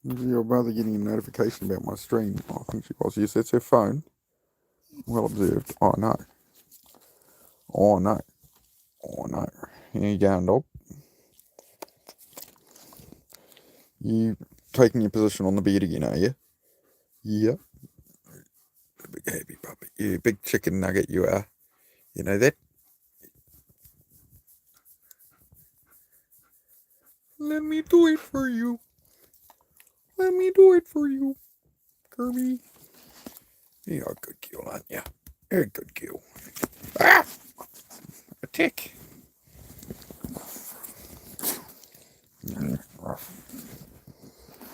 Your brother getting a notification about my stream. I think she was. Yes, that's her phone. Well observed. Oh no. Oh no. Oh no. Here you going, dog? You taking your position on the bed again, are you? Yeah. Big happy puppy. You big chicken nugget you are. You know that? Let me do it for you. Let me do it for you, Kirby. You're a good girl, aren't you? You're a good girl. Ah! A tick.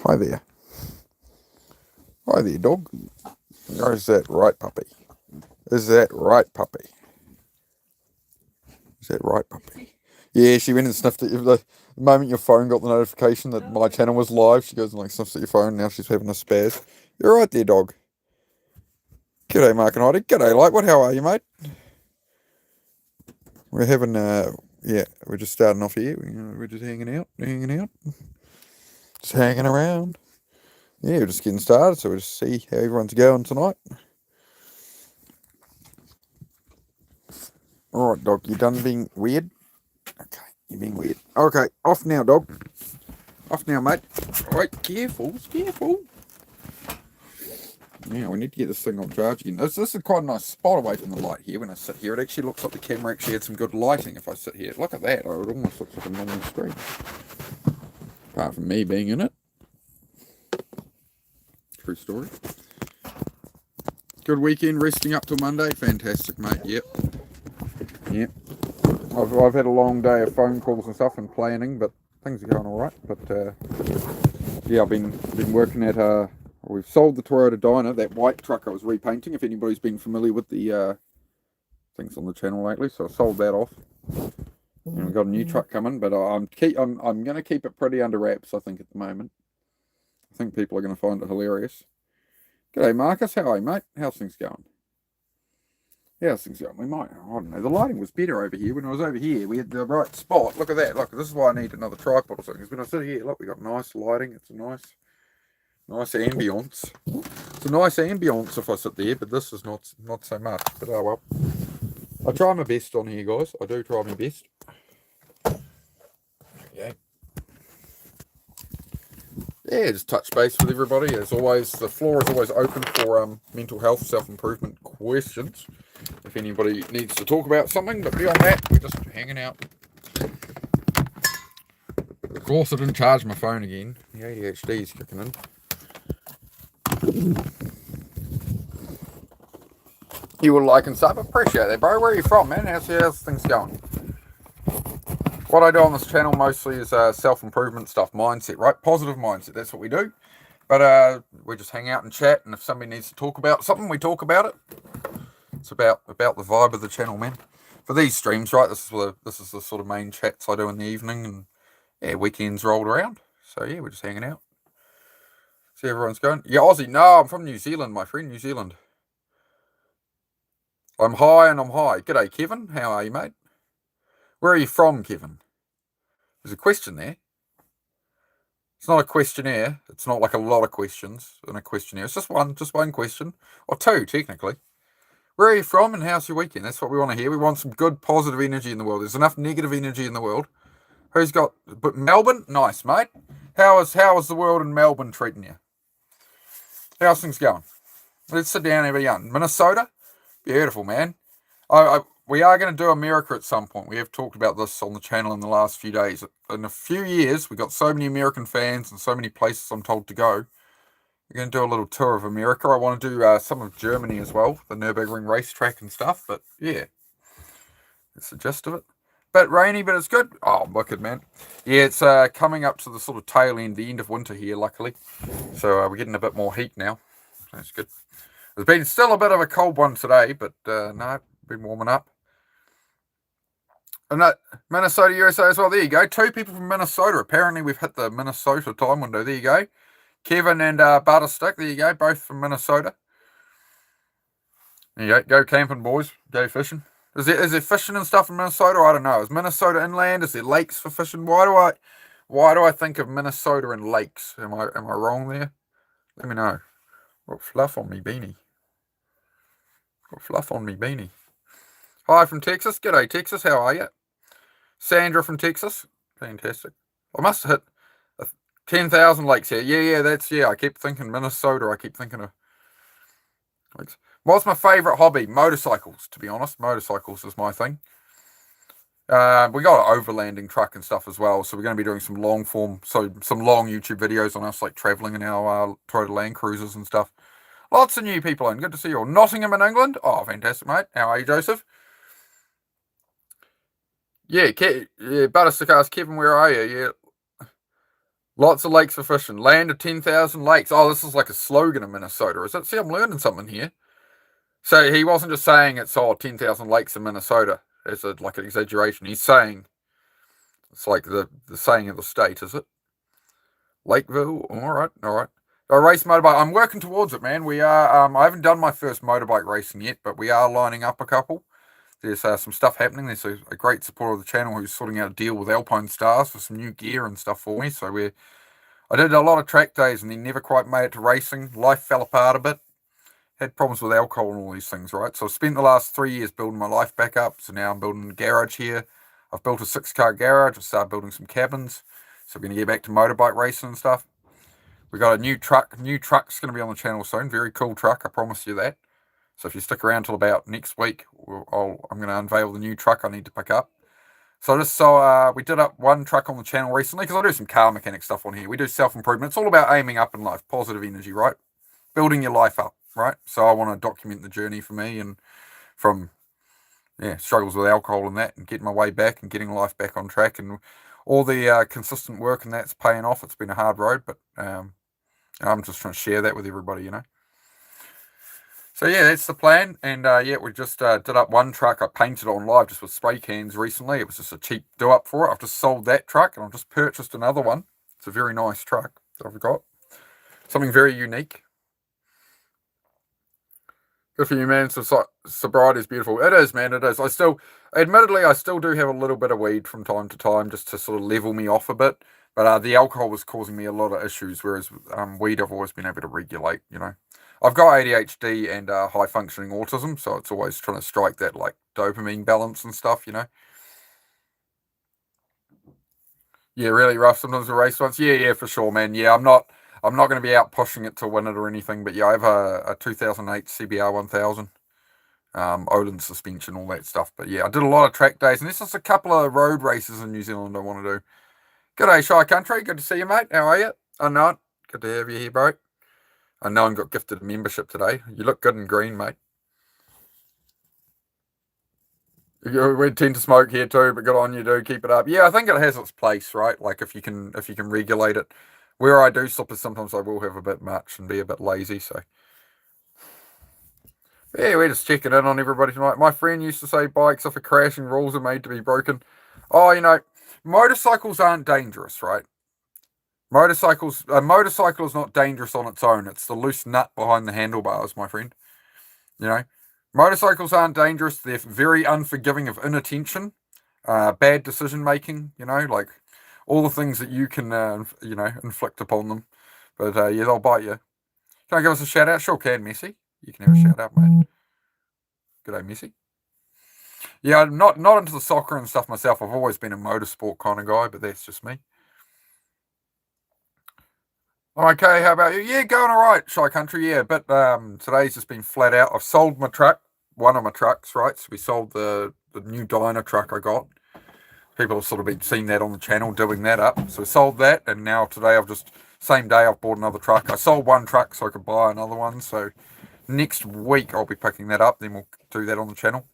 Hi there. Hi there, dog. Is that right, puppy? Is that right, puppy? Is that right, puppy? Yeah, she went and sniffed at you. The moment your phone got the notification that my channel was live, she goes and sniffs at your phone. Now she's having a spaz. You're right there, dog. G'day, Mark and Heidi. G'day, Lightwood. How are you, mate? We're having, we're just starting off here. We're just hanging out. Just hanging around. Yeah, we're just getting started, so we'll just see how everyone's going tonight. Alright, dog, you done being weird? Okay, you're being weird. Okay, off now, dog. Off now, mate. Alright, careful. Now, we need to get this thing on charge again. This is quite a nice spot away from the light here when I sit here. It actually looks like the camera actually had some good lighting if I sit here. Look at that. It almost looks like a normal screen. Apart from me being in it. True story. Good weekend, resting up till Monday. Fantastic, mate. Yep. I've had a long day of phone calls and stuff and planning, but things are going all right. But I've been working at we've sold the Toyota Dyna, that white truck I was repainting. If anybody's been familiar with the things on the channel lately, so I sold that off. And we've got a new truck coming, but I'm going to keep it pretty under wraps. I think at the moment. I think people are going to find it hilarious. G'day, Marcus. How are you, mate? How's things going? How's things going? I don't know. The lighting was better over here. When I was over here, we had the right spot. Look at that. Look, this is why I need another tripod or something. Because when I sit here, look, we got nice lighting. It's a nice ambience. It's a nice ambience if I sit there, but this is not so much. But oh well. I try my best on here, guys. I do try my best. Yeah, just touch base with everybody. As always, the floor is always open for mental health, self-improvement questions. If anybody needs to talk about something, but beyond that, we're just hanging out. Of course, I didn't charge my phone again. The ADHD is kicking in. You would like and sub. Appreciate that, bro. Where are you from, man? How's things going? What I do on this channel mostly is self-improvement stuff, mindset, right? Positive mindset. That's what we do. But we just hang out and chat, and if somebody needs to talk about something, we talk about it. It's about the vibe of the channel, man. For these streams, right? This is the sort of main chats I do in the evening, and yeah, weekends rolled around. So yeah, we're just hanging out. See how everyone's going. Yeah, Aussie. No, I'm from New Zealand, my friend. New Zealand. I'm high and I'm high. G'day, Kevin. How are you, mate? Where are you from, Kevin? There's a question there. It's not a questionnaire. It's not like a lot of questions in a questionnaire. It's just one question. Or two, technically. Where are you from and how's your weekend? That's what we want to hear. We want some good positive energy in the world. There's enough negative energy in the world. Who's got... But Melbourne? Nice, mate. How is the world in Melbourne treating you? How's things going? Let's sit down and have a yarn. Minnesota? Beautiful, man. We are going to do America at some point. We have talked about this on the channel in the last few days. In a few years, we've got so many American fans and so many places I'm told to go. We're going to do a little tour of America. I want to do some of Germany as well, the Nürburgring racetrack and stuff. But yeah, that's the gist of it. Bit rainy, but it's good. Oh, wicked, man. Yeah, it's coming up to the sort of tail end, the end of winter here, luckily. So we're getting a bit more heat now. So that's good. There's been still a bit of a cold one today, but no, been warming up. And that Minnesota, USA as well. There you go. 2 people from Minnesota. Apparently, we've hit the Minnesota time window. There you go. Kevin and Butterstick. There you go. Both from Minnesota. There you go. Go camping, boys. Go fishing. Is there fishing and stuff in Minnesota? I don't know. Is Minnesota inland? Is there lakes for fishing? Why do I think of Minnesota and lakes? Am I wrong there? Let me know. Got fluff on me beanie. Got fluff on me beanie. Hi from Texas. G'day Texas. How are you? Sandra from Texas. Fantastic. I must hit 10,000 lakes here. Yeah. I keep thinking Minnesota. I keep thinking of lakes. What's my favourite hobby? Motorcycles, to be honest. Motorcycles is my thing. We got an overlanding truck and stuff as well, so we're going to be doing some long YouTube videos on us, like travelling in our Toyota Land Cruisers and stuff. Lots of new people in. Good to see you all. Nottingham in England. Oh, fantastic, mate. How are you, Joseph? Yeah, Butterstick asked, Kevin, where are you? Yeah. Lots of lakes for fishing. Land of 10,000 lakes. Oh, this is like a slogan in Minnesota, is it? See, I'm learning something here. So he wasn't just saying it's 10,000 lakes in Minnesota. It's like an exaggeration. He's saying it's like the saying of the state, is it? Lakeville. All right. I race motorbike. I'm working towards it, man. We are. I haven't done my first motorbike racing yet, but we are lining up a couple. There's some stuff happening. There's a great supporter of the channel who's sorting out a deal with Alpinestars for some new gear and stuff for me. So I did a lot of track days and then never quite made it to racing. Life fell apart a bit. Had problems with alcohol and all these things, right? So I've spent the last 3 years building my life back up. So now I'm building a garage here. I've built a 6-car garage. I've started building some cabins. So we're going to get back to motorbike racing and stuff. We got a new truck. New truck's going to be on the channel soon. Very cool truck. I promise you that. So if you stick around till about next week, I'm going to unveil the new truck I need to pick up. So we did up one truck on the channel recently because I do some car mechanic stuff on here. We do self-improvement. It's all about aiming up in life, positive energy, right? Building your life up, right? So I want to document the journey for me and from struggles with alcohol and that, and getting my way back and getting life back on track, and all the consistent work and that's paying off. It's been a hard road, but I'm just trying to share that with everybody, So yeah, that's the plan. And we just did up one truck. I painted on live just with spray cans recently. It was just a cheap do up for it. I've just sold that truck and I've just purchased another one. It's a very nice truck that I've got. Something very unique. Good for you, man. Sobriety is beautiful. It is, man. It is. Admittedly, I still do have a little bit of weed from time to time just to sort of level me off a bit. But the alcohol was causing me a lot of issues, whereas weed I've always been able to regulate, I've got ADHD and high functioning autism, so it's always trying to strike that like dopamine balance and stuff, Yeah, really rough sometimes a race once. Yeah, for sure, man. Yeah, I'm not going to be out pushing it to win it or anything, but yeah, I have a 2008 CBR 1000, Olin suspension, all that stuff. But yeah, I did a lot of track days, and there's just a couple of road races in New Zealand I want to do. G'day, Shy Country. Good to see you, mate. How are you? Unknown. Good to have you here, bro. I know I got gifted a membership today. You look good in green, mate. We tend to smoke here too, but good on you, do keep it up. Yeah, I think it has its place, right? Like if you can regulate it. Where I do slip is sometimes I will have a bit much and be a bit lazy. So yeah, we're just checking in on everybody tonight. My friend used to say bikes off a crash and rules are made to be broken. Oh, motorcycles aren't dangerous, right? A motorcycle is not dangerous on its own. It's the loose nut behind the handlebars, my friend. Motorcycles aren't dangerous. They're very unforgiving of inattention, bad decision making. Like all the things that you can, inflict upon them. But they'll bite you. Can I give us a shout out? Sure can, Messi. You can have a shout out, mate. G'day, Messi. Yeah, I'm not into the soccer and stuff myself. I've always been a motorsport kind of guy, but that's just me. Okay, how about you? Yeah, going all right, Shy Country. Yeah, but today's just been flat out. I've sold my truck, one of my trucks, right? So we sold the new Dyna truck I got. People have sort of been seeing that on the channel, doing that up. So we sold that, and now today same day I've bought another truck. I sold one truck so I could buy another one. So next week I'll be picking that up. Then we'll do that on the channel.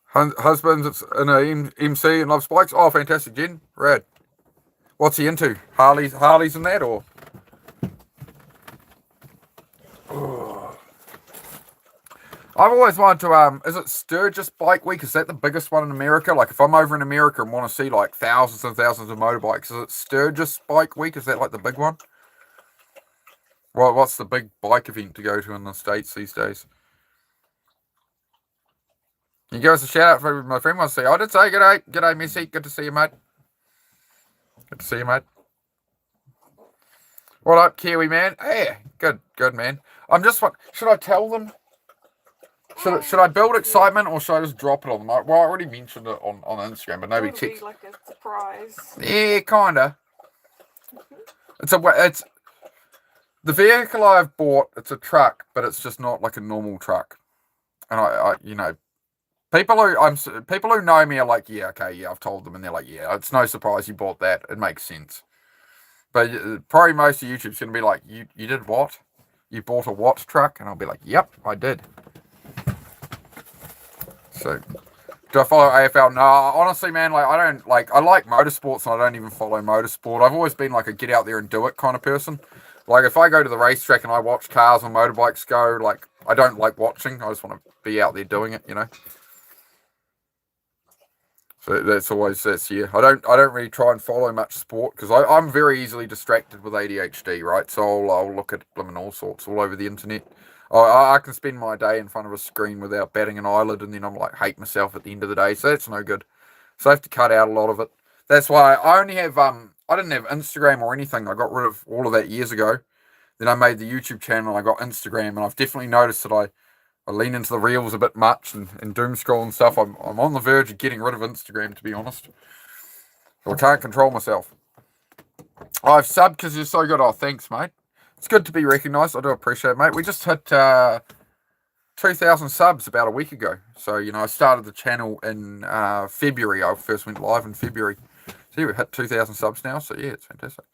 Husband's in a MC and loves bikes. Oh, fantastic, Jen. Rad. What's he into? Harleys and that, or? I've always wanted to, is it Sturgis Bike Week? Is that the biggest one in America? Like, if I'm over in America and want to see, like, thousands and thousands of motorbikes, is it Sturgis Bike Week? Is that, like, the big one? Well, what's the big bike event to go to in the States these days? Can you give us a shout out for my friend wants to say? I did say g'day, Messi. Good to see you, mate. Good to see you, mate. What up, Kiwi man? Yeah, good man. I'm just should I tell them? Should I build excitement or should I just drop it on them? Well, I already mentioned it on Instagram, but nobody checks. Like a surprise. Yeah, kinda. It's the vehicle I've bought. It's a truck, but it's just not like a normal truck. And I people who know me are like, yeah, okay, yeah, I've told them, and they're like, yeah, it's no surprise you bought that. It makes sense. But probably most of YouTube's gonna be like, you did what? You bought a what truck? And I'll be like, yep, I did. So, do I follow AFL? No, honestly, man, like I like motorsports, and I don't even follow motorsport. I've always been like a get out there and do it kind of person. Like if I go to the racetrack and I watch cars and motorbikes go, like I don't like watching. I just want to be out there doing it, So that's yeah. I don't really try and follow much sport because I'm very easily distracted with ADHD, right? So I'll look at blooming all sorts all over the internet. I can spend my day in front of a screen without batting an eyelid, and then I'm like hate myself at the end of the day. So that's no good. So I have to cut out a lot of it. That's why I only have I didn't have Instagram or anything. I got rid of all of that years ago. Then I made the YouTube channel. I got Instagram, and I've definitely noticed that I lean into the reels a bit much and doom scroll and stuff. I'm on the verge of getting rid of Instagram, to be honest. So I can't control myself. I've subbed because you're so good. Oh, thanks, mate. It's good to be recognised. I do appreciate it, mate. We just hit 2,000 subs about a week ago. So, I started the channel in February. I first went live in February. So, we hit 2,000 subs now. So, yeah, it's fantastic.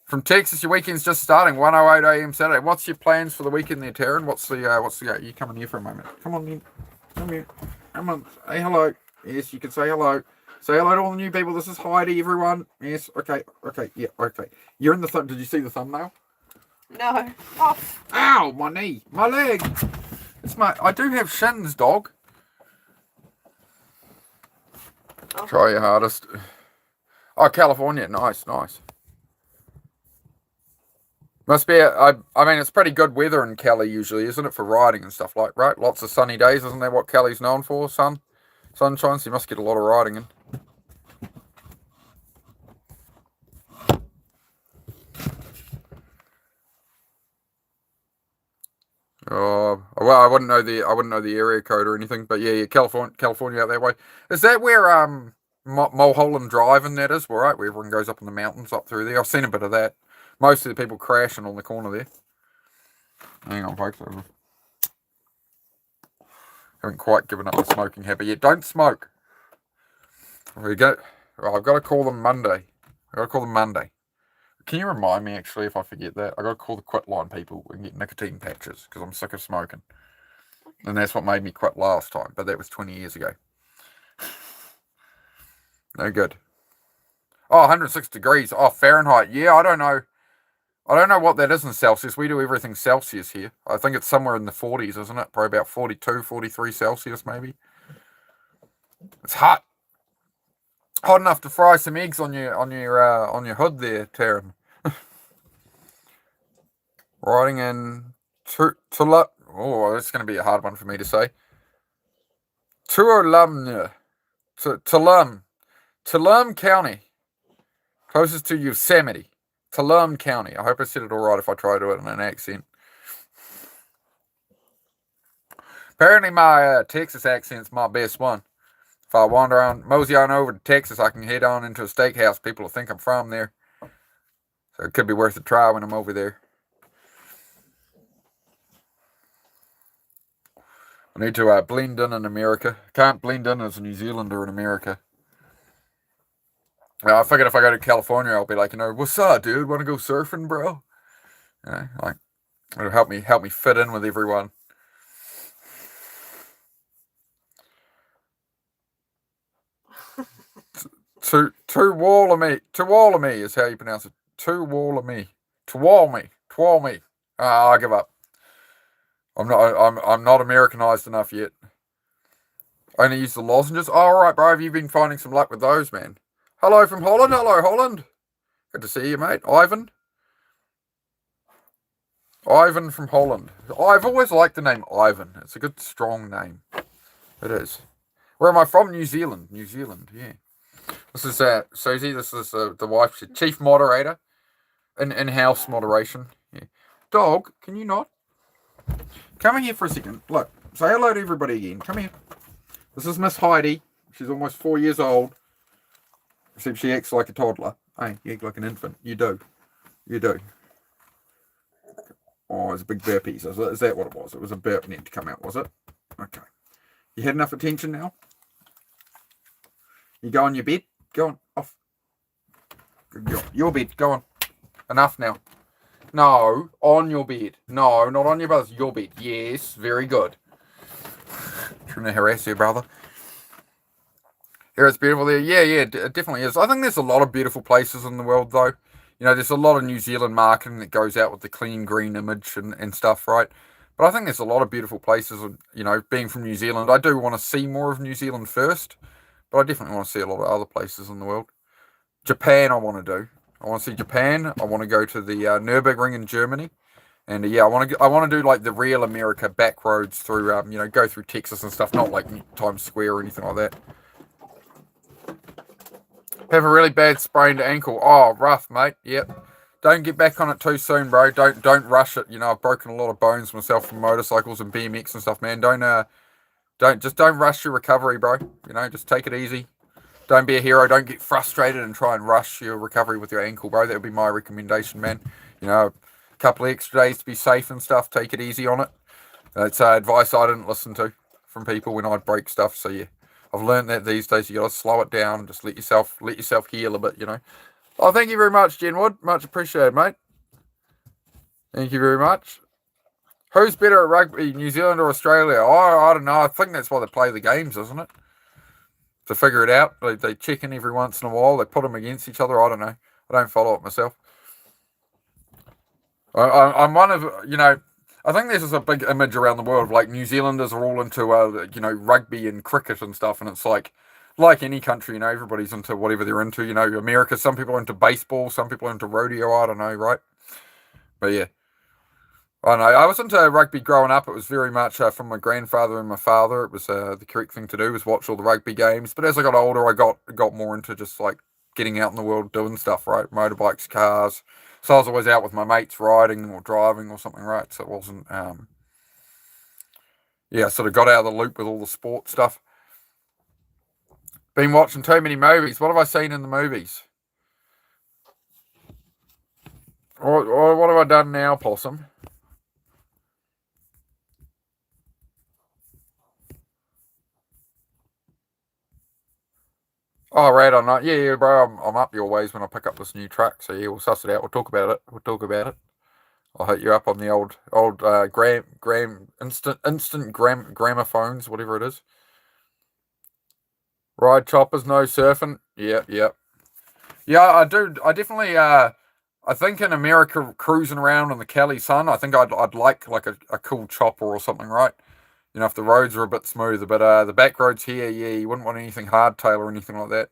From Texas, your weekend's just starting. 1:08 a.m. Saturday. What's your plans for the weekend there, Taryn? What's the you coming here for a moment? Come on in. Come here. Come on. Say hello. Yes, you can say hello. Say hello to all the new people. This is Heidi, everyone. Yes. Okay. Yeah. Okay. You're in the Did you see the thumbnail? No. Off. Ow! My knee. My leg. I do have shins, dog. Oh. Try your hardest. Oh, California. Nice. Must be, I mean, it's pretty good weather in Cali usually, isn't it, for riding and stuff right? Lots of sunny days, isn't that what Cali's known for? Sunshine, so you must get a lot of riding in. Oh, well, I wouldn't know the area code or anything, but yeah, California out that way. Is that where Mulholland Drive and that is, right? Where everyone goes up in the mountains up through there. I've seen a bit of that. Most of the people crashing on the corner there. Hang on, folks. Haven't quite given up the smoking habit yet. Don't smoke. We go. Well, I've got to call them Monday. Can you remind me, actually, if I forget that? I've got to call the quit line people and get nicotine patches because I'm sick of smoking. And that's what made me quit last time, but that was 20 years ago. No good. Oh, 106 degrees. Oh, Fahrenheit. Yeah, I don't know what that is in Celsius. We do everything Celsius here. I think it's somewhere in the 40s, isn't it? Probably about 42, 43 Celsius, maybe. It's hot. Hot enough to fry some eggs on your hood there, Taryn. Riding in Tulum. Oh, that's going to be a hard one for me to say. Tulum County, closest to Yosemite. Tulum County. I hope I said it all right if I try to do it in an accent. Apparently my Texas accent's my best one. If I wander on, mosey on over to Texas, I can head on into a steakhouse. People will think I'm from there. So it could be worth a try when I'm over there. I need to blend in America. Can't blend in as a New Zealander in America. I figured if I go to California, I'll be like, what's up, dude? Want to go surfing, bro? Like, it'll help me fit in with everyone. Tuolumne is how you pronounce it. Tuolumne. I give up. I'm not Americanized enough yet. I only use the lozenges. Oh, all right, bro. Have you been finding some luck with those, man? Hello from Holland. Hello, Holland. Good to see you, mate. Ivan. Ivan from Holland. I've always liked the name Ivan. It's a good, strong name. It is. Where am I from? New Zealand. New Zealand, yeah. This is Susie. This is the wife. She's chief moderator. In-house moderation. Yeah. Dog, can you not? Come here for a second. Look, say hello to everybody again. Come here. This is Miss Heidi. She's almost 4 years old. Except she acts like a toddler. Hey, you act like an infant. You do. You do. Oh, it's a big burpees. Is that what it was? It was a burp need to come out, was it? Okay. You had enough attention now? You go on your bed? Go on. Off. Your bed. Go on. Enough now. No, on your bed. No, not on your brother's. Your bed. Yes, very good. Trying to harass your brother. Here it's beautiful there. Yeah, it definitely is. I think there's a lot of beautiful places in the world, though. You know, there's a lot of New Zealand marketing that goes out with the clean green image and stuff, right? But I think there's a lot of beautiful places, you know, being from New Zealand. I do want to see more of New Zealand first, but I definitely want to see a lot of other places in the world. Japan, I want to do. I want to see Japan. I want to go to the Nürburgring in Germany. And I want to do like the real America back roads through, go through Texas and stuff, not like Times Square or anything like that. Have a really bad sprained ankle. Oh, rough, mate. Yep. Don't get back on it too soon, bro. Don't rush it. You know, I've broken a lot of bones myself from motorcycles and BMX and stuff, man. Don't rush your recovery, bro. You know, just take it easy. Don't be a hero. Don't get frustrated and try and rush your recovery with your ankle, bro. That would be my recommendation, man. You know, a couple of extra days to be safe and stuff. Take it easy on it. That's advice I didn't listen to from people when I'd break stuff. So yeah. I've learned that these days you got to slow it down and just let yourself heal a bit, you know. Oh, thank you very much, Jen Wood. Much appreciated, mate. Thank you very much. Who's better at rugby, New Zealand or Australia? I don't know. I think that's why they play the games, isn't it? To figure it out. They check in every once in a while. They put them against each other. I don't know. I don't follow it myself. I'm one of, I think there's just a big image around the world of like New Zealanders are all into rugby and cricket and stuff, and it's like any country, everybody's into whatever they're into. America, some people are into baseball, some people are into rodeo. I don't know, right? But yeah, I don't know. I was into rugby growing up. It was very much from my grandfather and my father. It was the correct thing to do was watch all the rugby games. But as I got older, I got more into just like getting out in the world doing stuff, right? Motorbikes, cars. So I was always out with my mates riding or driving or something, right? So it wasn't, sort of got out of the loop with all the sport stuff. Been watching too many movies. What have I seen in the movies? Or what have I done now, Possum? Oh, right on that. Yeah, bro. I'm up your ways when I pick up this new truck. So yeah, we'll suss it out. We'll talk about it. I'll hit you up on the old instant gramophones, whatever it is. Ride choppers, no surfing. Yeah. Yeah, I do. I definitely. I think in America, cruising around in the Cali sun, I think I'd like a cool chopper or something, right? If the roads are a bit smoother. But the back roads here, yeah, you wouldn't want anything hardtail or anything like that.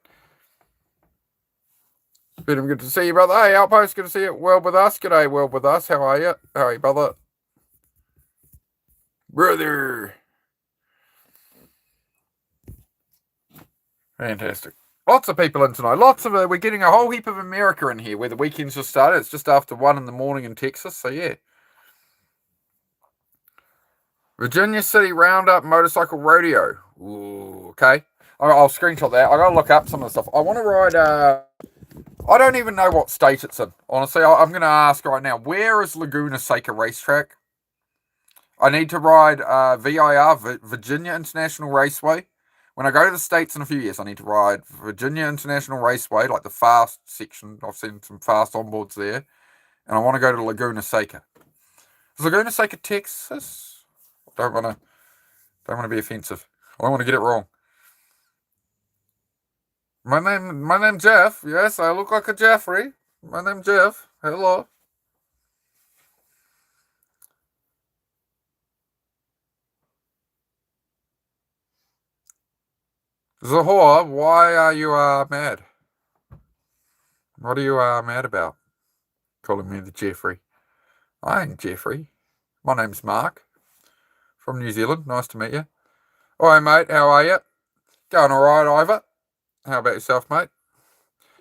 Been good to see you, brother. Hey, Outpost, good to see you. Well with us. G'day, well with us. How are you? How are you, brother? Brother. Fantastic. Lots of people in tonight. We're getting a whole heap of America in here where the weekend's just started. It's just after 1 a.m. in Texas, so yeah. Virginia City Roundup Motorcycle Rodeo. Ooh, okay. I'll screenshot that. I gotta look up some of the stuff. I want to ride. I don't even know what state it's in. Honestly, I'm gonna ask right now. Where is Laguna Seca Racetrack? I need to ride VIR, Virginia International Raceway. When I go to the States in a few years, I need to ride Virginia International Raceway, like the fast section. I've seen some fast onboards there. And I want to go to Laguna Seca. Is Laguna Seca Texas? Don't want to be offensive. I don't want to get it wrong. My name's Jeff. Yes, I look like a Jeffrey. My name's Jeff. Hello. Zahor, why are you mad? What are you mad about? Calling me the Jeffrey. I ain't Jeffrey. My name's Mark from New Zealand. Nice to meet you. All right, mate. How are you? Going all right, Ivor? How about yourself, mate?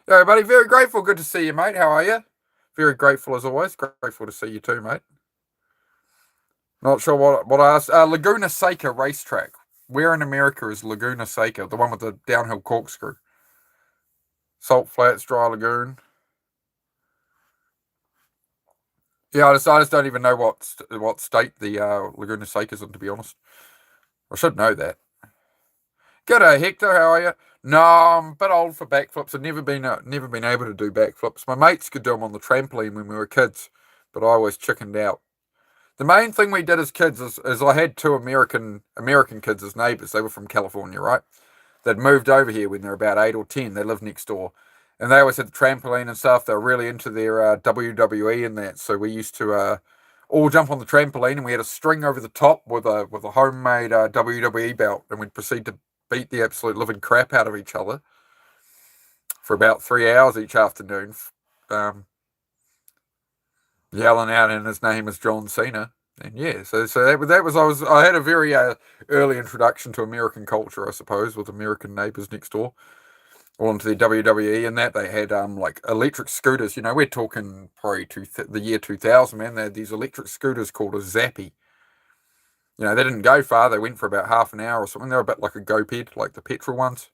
Yeah, buddy. Very grateful. Good to see you, mate. How are you? Very grateful as always. Grateful to see you too, mate. Not sure what I asked. Laguna Seca racetrack. Where in America is Laguna Seca? The one with the downhill corkscrew. Salt Flats, Dry Lagoon. Yeah, I just don't even know what state the Laguna Seca's in, to be honest. I should know that. G'day, Hector. How are you? No, I'm a bit old for backflips. I've never been able to do backflips. My mates could do them on the trampoline when we were kids, but I always chickened out. The main thing we did as kids is I had two American kids as neighbours. They were from California, right? They'd moved over here when they were about 8 or 10. They lived next door. And they always had the trampoline and stuff. They were really into their WWE and that. So we used to all jump on the trampoline, and we had a string over the top with a homemade WWE belt, and we'd proceed to beat the absolute living crap out of each other for about 3 hours each afternoon, yelling out, and his name is John Cena. And yeah, so that was I had a very early introduction to American culture, I suppose, with American neighbours next door. All into the WWE and that. They had like electric scooters. You know, we're talking probably the year 2000, man. They had these electric scooters called a Zappy. You know, they didn't go far. They went for about half an hour or something. They were a bit like a GoPed, like the petrol ones.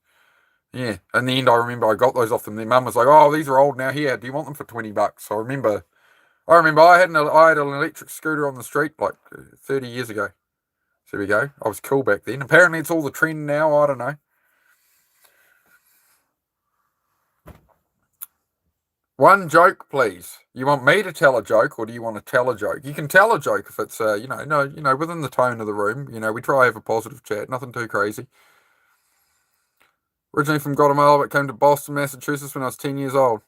Yeah. In the end, I remember I got those off them. Their mum was like, "Oh, these are old now. Here, do you want them for $20?" So I remember I had an electric scooter on the street like 30 years ago. So there we go. I was cool back then. Apparently, it's all the trend now. I don't know. One joke, please. You want me to tell a joke, or do you want to tell a joke? You can tell a joke if it's, within the tone of the room. You know, we try to have a positive chat, nothing too crazy. Originally from Guatemala, but came to Boston, Massachusetts when I was 10 years old.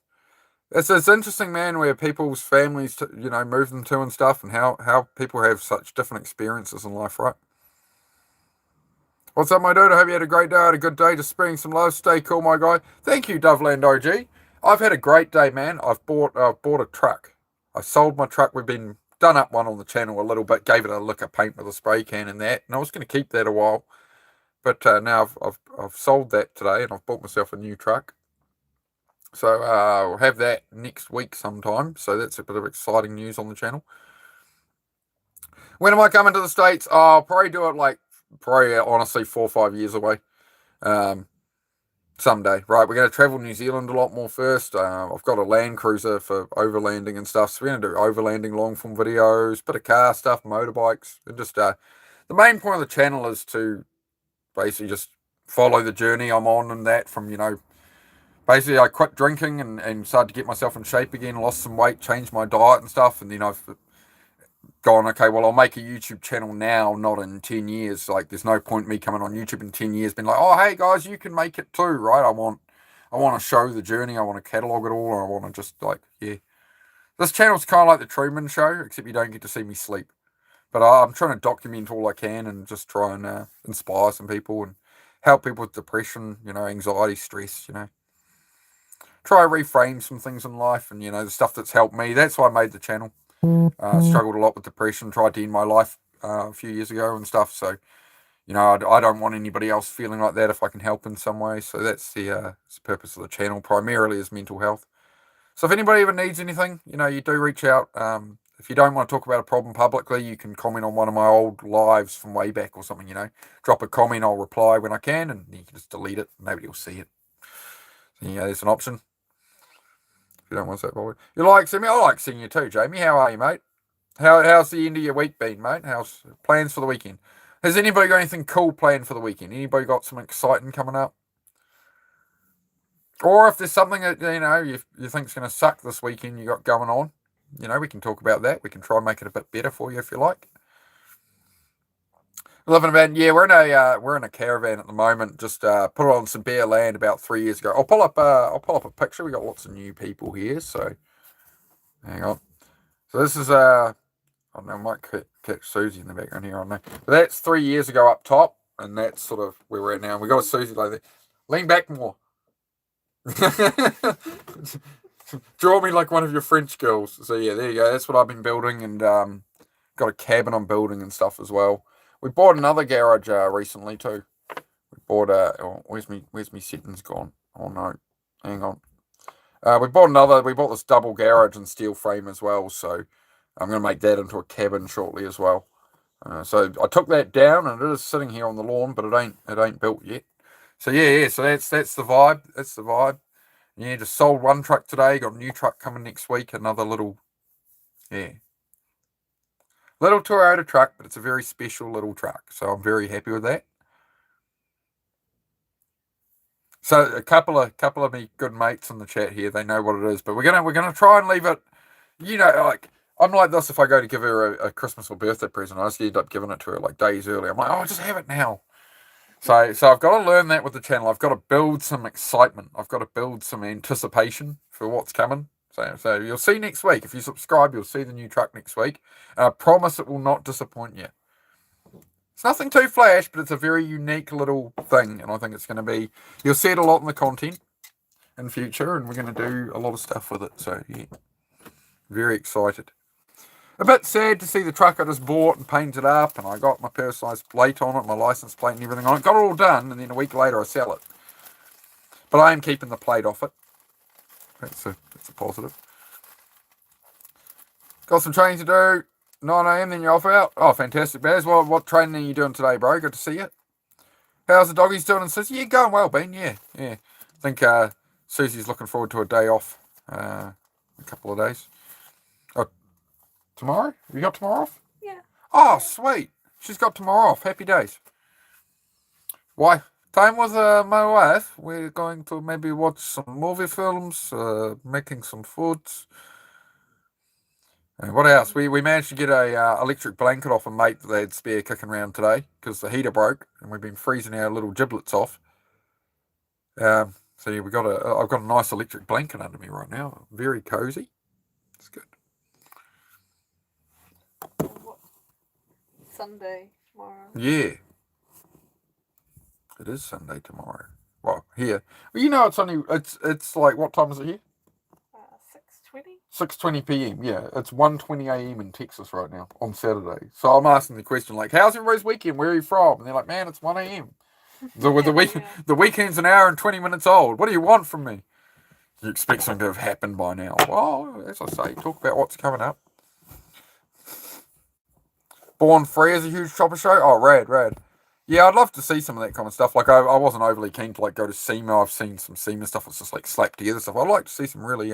It's interesting, man, where people's families, move them to and stuff, and how people have such different experiences in life, right? What's up, my dude? I hope you had a great day. I had a good day. Just spreading some love. Stay cool, my guy. Thank you, Doveland OG. I've had a great day, man. I've bought a truck. I sold my truck. We've been done up one on the channel a little bit. Gave it a lick of paint with a spray can and that. And I was going to keep that a while, but now I've sold that today, and I've bought myself a new truck. So we'll have that next week sometime. So that's a bit of exciting news on the channel. When am I coming to the States? I'll probably do it honestly 4 or 5 years away. Someday, right? We're going to travel New Zealand a lot more first. I've got a Land Cruiser for overlanding and stuff, so we're going to do overlanding long form videos, bit of car stuff, motorbikes, and just the main point of the channel is to basically just follow the journey I'm on, and that from basically I quit drinking and started to get myself in shape again, lost some weight, changed my diet and stuff, and then I've gone, okay, well, I'll make a YouTube channel now, not in 10 years. Like, there's no point me coming on YouTube in 10 years being like, oh, hey, guys, you can make it too, right? I want to show the journey. I want to catalog it all. Or I want to just, yeah. This channel's kind of like the Truman Show, except you don't get to see me sleep. But I'm trying to document all I can and just try and inspire some people and help people with depression, anxiety, stress, Try to reframe some things in life and, the stuff that's helped me. That's why I made the channel. Struggled a lot with depression, tried to end my life a few years ago and stuff. So, I don't want anybody else feeling like that if I can help in some way. So that's the purpose of the channel, primarily is mental health. So if anybody ever needs anything, you do reach out. If you don't want to talk about a problem publicly, you can comment on one of my old lives from way back or something, Drop a comment, I'll reply when I can, and you can just delete it. Nobody will see it. So, there's an option. If you don't want to say forward. You like seeing me? I like seeing you too, Jamie. How are you, mate? How's the end of your week been, mate? How's plans for the weekend? Has anybody got anything cool planned for the weekend? Anybody got something exciting coming up? Or if there's something that, you think's going to suck this weekend you got going on, we can talk about that. We can try and make it a bit better for you if you like. Living about, yeah, we're in a caravan at the moment. Just put it on some bare land about 3 years ago. I'll pull up a picture. We got lots of new people here, so hang on. So this is I don't know, I might catch Susie in the background here. I don't know, but that's 3 years ago up top, and that's sort of where we're at now. We got a Susie like that. Lean back more. Draw me like one of your French girls. So yeah, there you go. That's what I've been building, and got a cabin I'm building and stuff as well. We bought another garage recently too. We bought where's me settings gone? Oh no, hang on. We bought this double garage and steel frame as well. So I'm going to make that into a cabin shortly as well. So I took that down, and it is sitting here on the lawn, but it ain't built yet. So yeah. So that's the vibe. That's the vibe. Yeah, just sold one truck today. Got a new truck coming next week. Another little Toyota truck, but it's a very special little truck. So I'm very happy with that. So a couple of me good mates in the chat here, they know what it is, but we're gonna try and leave it. Like I'm like this if I go to give her a Christmas or birthday present, I just end up giving it to her like days early. I'm like, oh, just have it now. So I've got to learn that with the channel. I've got to build some excitement. I've got to build some anticipation for what's coming. So you'll see next week. If you subscribe, you'll see the new truck next week. And I promise it will not disappoint you. It's nothing too flash, but it's a very unique little thing. And I think it's going to be, you'll see it a lot in the content in future. And we're going to do a lot of stuff with it. So yeah, very excited. A bit sad to see the truck I just bought and painted up, and I got my personalised plate on it, my licence plate and everything on it. Got it all done, and then a week later I sell it. But I am keeping the plate off it. That's a positive. Got some training to do. 9 a.m, then you're off out. Oh, fantastic, Baz. What training are you doing today, bro? Good to see you. How's the doggies doing in Sissy? Yeah, going well, Ben. Yeah. I think Susie's looking forward to a day off. A couple of days. Tomorrow? You got tomorrow off? Yeah. Oh, sweet. She's got tomorrow off. Happy days. Why? Time with my wife. We're going to maybe watch some movie films, making some food. And what else? We managed to get a electric blanket off a mate that they had spare kicking around today because the heater broke, and we've been freezing our little giblets off. So yeah, I've got a nice electric blanket under me right now. Very cozy. It's good. Sunday tomorrow. Yeah. It is Sunday tomorrow. Well, here. Well, it's like, what time is it here? 6:20. 6:20 p.m. Yeah, it's 1:20 a.m. in Texas right now on Saturday. So I'm asking the question like, how's everybody's weekend? Where are you from? And they're like, man, it's 1 a.m. The weekend's an hour and 20 minutes old. What do you want from me? You expect something to have happened by now. Well, as I say, talk about what's coming up. Born Free is a huge chopper show. Oh, rad. Yeah, I'd love to see some of that kind of stuff. Like, I wasn't overly keen to, like, go to SEMA. I've seen some SEMA stuff that's just, like, slapped together stuff. I'd like to see some really,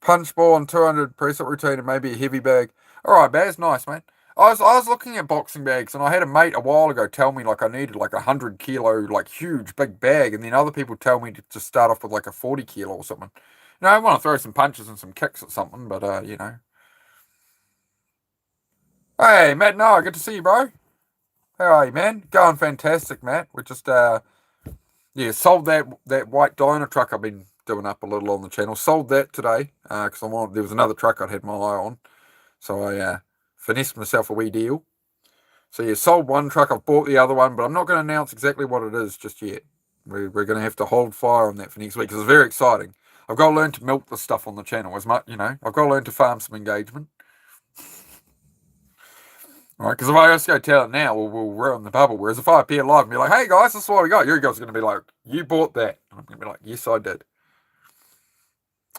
punch ball and 200 press-up routine and maybe a heavy bag. All right, Baz, nice, mate. I was looking at boxing bags, and I had a mate a while ago tell me, like, I needed, like, 100 kilo, like, huge, big bag, and then other people tell me to just start off with, like, a 40 kilo or something. I want to throw some punches and some kicks at something, but, Hey, Matt, no, good to see you, bro. How are you, man? Going fantastic, Matt. We just, sold that white Dyna truck I've been doing up a little on the channel. Sold that today, because there was another truck I'd had my eye on. So I finessed myself a wee deal. So yeah, sold one truck, I've bought the other one, but I'm not going to announce exactly what it is just yet. We're going to have to hold fire on that for next week, because it's very exciting. I've got to learn to milk this stuff on the channel as much, I've got to learn to farm some engagement. All right, because if I just go tell it now, we'll ruin the bubble. Whereas if I appear live and be like, hey guys, this is what we got, you guys are going to be like, you bought that. And I'm going to be like, yes, I did.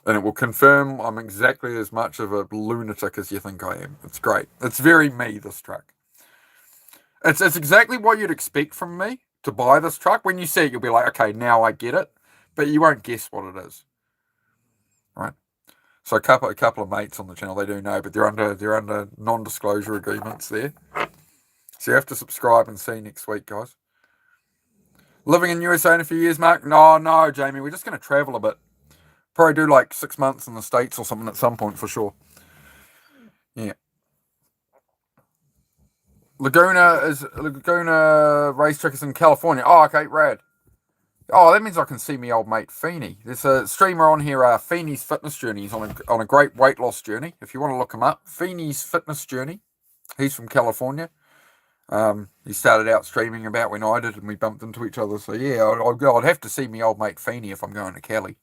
And it will confirm I'm exactly as much of a lunatic as you think I am. It's great. It's very me, this truck. It's exactly what you'd expect from me to buy this truck. When you see it, you'll be like, okay, now I get it. But you won't guess what it is. Right? So a couple of mates on the channel, they do know, but they're under non-disclosure agreements there. So you have to subscribe and see next week, guys. Living in USA in a few years, Mark? No, Jamie, we're just going to travel a bit. Probably do like 6 months in the States or something at some point for sure. Yeah. Laguna racetrack is in California. Oh, okay, rad. Oh, that means I can see me old mate Feeney. There's a streamer on here, Feeney's Fitness Journey. He's on a great weight loss journey. If you want to look him up, Feeney's Fitness Journey. He's from California. He started out streaming about when I did, and we bumped into each other. So yeah, I'd have to see me old mate Feeney if I'm going to Cali.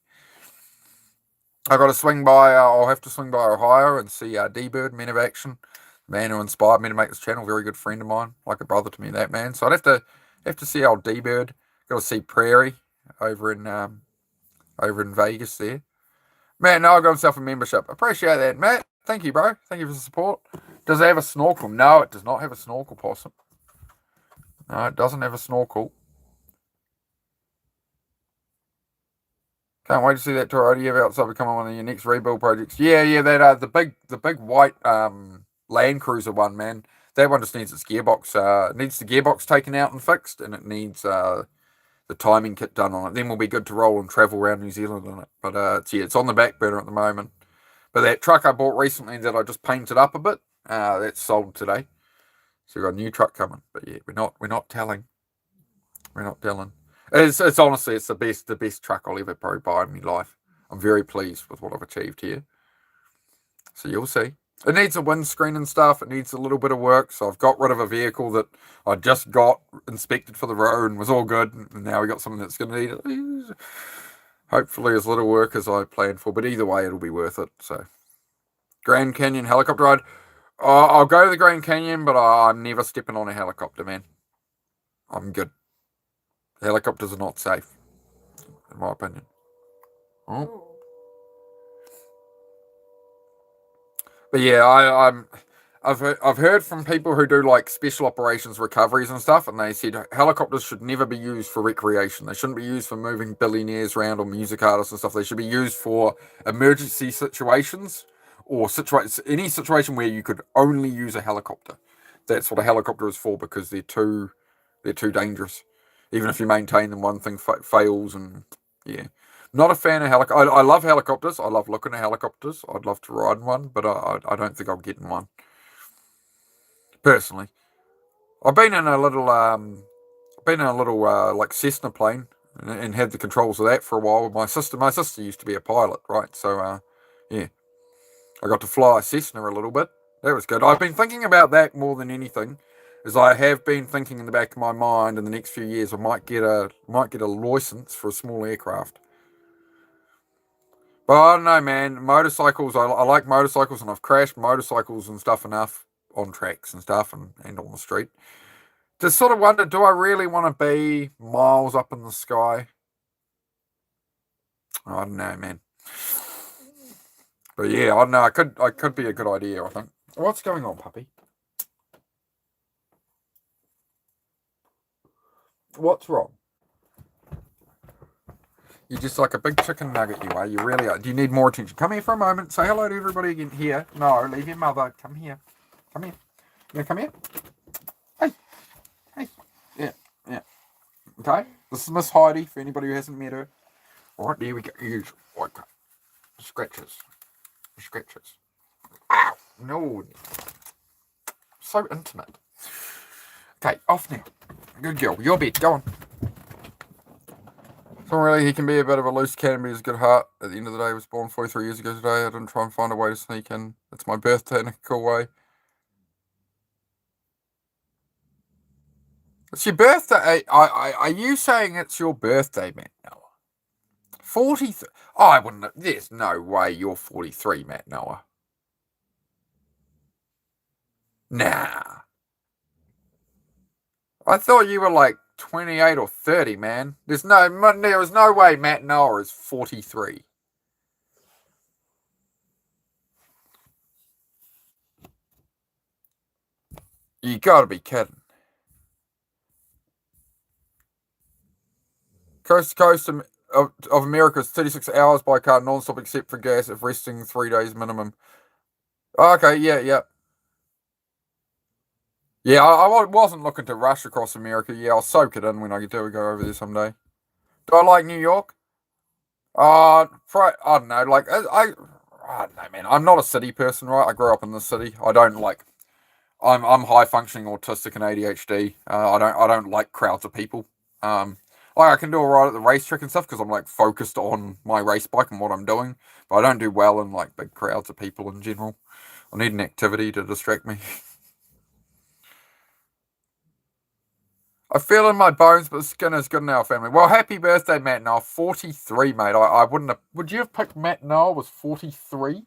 I got to swing by. I'll have to swing by Ohio and see D-Bird, Men of Action, man who inspired me to make this channel. Very good friend of mine, like a brother to me. That man. So I'd have to see old D-Bird. Got to see Prairie over in Vegas there. Matt Noah got himself a membership. Appreciate that, Matt. Thank you, bro. Thank you for the support. Does it have a snorkel? No, it does not have a snorkel, Possum. No, it doesn't have a snorkel. Can't wait to see that tour you have outside becoming one of your next rebuild projects. Yeah, that the big white Land Cruiser one, man. That one just needs its gearbox. It needs the gearbox taken out and fixed, and it needs the timing kit done on it. Then we'll be good to roll and travel around New Zealand on it. But it's on the back burner at the moment. But that truck I bought recently that I just painted up a bit, that's sold today. So we've got a new truck coming. But yeah, we're not telling. We're not telling. It's honestly, it's the best truck I'll ever probably buy in my life. I'm very pleased with what I've achieved here. So you'll see. It needs a windscreen and stuff. It needs a little bit of work. So I've got rid of a vehicle that I just got inspected for the road and was all good. And now we got something that's going to need hopefully as little work as I planned for. But either way, it'll be worth it. So Grand Canyon helicopter ride. I'll go to the Grand Canyon, but I'm never stepping on a helicopter, man. I'm good. Helicopters are not safe, in my opinion. Oh. But yeah, I've heard from people who do like special operations recoveries and stuff, and they said helicopters should never be used for recreation. They shouldn't be used for moving billionaires around or music artists and stuff. They should be used for emergency situations or any situation where you could only use a helicopter. That's what a helicopter is for, because they're too dangerous. Even if you maintain them, one thing fails, and yeah. Not a fan of helicopters. I love helicopters. I love looking at helicopters. I'd love to ride in one, but I don't think I'll get in one. Personally, I've been in a little like Cessna plane and had the controls of that for a while with my sister. My sister used to be a pilot, right? So yeah, I got to fly a Cessna a little bit. That was good. I've been thinking about that more than anything, as I have been thinking in the back of my mind in the next few years I might get a license for a small aircraft. But I don't know, man. Motorcycles, I like motorcycles, and I've crashed motorcycles and stuff enough on tracks and stuff and on the street. Just sort of wonder, do I really want to be miles up in the sky? I don't know, man. But yeah, I don't know. I could be a good idea, I think. What's going on, puppy? What's wrong? You're just like a big chicken nugget, you are. You really are. Do you need more attention? Come here for a moment. Say hello to everybody again. Here. No, leave your mother. Come here. Come here. Yeah, come here. Hey. Hey. Yeah. Okay. This is Miss Heidi, for anybody who hasn't met her. All right, there we go. Okay. Scratches. Ow. No. So intimate. Okay, off now. Good girl. Your bed. Go on. So really, he can be a bit of a loose cannon, but he's a good heart. At the end of the day, he was born 43 years ago today. I didn't try and find a way to sneak in. It's my birthday in a cool way. It's your birthday. Are you saying it's your birthday, Matt Noah? 43? Oh, I wouldn't. There's no way you're 43, Matt Noah. Nah. I thought you were like 28 or 30, man. There is no way Matt Noah is 43. You gotta be kidding. Coast to coast of America is 36 hours by car non-stop except for gas if resting 3 days minimum. Okay, yeah. Yeah, I wasn't looking to rush across America. Yeah, I'll soak it in when I do go over there someday. Do I like New York? I don't know. Like I don't know, man. I'm not a city person, right? I grew up in the city. I don't like. I'm high functioning autistic and ADHD. I don't like crowds of people. Like I can do alright at the racetrack and stuff because I'm like focused on my race bike and what I'm doing, but I don't do well in like big crowds of people in general. I need an activity to distract me. I feel in my bones, but the skin is good in our family. Well, happy birthday, Matt Noel. 43, mate. I wouldn't have. Would you have picked Matt Noel was 43?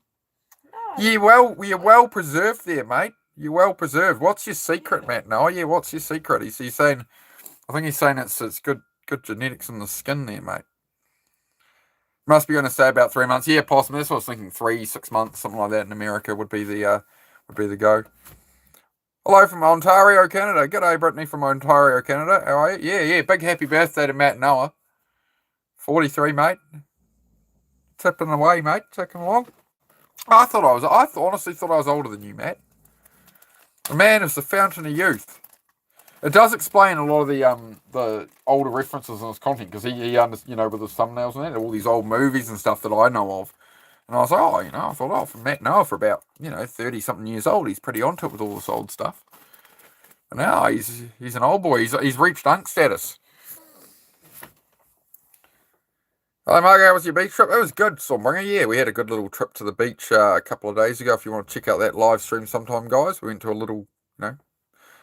No. You're well preserved there, mate. You're well preserved. What's your secret, Matt Noel? Yeah, what's your secret? He's saying, I think he's saying it's good genetics in the skin there, mate. Must be going to say about 3 months. Yeah, possibly. That's what I was thinking. 3-6 months, something like that in America would be the go. Hello from Ontario, Canada. G'day, Brittany from Ontario, Canada. How are you? Yeah. Big happy birthday to Matt Noah. 43, mate. Tipping away, mate. Ticking along. I honestly thought I was older than you, Matt. The man is the fountain of youth. It does explain a lot of the older references in his content, because he with his thumbnails and that, all these old movies and stuff that I know of. And I was like, I thought, for Matt Noah, for about, 30-something years old, he's pretty onto it with all this old stuff. And now he's an old boy. He's reached unk status. Hello, Margo. How was your beach trip? It was good, Stormbringer. Yeah, we had a good little trip to the beach a couple of days ago. If you want to check out that live stream sometime, guys. We went to a little,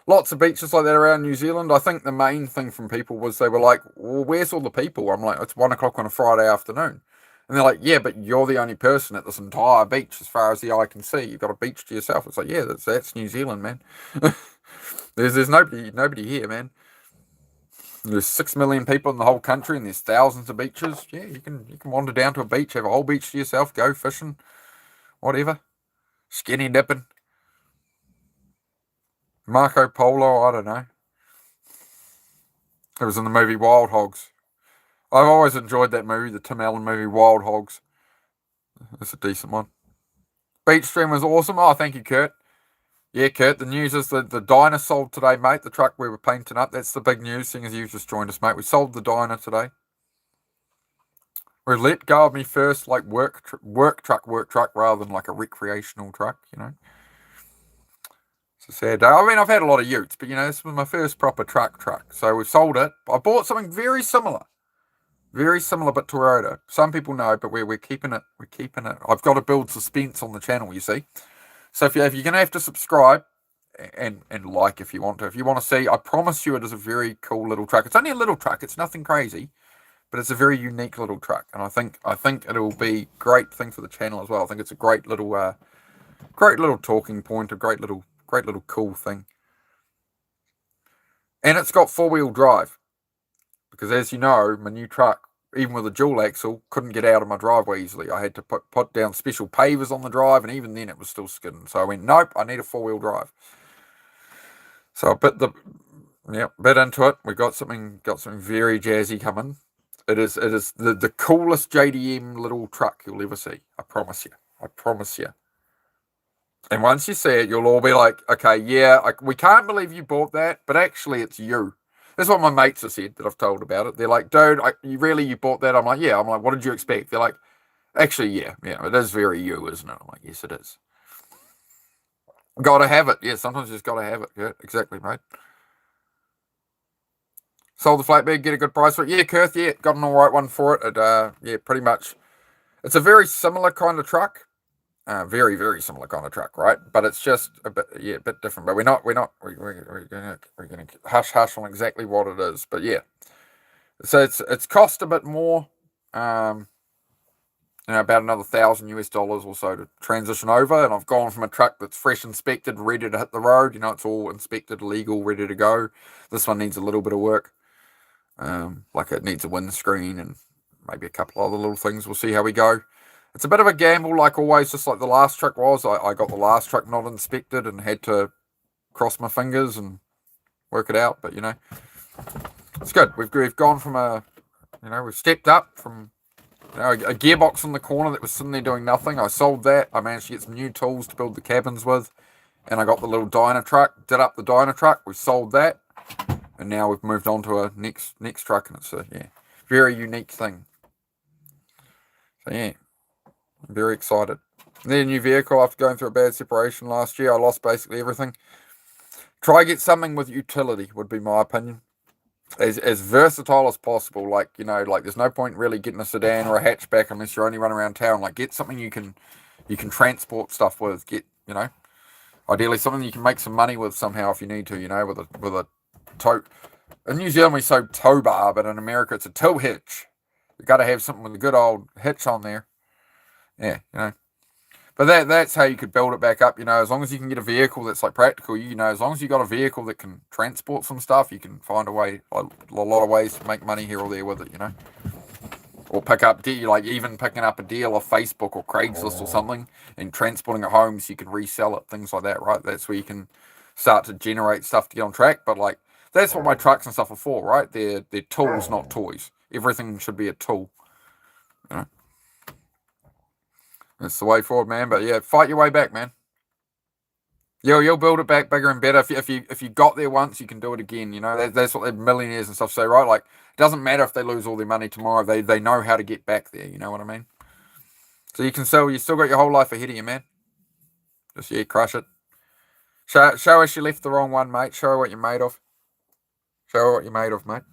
lots of beaches like that around New Zealand. I think the main thing from people was they were like, well, where's all the people? I'm like, it's 1 o'clock on a Friday afternoon. And they're like, yeah, but you're the only person at this entire beach as far as the eye can see. You've got a beach to yourself. It's like, yeah, that's New Zealand, man. There's nobody here, man. There's 6 million people in the whole country, and there's thousands of beaches. Yeah, you can wander down to a beach, have a whole beach to yourself, go fishing, whatever. Skinny dipping. Marco Polo, I don't know. It was in the movie Wild Hogs. I've always enjoyed that movie, the Tim Allen movie, Wild Hogs. That's a decent one. Beach stream was awesome. Oh, thank you, Kurt. Yeah, Kurt, the news is that the Dyna sold today, mate. The truck we were painting up. That's the big news, seeing as you've just joined us, mate. We sold the Dyna today. We let go of me first, like work truck, rather than like a recreational truck, It's a sad day. I mean, I've had a lot of utes, but, this was my first proper truck. So we've sold it. I bought something very similar. Very similar, but Toyota. Some people know, but we're keeping it. We're keeping it. I've got to build suspense on the channel, you see. So if you're going to have to subscribe and like if you want to. If you want to see, I promise you it is a very cool little truck. It's only a little truck. It's nothing crazy, but it's a very unique little truck. And I think it'll be a great thing for the channel as well. I think it's a great little talking point, a great little cool thing. And it's got 4-wheel drive. Because as you know, my new truck, even with a dual axle, couldn't get out of my driveway easily. I had to put down special pavers on the drive, and even then it was still skidding. So I went, nope, I need a 4-wheel drive. So I bit into it. We got something very jazzy coming. It is the coolest JDM little truck you'll ever see. I promise you. And once you see it, you'll all be like, okay, yeah, we can't believe you bought that, but actually it's you. That's what my mates have said that I've told about it. They're like, dude, you bought that? I'm like, yeah. I'm like, what did you expect? They're like, actually, yeah, it is very you, isn't it? I'm like, yes, it is. Gotta have it. Yeah, sometimes you just gotta have it. Yeah, exactly, mate. Sold the flatbed, get a good price for it. Yeah, Kurth, yeah, got an alright one for it. Yeah, pretty much. It's a very similar kind of truck. Very, very similar kind of truck, right? But it's just a bit different. But we're gonna hush on exactly what it is. But yeah, so it's cost a bit more, about another $1,000 or so to transition over. And I've gone from a truck that's fresh inspected, ready to hit the road. It's all inspected, legal, ready to go. This one needs a little bit of work. Like it needs a windscreen and maybe a couple other little things. We'll see how we go. It's a bit of a gamble, like always, just like the last truck was. I got the last truck not inspected and had to cross my fingers and work it out. But, it's good. We've gone from we've stepped up from, a gearbox in the corner that was sitting there doing nothing. I sold that. I managed to get some new tools to build the cabins with. And I got the little Dyna truck, did up the Dyna truck. We sold that. And now we've moved on to a next truck. And it's a, very unique thing. So, yeah. I'm very excited. Then a new vehicle after going through a bad separation last year. I lost basically everything. Try get something with utility would be my opinion. As versatile as possible. Like there's no point really getting a sedan or a hatchback unless you're only running around town. Like get something you can transport stuff with. Get ideally something you can make some money with somehow if you need to. With a tote In New Zealand, we say tow bar, but in America, it's a tow hitch. You got to have something with a good old hitch on there. Yeah, you know. But that's how you could build it back up, you know, as long as you can get a vehicle that's like practical, you know, as long as you got a vehicle that can transport some stuff, you can find a way, a lot of ways to make money here or there with it, you know. Or pick up, like even picking up a deal off Facebook or Craigslist or something and transporting it home so you can resell it, things like that, right? That's where you can start to generate stuff to get on track. But like, that's what my trucks and stuff are for, right? They're tools, not toys. Everything should be a tool, you know. That's the way forward, man. But yeah, fight your way back, man. You'll build it back bigger and better. If you got there once, you can do it again. You know, that's what the millionaires and stuff say, right? Like, it doesn't matter if they lose all their money tomorrow. They know how to get back there. You know what I mean? So you still got your whole life ahead of you, man. Just crush it. Show us you left the wrong one, mate. Show her what you're made of. Show her what you're made of, mate.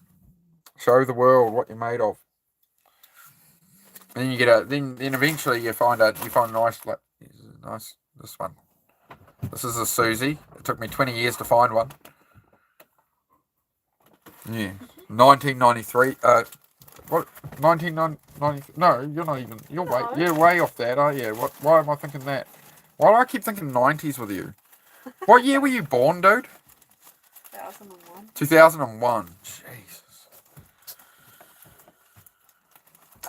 Show the world what you're made of. And then you get then eventually you find a nice, like, this one. This is a Susie. It took me 20 years to find one. Yeah. 1993. What? 1990. No, you're not even. You're way off that, aren't you? Why am I thinking that? Why do I keep thinking 90s with you? What year were you born, dude? 2001. 2001. Jesus.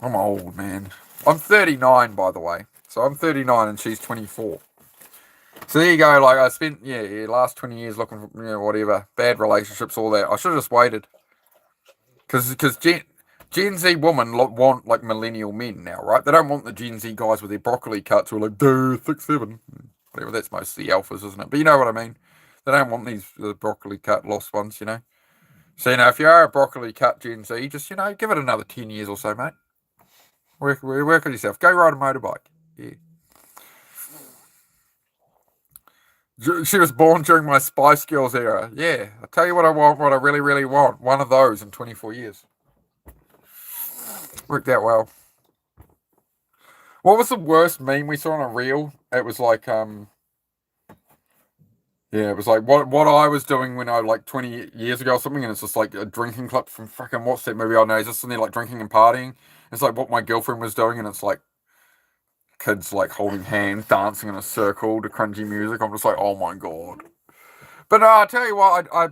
I'm old, man. I'm 39, by the way. So I'm 39 and she's 24. So there you go. Like, I spent, last 20 years looking for, whatever. Bad relationships, all that. I should have just waited. Because Gen Z women want, like, millennial men now, right? They don't want the Gen Z guys with their broccoli cuts who are like, duh, 6'7". Whatever, that's mostly the alphas, isn't it? But you know what I mean. They don't want these broccoli cut lost ones, you know. So, if you are a broccoli cut Gen Z, just, give it another 10 years or so, mate. Work on yourself. Go ride a motorbike. Yeah. She was born during my Spice Girls era. Yeah. I'll tell you what I want, what I really, really want. One of those in 24 years. Worked out well. What was the worst meme we saw on a reel? It was like, it was like what I was doing when I, like, 20 years ago or something, and it's just like a drinking clip from fucking, what's that movie? I know, just sitting there, like, drinking and partying. It's like what my girlfriend was doing, and it's like kids, like, holding hands, dancing in a circle to cringy music. I'm just like, oh my god. But I tell you what, I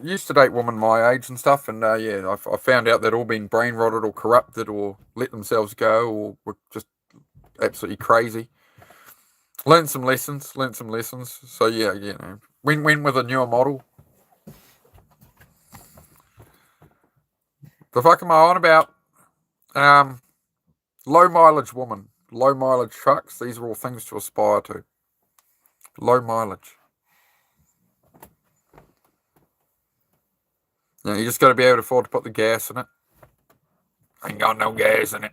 used to date women my age and stuff, and I found out they'd all been brain rotted or corrupted or let themselves go or were just absolutely crazy. Learned some lessons. So yeah, went with a newer model. The fuck am I on about? Low mileage woman, low mileage trucks. These are all things to aspire to. Low mileage. You just got to be able to afford to put the gas in it. Ain't got no gas in it.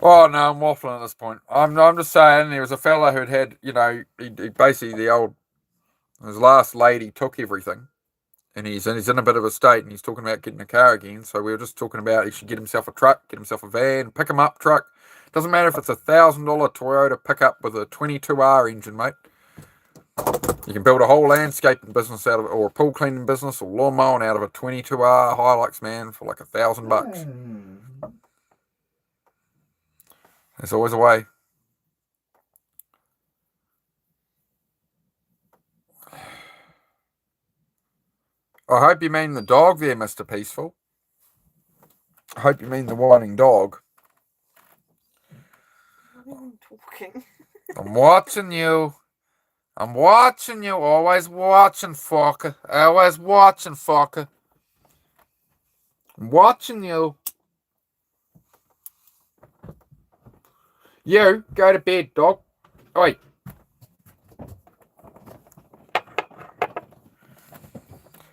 Oh no, I'm waffling at this point. I'm just saying there was a fella who'd had, he basically his last lady took everything. And he's in a bit of a state, and he's talking about getting a car again. So we were just talking about he should get himself a truck, get himself a van, pick him up truck. Doesn't matter if it's $1,000 Toyota pickup with a 22R engine, mate. You can build a whole landscaping business out of it, or a pool cleaning business, or lawn mowing out of a 22R Hilux, man, for like $1,000. There's always a way. I hope you mean the dog there, Mr. Peaceful. I hope you mean the whining dog. What are you talking? I'm watching you. Always watching, fucker. Always watching, fucker. I'm watching you. You, go to bed, dog. Oi.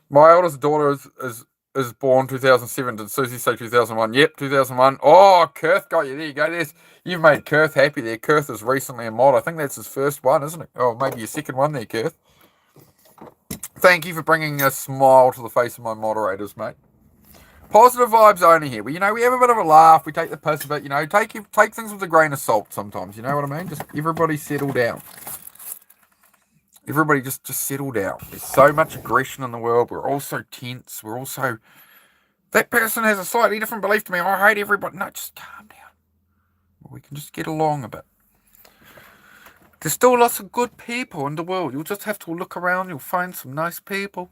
My oldest daughter is born 2007. Did Susie say 2001? Yep, 2001. Oh, Kurth got you. There you go. You've made Kurth happy there. Kurth is recently a mod. I think that's his first one, isn't it? Oh, maybe your second one there, Kurth. Thank you for bringing a smile to the face of my moderators, mate. Positive vibes only here. We have a bit of a laugh. We take the piss a bit. Take things with a grain of salt sometimes. You know what I mean? Just everybody settle down. Everybody just settle down. There's so much aggression in the world. We're all so tense. We're all so... That person has a slightly different belief to me. I hate everybody. No, just calm down. We can just get along a bit. There's still lots of good people in the world. You'll just have to look around. You'll find some nice people.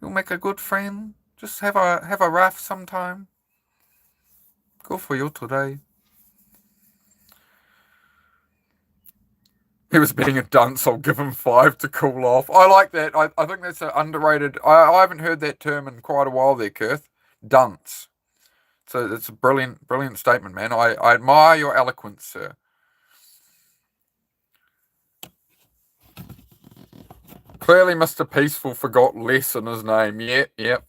You'll make a good friend. Just have a laugh sometime. Good for you today. He was being a dunce. I'll give him 5 to cool off. I like that. I think that's an underrated... I haven't heard that term in quite a while there, Kurth. Dunce. So it's a brilliant statement, man. I admire your eloquence, sir. Clearly Mr. Peaceful forgot less in his name. Yep.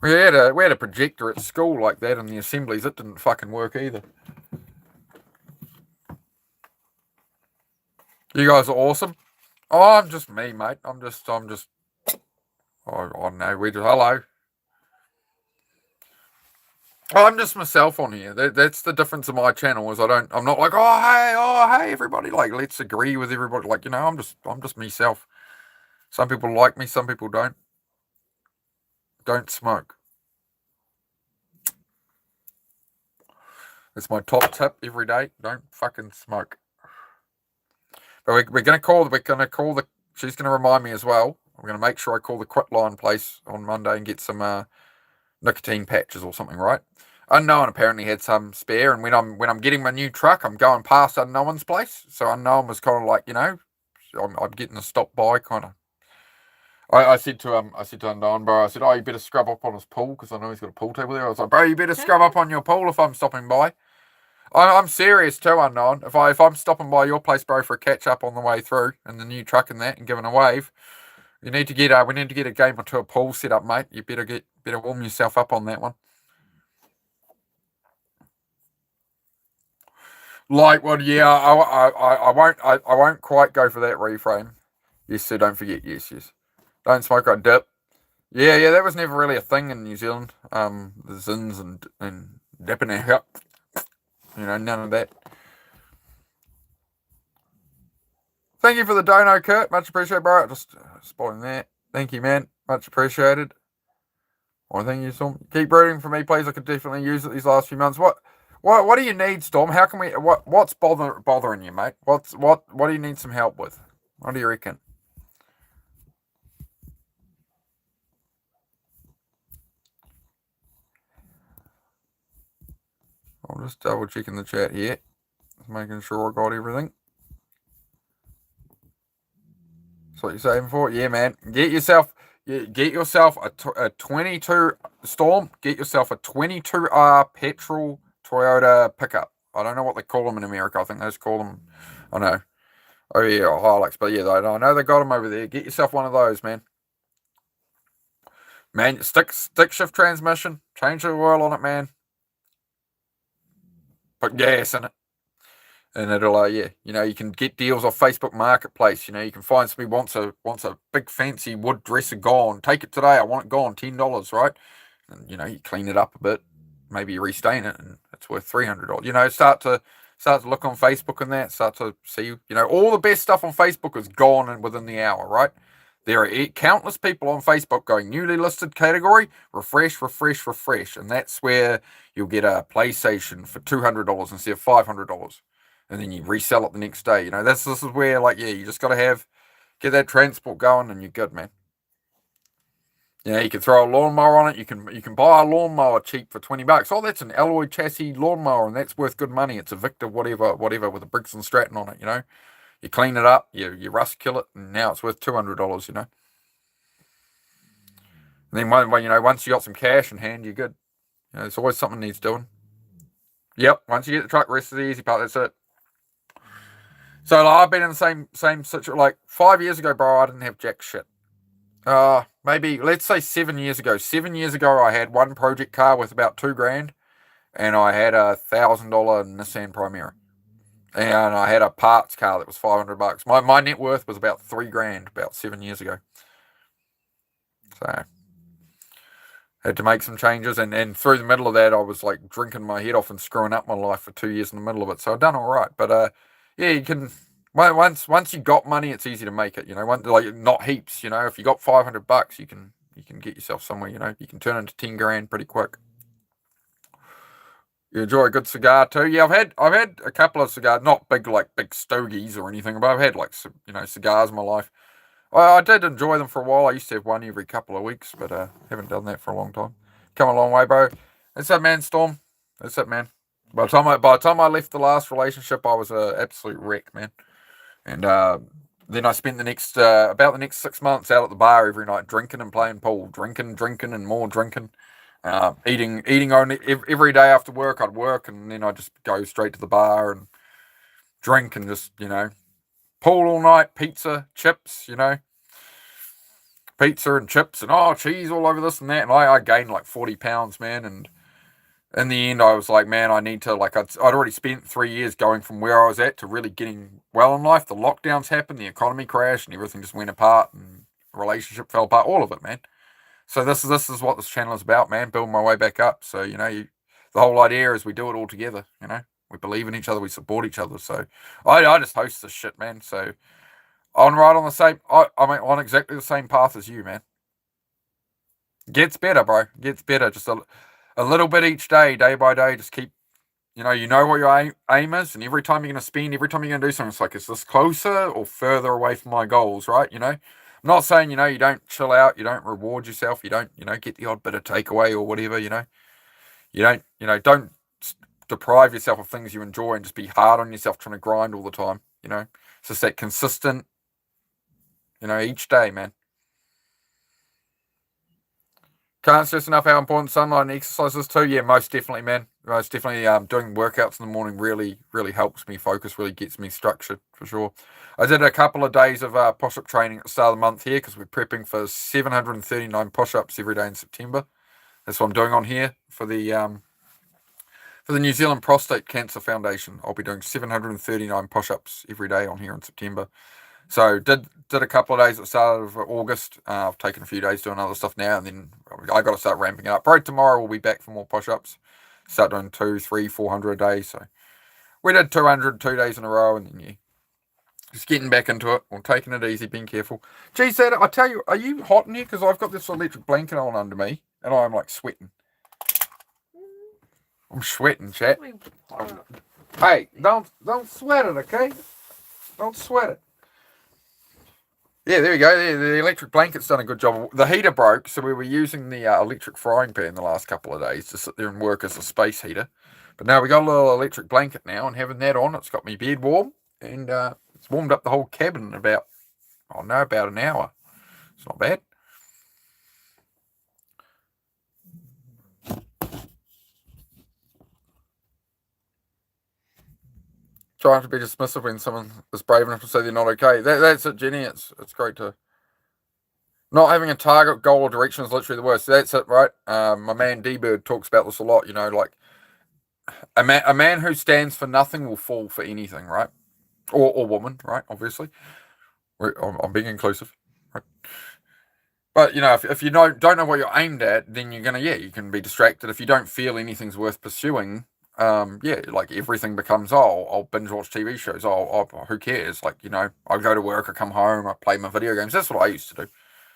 We had a projector at school like that in the assemblies. It didn't fucking work either. You guys are awesome. Oh, I'm just me, mate. I'm just. I don't know. We just hello. I'm just myself on here. That's the difference of my channel. Is I'm not like oh hey everybody. Like let's agree with everybody. Like I'm just myself. Some people like me. Some people don't. Don't smoke. It's my top tip every day. Don't fucking smoke. But we're gonna call the. She's gonna remind me as well. I'm gonna make sure I call the Quit Line place on Monday and get some nicotine patches or something, right? Unknown apparently had some spare, and when I'm getting my new truck, I'm going past Unknown's place. So Unknown was kind of like, I'm getting a stop by kind of. I said to Unknown, bro, I said, oh, you better scrub up on his pool because I know he's got a pool table there. I was like, bro, you better scrub up on your pool if I'm stopping by. I'm serious too, Unknown. If I'm stopping by your place, bro, for a catch up on the way through in the new truck and that, and giving a wave, we need to get a game or two of pool set up, mate. You better warm yourself up on that one. Like what? Yeah, I won't quite go for that reframe. Yes, sir. Don't forget. Yes. Don't smoke or dip. Yeah. That was never really a thing in New Zealand. The zins and dipping a hip. None of that. Thank you for the dono, Kurt. Much appreciated, bro. Just spoiling that. Thank you, man. Much appreciated. Well, thank you, Storm. Keep rooting for me, please. I could definitely use it these last few months. What do you need, Storm? How can we? What's bothering you, mate? What do you need some help with? What do you reckon? I'm just double checking the chat here, just making sure I got everything. That's what you're saving for? Yeah, man. Get yourself a 22 Storm. Get yourself a 22R petrol Toyota pickup. I don't know what they call them in America. I think they just call them. I know. Oh yeah, Hilux. But yeah, I know they got them over there. Get yourself one of those, man. Man, stick shift transmission. Change the oil on it, man. Put gas in it. And it'll, you can get deals off Facebook Marketplace. You can find somebody wants a big fancy wood dresser gone. Take it today. I want it gone. $10, right? And you clean it up a bit. Maybe you restain it, and it's worth $300. Start to look on Facebook and that. Start to see. All the best stuff on Facebook is gone within the hour, right? There are countless people on Facebook going newly listed category, refresh, and that's where you'll get a PlayStation for $200 instead of $500. And then you resell it the next day. This is where, you just got to get that transport going, and you're good, man. You can throw a lawnmower on it. You can buy a lawnmower cheap for $20. Oh, that's an alloy chassis lawnmower, and that's worth good money. It's a Victor whatever with a Briggs and Stratton on it. You clean it up, you rust kill it, and now it's worth $200. And then once you got some cash in hand, you're good. It's always something needs doing. Yep. Once you get the truck, rest of the easy part. That's it. So I've been in the same situation. Like 5 years ago, bro, I didn't have jack shit. Maybe let's say 7 years ago. 7 years ago, I had one project car with about $2,000, and I had a $1,000 Nissan Primera, and I had a parts car that was $500. My net worth was about $3,000 about 7 years ago. So, Had to make some changes, and through the middle of that, I was like drinking my head off and screwing up my life for 2 years in the middle of it. So I've done all right. But yeah, you can once you got money, it's easy to make it. Like not heaps. If you got $500, you can get yourself somewhere. You can turn into 10 grand pretty quick. You enjoy a good cigar too. Yeah, I've had a couple of cigars, not big stogies or anything, but I've had cigars in my life. I did enjoy them for a while. I used to have one every couple of weeks, but haven't done that for a long time. Come a long way, bro. That's it, man, Storm. That's it, man. By the time I left the last relationship, I was an absolute wreck, man. And then I spent about the next 6 months out at the bar every night, drinking and playing pool, drinking, and more drinking. Eating only every day after work. I'd work, and then I'd just go straight to the bar and drink and just pool all night, pizza, chips, pizza and chips and cheese all over this and that. And I gained like 40 pounds, man. And in the end, I was like, man, I need to, I'd already spent 3 years going from where I was at to really getting well in life. The lockdowns happened, the economy crashed, and everything just went apart, and the relationship fell apart, all of it, man. So this is what this channel is about, man, building my way back up. So, the whole idea is we do it all together, We believe in each other, we support each other. So I just host this shit, man. So I'm right on the same, I'm on exactly the same path as you, man. Gets better, bro. Gets better. Just a little bit each day by day. Just keep, you know what your aim is. And every time you're going to spend, every time you're going to do something, it's like, is this closer or further away from my goals, right? I'm not saying, you don't chill out, you don't reward yourself, you don't, get the odd bit of takeaway or whatever, You don't deprive yourself of things you enjoy and just be hard on yourself trying to grind all the time, It's just that consistent, each day, man. Can't stress enough how important sunlight and exercise is too. Yeah, most definitely, man. Most definitely, doing workouts in the morning really, really helps me focus, really gets me structured, for sure. I did a couple of days of push-up training at the start of the month here because we're prepping for 739 push-ups every day in September. That's what I'm doing on here for the New Zealand Prostate Cancer Foundation. I'll be doing 739 push-ups every day on here in September. So did a couple of days at the start of August. I've taken a few days doing other stuff now, and then I got to start ramping it up. Probably tomorrow we'll be back for more push-ups. Start doing 200, 300, 400 a day. So we did 200 2 days in a row, and then just getting back into it. We're taking it easy, being careful. Geez, I tell you, are you hot in here? Because I've got this electric blanket on under me, and I'm like sweating. I'm sweating, chat. Hey, don't sweat it, okay? Don't sweat it. Yeah, there we go. The electric blanket's done a good job. The heater broke, so we were using the electric frying pan the last couple of days to sit there and work as a space heater. But now we got a little electric blanket now, and having that on, it's got me bed warm, and it's warmed up the whole cabin in about an hour. It's not bad. Trying to be dismissive when someone is brave enough to say they're not okay. That's it, Jenny. It's great to... Not having a target, goal, or direction is literally the worst. That's it, right? My man D-Bird talks about this a lot, like... A man who stands for nothing will fall for anything, right? Or woman, right? Obviously. I'm being inclusive, right? But, if you don't know what you're aimed at, then you're going to, you can be distracted. If you don't feel anything's worth pursuing... like everything becomes, I'll binge watch TV shows. Who cares? I go to work, I come home, I play my video games. That's what I used to do.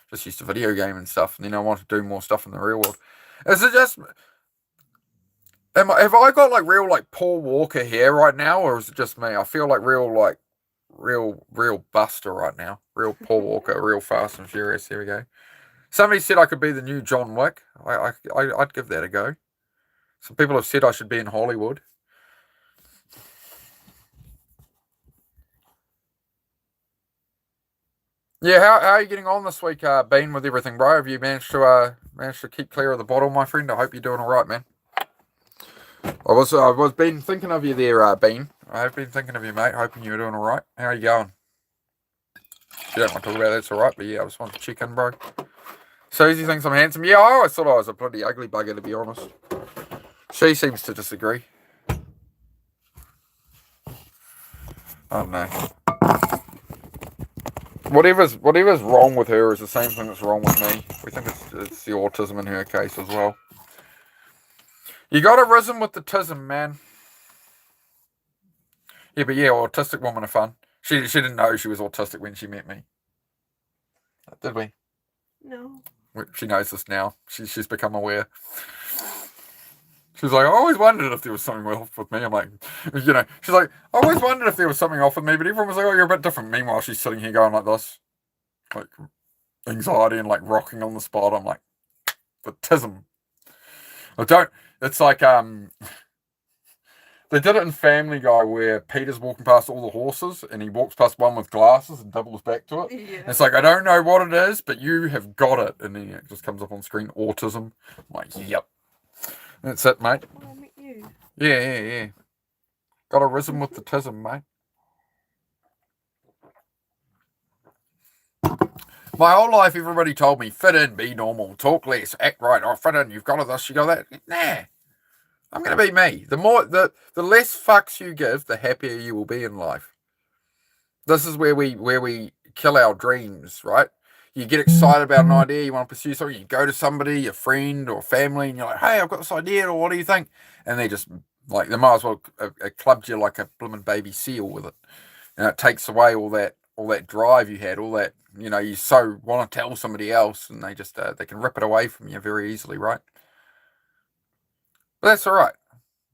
Just used to video game and stuff. And then I want to do more stuff in the real world. Is it just, have I got real Paul Walker hair right now, or is it just me? I feel like real Buster right now. Real Paul Walker, real Fast and Furious. Here we go. Somebody said I could be the new John Wick. I'd give that a go. Some people have said I should be in Hollywood. Yeah, how are you getting on this week, Bean, with everything, bro? Have you managed to keep clear of the bottle, my friend? I hope you're doing all right, man. I was been thinking of you there, Bean. I have been thinking of you, mate. Hoping you're doing all right. How are you going? If you don't want to talk about that, it's all right. But yeah, I just wanted to check in, bro. Susie thinks I'm handsome. Yeah, I always thought I was a bloody ugly bugger, to be honest. She seems to disagree. I don't know. whatever's wrong with her is the same thing that's wrong with me. We think it's the autism in her case as well. You got a rhythm with the tism, man. Yeah, but yeah, autistic women are fun. She didn't know she was autistic when she met me. Did we? No. She knows this now. She's become aware. She's like, I always wondered if there was something off with me. I'm like, you know, she's like, I always wondered if there was something off with me, but everyone was like, oh, you're a bit different. Meanwhile, she's sitting here going like this, like anxiety and like rocking on the spot. I'm like, the tism. I don't. It's like they did it in Family Guy where Peter's walking past all the horses and he walks past one with glasses and doubles back to it. Yeah. It's like, I don't know what it is, but you have got it. And then it just comes up on screen, autism. I'm like, yep. That's it, mate. Oh, I met you. Yeah. Got a rhythm with the tism, mate. My whole life, everybody told me, fit in, be normal, talk less, act right. Oh, fit in, you've got this, you got that. Nah. I'm going to be me. The less fucks you give, the happier you will be in life. This is where we kill our dreams, right? You get excited about an idea, you want to pursue something, you go to somebody, a friend or family, and you're like, hey, I've got this idea, or what do you think? And they just, like, they might as well clubbed you like a blooming baby seal with it. And it takes away all that drive you had, all that, you know, you so want to tell somebody else, and they just, they can rip it away from you very easily, right? But that's all right.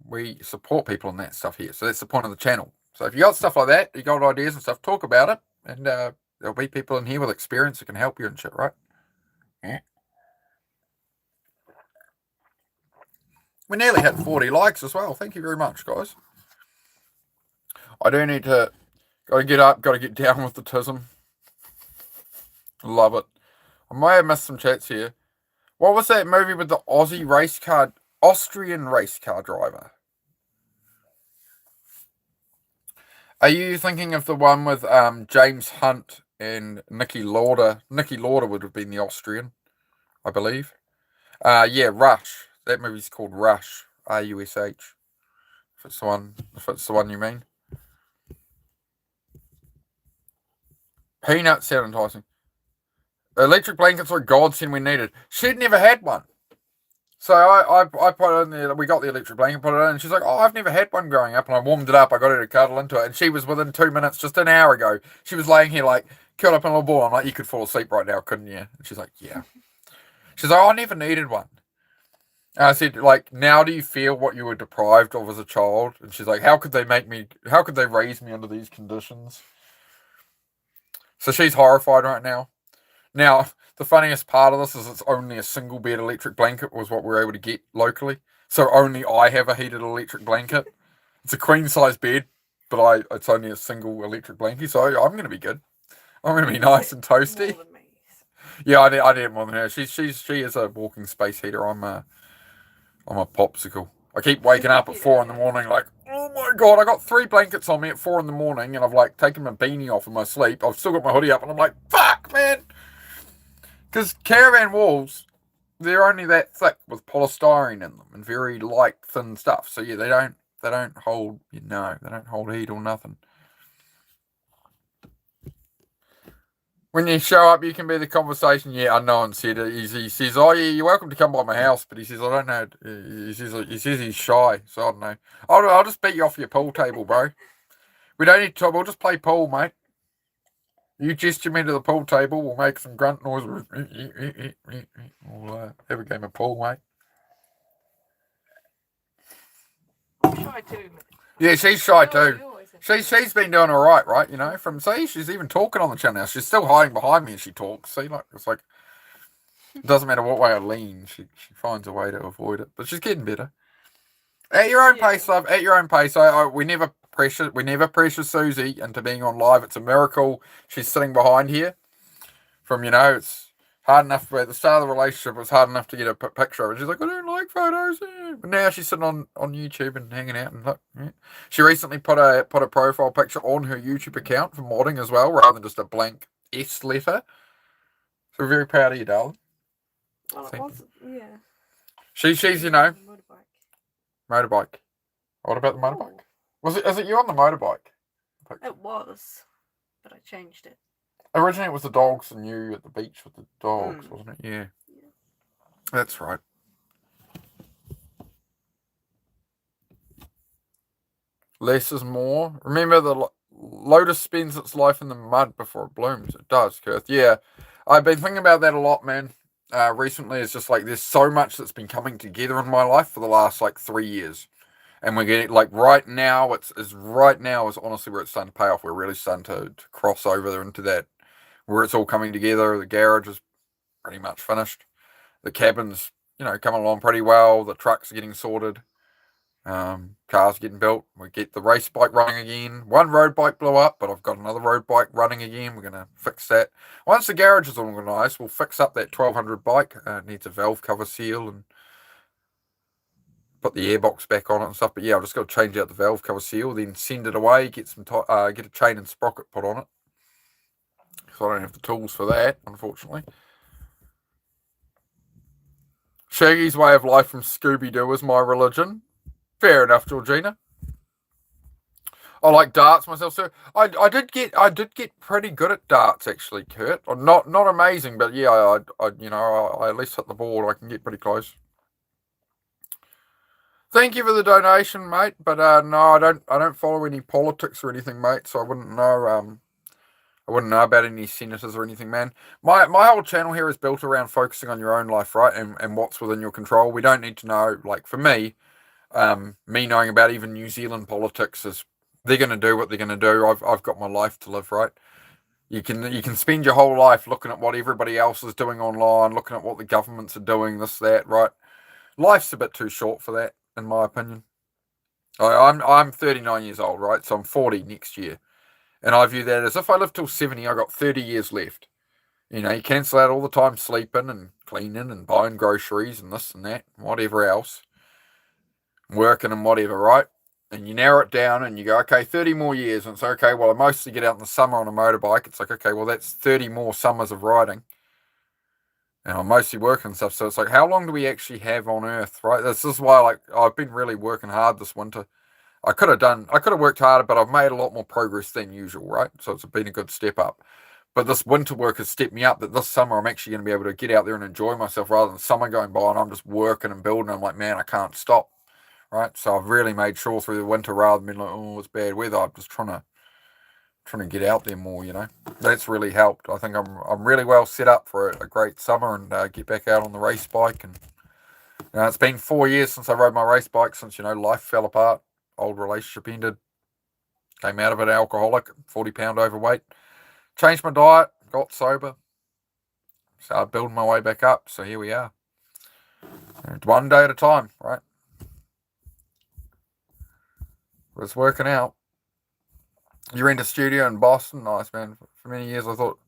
We support people in that stuff here. So that's the point of the channel. So if you got stuff like that, you got ideas and stuff, talk about it. And there'll be people in here with experience that can help you and shit, right? Yeah. We nearly hit 40 likes as well. Thank you very much, guys. I do need to... Got to get up, got to get down with the tism. Love it. I might have missed some chats here. What was that movie with the Austrian race car driver? Are you thinking of the one with James Hunt and Niki Lauda? Niki Lauda would have been the Austrian, I believe. Yeah, Rush. That movie's called Rush. Rush. If it's the one you mean. Peanuts sound enticing. Electric blankets were a godsend we needed. She'd never had one. So I put it in there, we got the electric blanket, put it in, and she's like, oh, I've never had one growing up, and I warmed it up, I got her to cuddle into it, and she was within 2 minutes, just an hour ago, she was laying here like, curled up in a little ball. I'm like, you could fall asleep right now, couldn't you? And she's like, yeah. She's like, oh, I never needed one. And I said, like, now do you feel what you were deprived of as a child? And she's like, how could they raise me under these conditions? So she's horrified right now. Now, the funniest part of this is it's only a single bed electric blanket was what we were able to get locally. So only I have a heated electric blanket. It's a queen size bed, but it's only a single electric blanket. So I'm going to be good. I'm going to be nice and toasty. More than me. Yeah, I need it more than her. She is a walking space heater. I'm a popsicle. I keep waking up at 4 a.m, like, oh my god, I got 3 blankets on me at 4 a.m, and I've like taken my beanie off in my sleep. I've still got my hoodie up, and I'm like, fuck, man. Because caravan walls, they're only that thick with polystyrene in them and very light, thin stuff. So yeah, they don't hold, they don't hold heat or nothing. When you show up, you can be the conversation. Yeah, I know. And said he says, oh yeah, you're welcome to come by my house. But he says, I don't know. He says he's shy. So I don't know. I'll just beat you off your pool table, bro. We don't need to talk. We'll just play pool, mate. You gesture me to the pool table. We'll make some grunt noises. We'll have a game of pool, mate. Shy too. Yeah, she's shy too. She's been doing all right? You know, she's even talking on the channel now. She's still hiding behind me as she talks. See, like it's like it doesn't matter what way I lean. She finds a way to avoid it. But she's getting better. At your own pace, love. At your own pace. We never pressure Susie into being on live. It's a miracle she's sitting behind here. It's hard enough at the start of the relationship. It was hard enough to get a picture of it. She's like, I don't like photos. But now she's sitting on YouTube and hanging out and look. Yeah. She recently put a profile picture on her YouTube account for modding as well, rather than just a blank S letter. So we're very proud of you, darling. Well, it was, yeah. She's motorbike. What about the motorbike? Is it you on the motorbike? It was, but I changed it. Originally, it was the dogs and you at the beach with the dogs, wasn't it? Yeah. That's right. Less is more. Remember, the lotus spends its life in the mud before it blooms. It does, Kurth. Yeah. I've been thinking about that a lot, man. Recently, it's just like there's so much that's been coming together in my life for the last like 3 years. And we're getting like right now, right now is honestly where it's starting to pay off. We're really starting to cross over into that where it's all coming together. The garage is pretty much finished. The cabin's, coming along pretty well. The trucks are getting sorted. Cars getting built. We get the race bike running again. One road bike blew up, but I've got another road bike running again. We're going to fix that. Once the garage is organised, we'll fix up that 1200 bike. It needs a valve cover seal and put the airbox back on it and stuff. But yeah, I've just got to change out the valve cover seal, then send it away, get a chain and sprocket put on it. Because I don't have the tools for that, unfortunately. Shaggy's way of life from Scooby-Doo is my religion. Fair enough, Georgina. I like darts myself, sir. I did get pretty good at darts, actually, Kurt. Not amazing, but yeah, I at least hit the board. I can get pretty close. Thank you for the donation, mate. But no, I don't follow any politics or anything, mate. So I wouldn't know. I wouldn't know about any senators or anything, man. My whole channel here is built around focusing on your own life, right, and what's within your control. We don't need to know. Like for me. Me knowing about even New Zealand politics is they're going to do what they're going to do. I've got my life to live, right? You can spend your whole life looking at what everybody else is doing online, looking at what the governments are doing, this, that, right? Life's a bit too short for that, in my opinion. I'm 39 years old, right? So I'm 40 next year. And I view that as if I live till 70, I got 30 years left. You cancel out all the time sleeping and cleaning and buying groceries and this and that, and whatever else. Working and whatever, right? And you narrow it down and you go, okay, 30 more years. And it's okay, well, I mostly get out in the summer on a motorbike. It's like, okay, well, that's 30 more summers of riding. And I'm mostly working and stuff. So it's like, how long do we actually have on Earth, right? This is why, I've been really working hard this winter. I could have worked harder, but I've made a lot more progress than usual, right? So it's been a good step up. But this winter work has stepped me up that this summer I'm actually going to be able to get out there and enjoy myself rather than summer going by and I'm just working and building. I'm like, man, I can't stop. Right, so I've really made sure through the winter rather than being like, oh, it's bad weather. I'm just trying to get out there more. That's really helped. I think I'm really well set up for a great summer and get back out on the race bike. And it's been 4 years since I rode my race bike. Since life fell apart, old relationship ended, came out of it alcoholic, 40-pound overweight, changed my diet, got sober, started building my way back up. So here we are. It's one day at a time, right? It's working out. You rent a studio in Boston? Nice, man. For many years I thought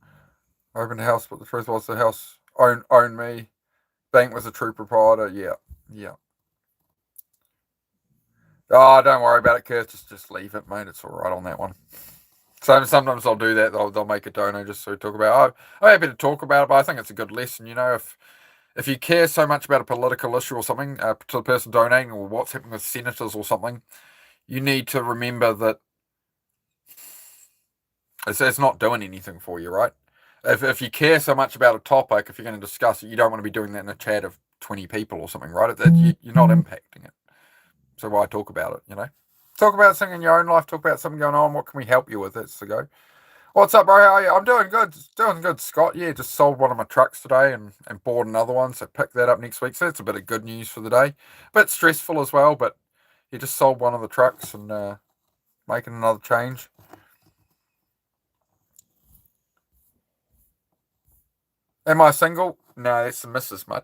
I opened a house, but the truth was the house owned me. Bank was a true proprietor. Yeah. Oh, don't worry about it, Kurt. Just leave it, mate. It's all right on that one. So sometimes I'll do that. They'll make a dono just so we talk about it. I'm happy to talk about it, but I think it's a good lesson. If you care so much about a political issue or something, to the person donating or what's happening with senators or something, you need to remember that it's not doing anything for you, right? If you care so much about a topic, if you're going to discuss it, you don't want to be doing that in a chat of 20 people or something, right? You're not impacting it. So why talk about it, Talk about something in your own life, talk about something going on, what can we help you with? That's the go. What's up, bro? How are you? I'm doing good. Doing good, Scott. Yeah, just sold one of my trucks today and bought another one, so pick that up next week. So that's a bit of good news for the day. A bit stressful as well, but you just sold one of the trucks and making another change. Am I single? No, that's the missus, mate.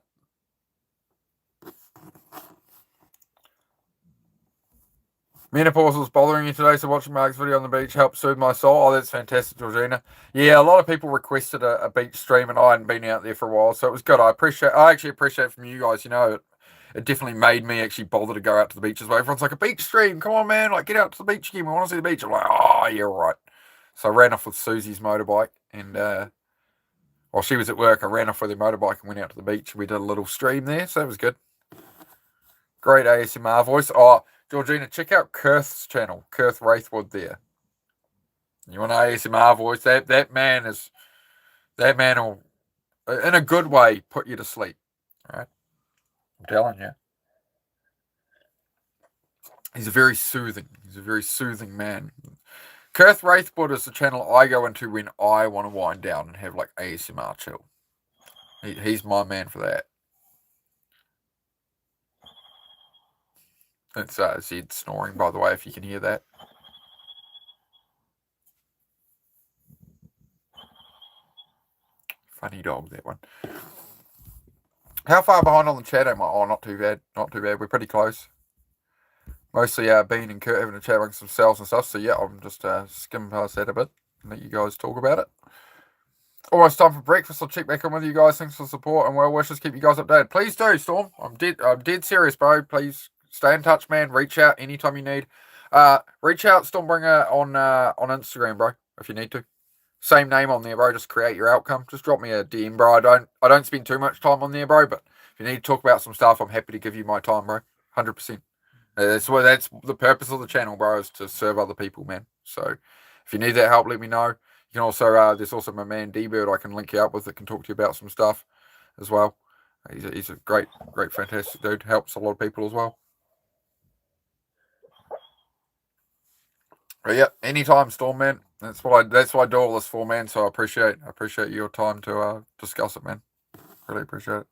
Menopause was bothering you today, so watching Mark's video on the beach helped soothe my soul. Oh, that's fantastic, Georgina. Yeah, a lot of people requested a beach stream, and I hadn't been out there for a while, so it was good. I actually appreciate it from you guys. It definitely made me actually bother to go out to the beach as well. Everyone's like, a beach stream, come on, man, get out to the beach again. We want to see the beach. I'm like, oh, yeah, right. So I ran off with Susie's motorbike, and while she was at work, I ran off with her motorbike and went out to the beach. We did a little stream there, so that was good. Great ASMR voice. Oh, Georgina, check out Kurth's channel, Kurth Wraithwood there. You want an ASMR voice? That man is That man will, in a good way, put you to sleep. Right? I'm telling you. He's a very soothing man. Kurth Wraithblood is the channel I go into when I want to wind down and have like ASMR chill. He's my man for that. It's Zed snoring, by the way, if you can hear that. Funny dog, that one. How far behind on the chat am I? Oh, not too bad. Not too bad. We're pretty close. Mostly Bean and Kurt having a chat amongst themselves and stuff. So yeah, I'm just skimming past that a bit and let you guys talk about it. Almost time for breakfast. I'll check back in with you guys. Thanks for the support and well wishes. Keep you guys updated. Please do, Storm. I'm dead serious, bro. Please stay in touch, man. Reach out anytime you need. Reach out, Stormbringer, on Instagram, bro, if you need to. Same name on there, bro. Just create your outcome. Just drop me a DM, bro. I don't spend too much time on there, bro. But if you need to talk about some stuff, I'm happy to give you my time, bro. 100%. That's the purpose of the channel, bro, is to serve other people, man. So if you need that help, let me know. You can also there's also my man D-Bird I can link you up with that can talk to you about some stuff as well. He's a great, fantastic dude. Helps a lot of people as well. But yeah, anytime, Storm, man. That's what I do all this for, man. So I appreciate your time to discuss it, man. Really appreciate it.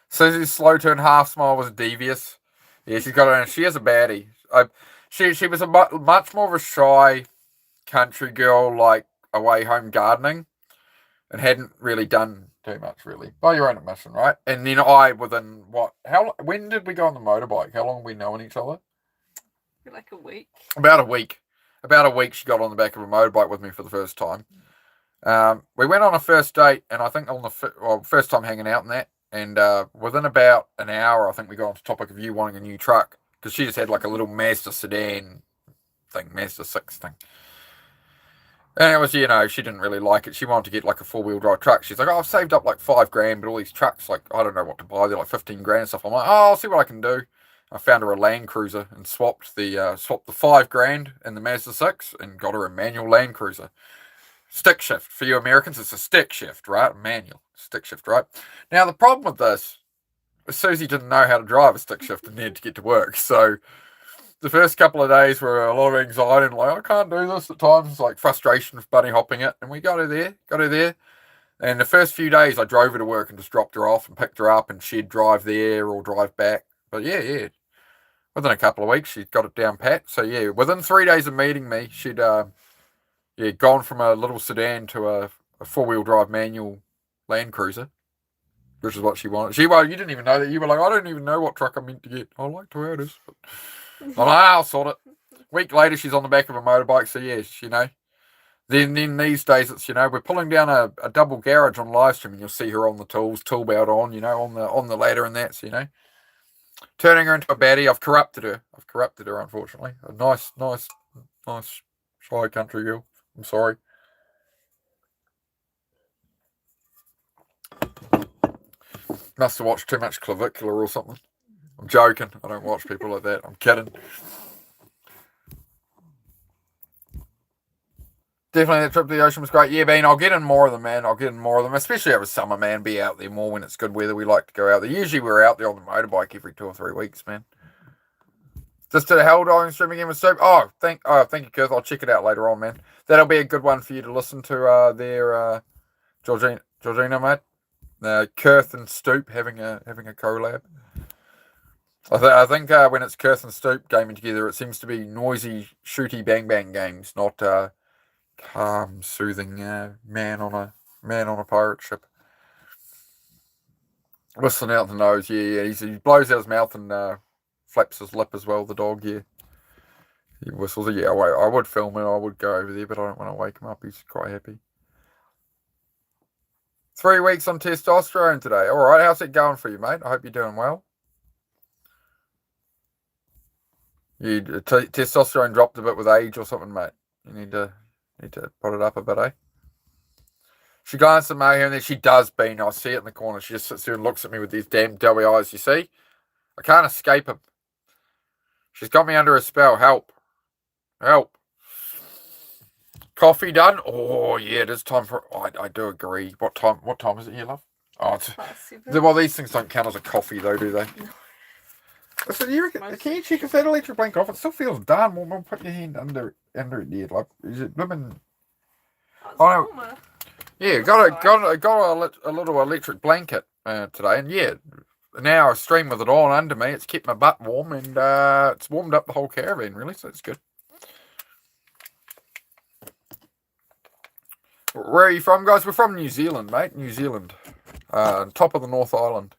Susie's slow turn half smile was devious. Yeah, she's got she has a baddie. She was a much more of a shy country girl, like away home gardening, and hadn't really done too much, really. By your own admission, right? And then when did we go on the motorbike? How long have we known each other? Like a week. About a week she got on the back of a motorbike with me for the first time. We went on a first date, and I think on the first time hanging out and that, and within about an hour, I think we got on the topic of you wanting a new truck, because she just had like a little Mazda sedan thing, Mazda 6 thing. And it was, she didn't really like it. She wanted to get like a 4-wheel drive truck. She's like, I've saved up like $5,000, but all these trucks, like, I don't know what to buy. They're like $15,000 and stuff. I'm like, I'll see what I can do. I found her a Land Cruiser and swapped the $5,000 and the Mazda 6 and got her a manual Land Cruiser. Stick shift. For you Americans, it's a stick shift, right? Manual. Stick shift, right? Now, the problem with this is Susie didn't know how to drive a stick shift and needed to get to work. So the first couple of days were a lot of anxiety and like, I can't do this at times, like frustration of bunny hopping it. And we got her there. And the first few days I drove her to work and just dropped her off and picked her up, and she'd drive there or drive back. But yeah. Within a couple of weeks, she got it down pat. So yeah, within 3 days of meeting me, she'd gone from a little sedan to a 4-wheel drive manual Land Cruiser, which is what she wanted. You didn't even know that. You were like, I don't even know what truck I'm meant to get. I like Toyotas. But I'm like, I'll sort it. A week later, she's on the back of a motorbike. So yes, Then these days, it's, we're pulling down a double garage on live stream, and you'll see her on the tools, tool belt on, on the ladder and that. So, turning her into a baddie. I've corrupted her, unfortunately. A nice shy country girl. I'm sorry. Must have watched too much Clavicular or something. I'm joking. I don't watch people like that. I'm kidding. Definitely that trip to the ocean was great. Yeah, Bean, I'll get in more of them, man. Especially over summer, man. Be out there more when it's good weather. We like to go out there. Usually we're out there on the motorbike every 2 or 3 weeks, man. Just did a Hell Diving stream again with Soup. Thank you, Kurth. I'll check it out later on, man. That'll be a good one for you to listen to there, Georgina, mate. Kurth and Stoop having a collab. I think when it's Kurth and Stoop gaming together, it seems to be noisy, shooty, bang bang games, not calm, soothing man on a pirate ship. Whistling out the nose, yeah. He blows out his mouth and flaps his lip as well. The dog, yeah. He whistles. Yeah, I would film it. I would go over there, but I don't want to wake him up. He's quite happy. 3 weeks on testosterone today. All right, how's it going for you, mate? I hope you're doing well. Testosterone dropped a bit with age or something, mate. You need to put it up a bit, eh? She glances at me here and then. She does, Bean. I see it in the corner. She just sits there and looks at me with these damn doughy eyes, you see? I can't escape him. She's got me under a spell. Help. Coffee done? Oh yeah, it is time for. I do agree. What time? What time is it here, love? Oh, it's, Past 7. well, these things don't count as a coffee though, do they? No. So you reckon, Most- can you check if that electric blanket off? It still feels done. We'll put your hand under it there. Like, is it blooming? Oh, it's Oh, no. warmer. Yeah, Looks got a little electric blanket today, and yeah, now I stream with it on under me. It's kept my butt warm, and it's warmed up the whole caravan really, so it's good. Where are you from, guys? We're from New Zealand, mate. New Zealand, top of the North Island.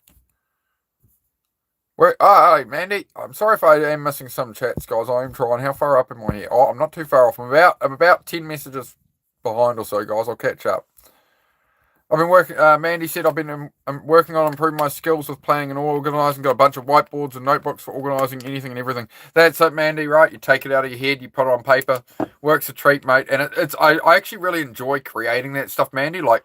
Where? Oh, hey, Mandy. I'm sorry if I am missing some chats, guys. I am trying. How far up am I here? Oh, I'm not too far off. I'm about 10 messages behind or so, guys. I'll catch up. I've been working. Mandy said I'm working on improving my skills with planning and organising. Got a bunch of whiteboards and notebooks for organising anything and everything. That's it, Mandy. Right? You take it out of your head, you put it on paper. Works a treat, mate. And I actually really enjoy creating that stuff, Mandy. Like,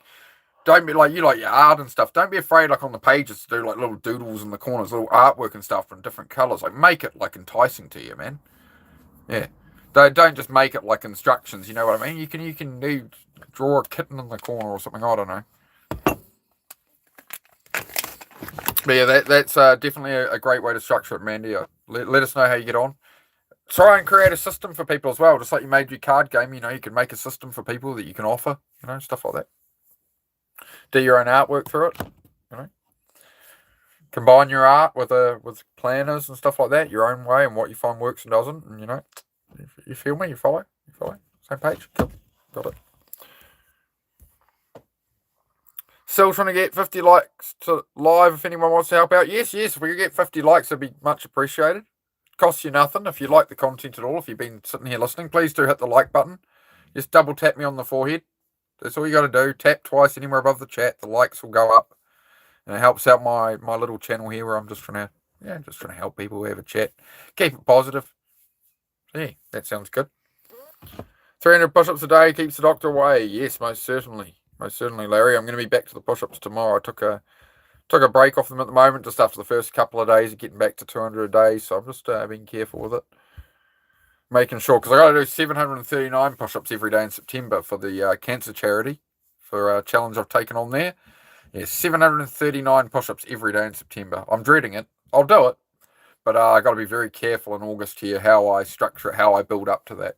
don't be like you like your art and stuff. Don't be afraid, like on the pages, to do like little doodles in the corners, little artwork and stuff in different colours. Like, make it like enticing to you, man. Yeah. Don't just make it like instructions. You know what I mean? You can draw a kitten in the corner or something. I don't know. But yeah, that's definitely a great way to structure it, Mandy. Let us know how you get on. Try and create a system for people as well, just like you made your card game. You know, you can make a system for people that you can offer. You know, stuff like that. Do your own artwork through it. You know, combine your art with planners and stuff like that, your own way, and what you find works and doesn't. And you know, you feel me? You follow? Same page. Cool. Got it. Still trying to get 50 likes to live if anyone wants to help out. Yes, if we could get 50 likes, it'd be much appreciated. Costs you nothing. If you like the content at all, if you've been sitting here listening, please do hit the like button. Just double tap me on the forehead. That's all you got to do. Tap twice anywhere above the chat. The likes will go up. And it helps out my little channel here where I'm just trying to help people have a chat. Keep it positive. Yeah, that sounds good. 300 push-ups a day keeps the doctor away. Yes, most certainly. Most certainly, Larry. I'm going to be back to the push-ups tomorrow. I took a break off them at the moment, just after the first couple of days of getting back to 200 a day. So I'm just being careful with it. Making sure, because I got to do 739 push-ups every day in September for the cancer charity, for a challenge I've taken on there. Yeah, 739 push-ups every day in September. I'm dreading it. I'll do it. But I got to be very careful in August here, how I structure it, how I build up to that.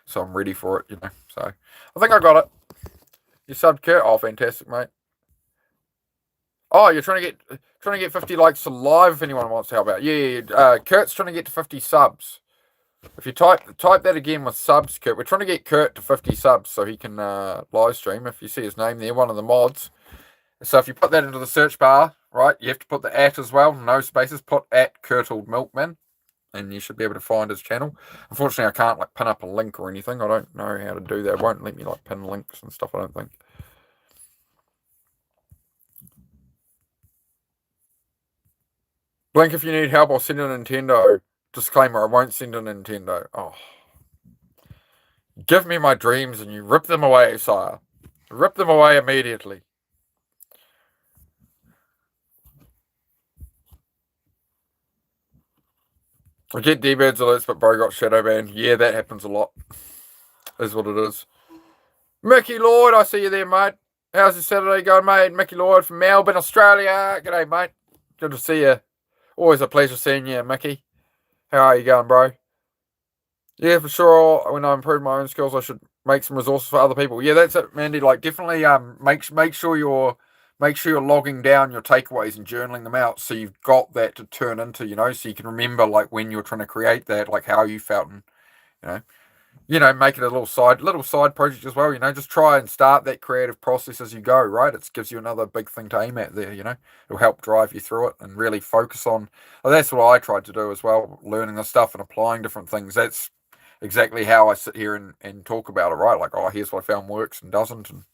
So I'm ready for it, you know. So I think I got it. You subbed Kurt? Oh, fantastic, mate. Oh, you're trying to get 50 likes to live if anyone wants to help out. Yeah. Kurt's trying to get to 50 subs. If you type that again with subs, Kurt, we're trying to get Kurt to 50 subs so he can live stream. If you see his name there, one of the mods. So if you put that into the search bar, right, you have to put the @ as well, no spaces. Put @ Kurtle Milkman, and you should be able to find his channel. Unfortunately, I can't like pin up a link or anything. I don't know how to do that. It won't let me like pin links and stuff, I don't think. Blink if you need help. I'll send a Nintendo. Disclaimer, I won't send a Nintendo. Oh. Give me my dreams and you rip them away, sire. Rip them away immediately. I get D-Birds alerts, but bro got shadow banned. Yeah, that happens a lot. Is what it is. Mickey Lloyd, I see you there, mate. How's your Saturday going, mate? Mickey Lloyd from Melbourne, Australia. G'day, mate. Good to see you. Always a pleasure seeing you, Mickey. How are you going, bro? Yeah, for sure. When I improve my own skills, I should make some resources for other people. Yeah, that's it, Mandy. Like, definitely make sure you're logging down your takeaways and journaling them out, so you've got that to turn into, you know, so you can remember like when you're trying to create that, like how you felt, and make it a little side project as well. You know, just try and start that creative process as you go. Right, it gives you another big thing to aim at there. You know, it'll help drive you through it and really focus on. Well, that's what I tried to do as well, learning this stuff and applying different things. That's exactly how I sit here and talk about it. Right, like, oh, here's what I found works and doesn't, and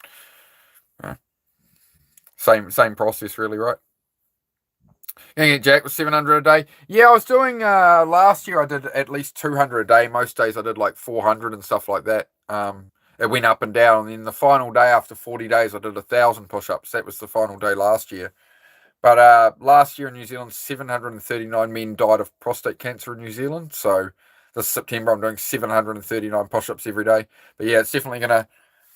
same process really, right? Gonna get Jack with 700 a day. Yeah, I was doing last year. I did at least 200 a day. Most days I did like 400 and stuff like that. It went up and down. And then the final day after 40 days, I did 1,000 push-ups. That was the final day last year. But last year in New Zealand, 739 men died of prostate cancer in New Zealand. So this September I'm doing 739 push-ups every day. But yeah, it's definitely going to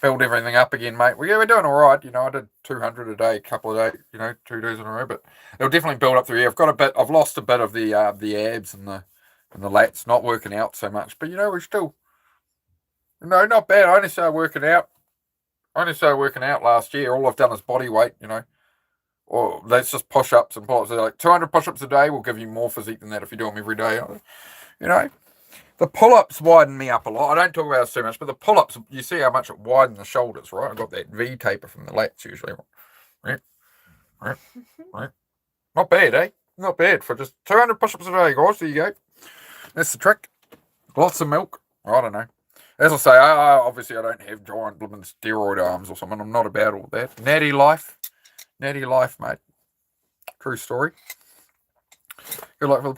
build everything up again, mate. Well, yeah, we're doing all right. You know, I did 200 a day, a couple of days, 2 days in a row, but it'll definitely build up through here. I've lost a bit of the abs and the lats, not working out so much. But we're still, not bad. I only started working out last year. All I've done is body weight, or that's just push-ups and pull-ups. They're like 200 push-ups a day will give you more physique than that if you do them every day. The pull-ups widen me up a lot. I don't talk about it too much, but the pull-ups, you see how much it widens the shoulders, right? I've got that V taper from the lats usually. Right. Not bad, eh? Not bad for just 200 push-ups a day, guys. There you go. That's the trick. Lots of milk. I don't know. As I say, obviously I don't have giant blooming steroid arms or something. I'm not about all that. Natty life, mate. True story. Good luck for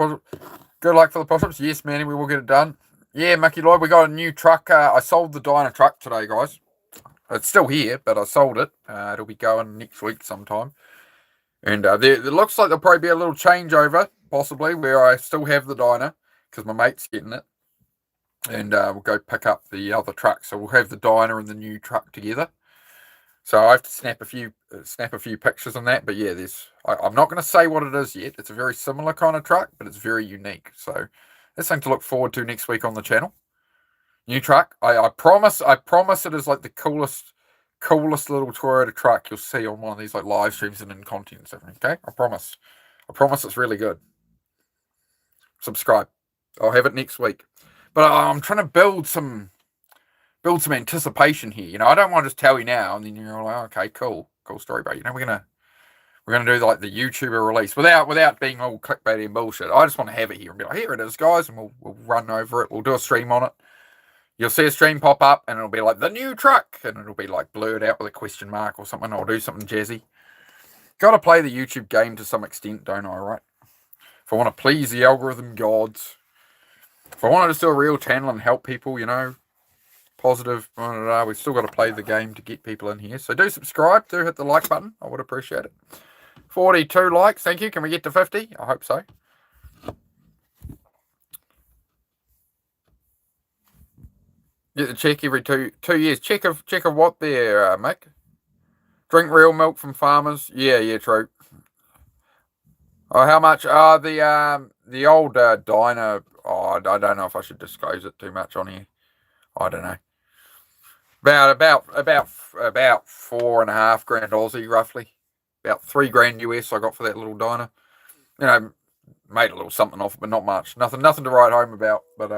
the push-ups. Yes, Manny, we will get it done. Yeah, Mickey Lloyd, we got a new truck. I sold the Dyna truck today, guys. It's still here, but I sold it. It'll be going next week sometime. And it looks like there'll probably be a little changeover, possibly, where I still have the Dyna, because my mate's getting it. And we'll go pick up the other truck. So we'll have the Dyna and the new truck together. So I have to snap a few pictures on that. But yeah, I'm not going to say what it is yet. It's a very similar kind of truck, but it's very unique. So that's something to look forward to next week on the channel. New truck. I promise it is like the coolest little Toyota truck you'll see on one of these like live streams and in content and stuff. Okay? I promise it's really good. Subscribe. I'll have it next week. But I'm trying to build some anticipation here. I don't want to just tell you now, and then you're like, okay, cool story, bro. We're gonna do like the YouTuber release without being all clickbaity and bullshit. I just want to have it here and be like, here it is, guys, and we'll run over it. We'll do a stream on it. You'll see a stream pop up, and it'll be like the new truck, and it'll be like blurred out with a question mark or something. I'll do something jazzy. Got to play the YouTube game to some extent, don't I? Right? If I want to please the algorithm gods. If I wanted to do a real channel and help people, positive, we've still got to play the game to get people in here. So do subscribe, do hit the like button. I would appreciate it. 42 likes, thank you. Can we get to 50? I hope so. Get the check every 2 years. Check of what there, Mick? Drink real milk from farmers. Yeah, true. Oh, how much? The old Dyna. Oh, I don't know if I should disclose it too much on here. I don't know. About $4.5 grand Aussie, roughly. About $3 grand US I got for that little Dyna. Made a little something off it, but not much. Nothing to write home about. But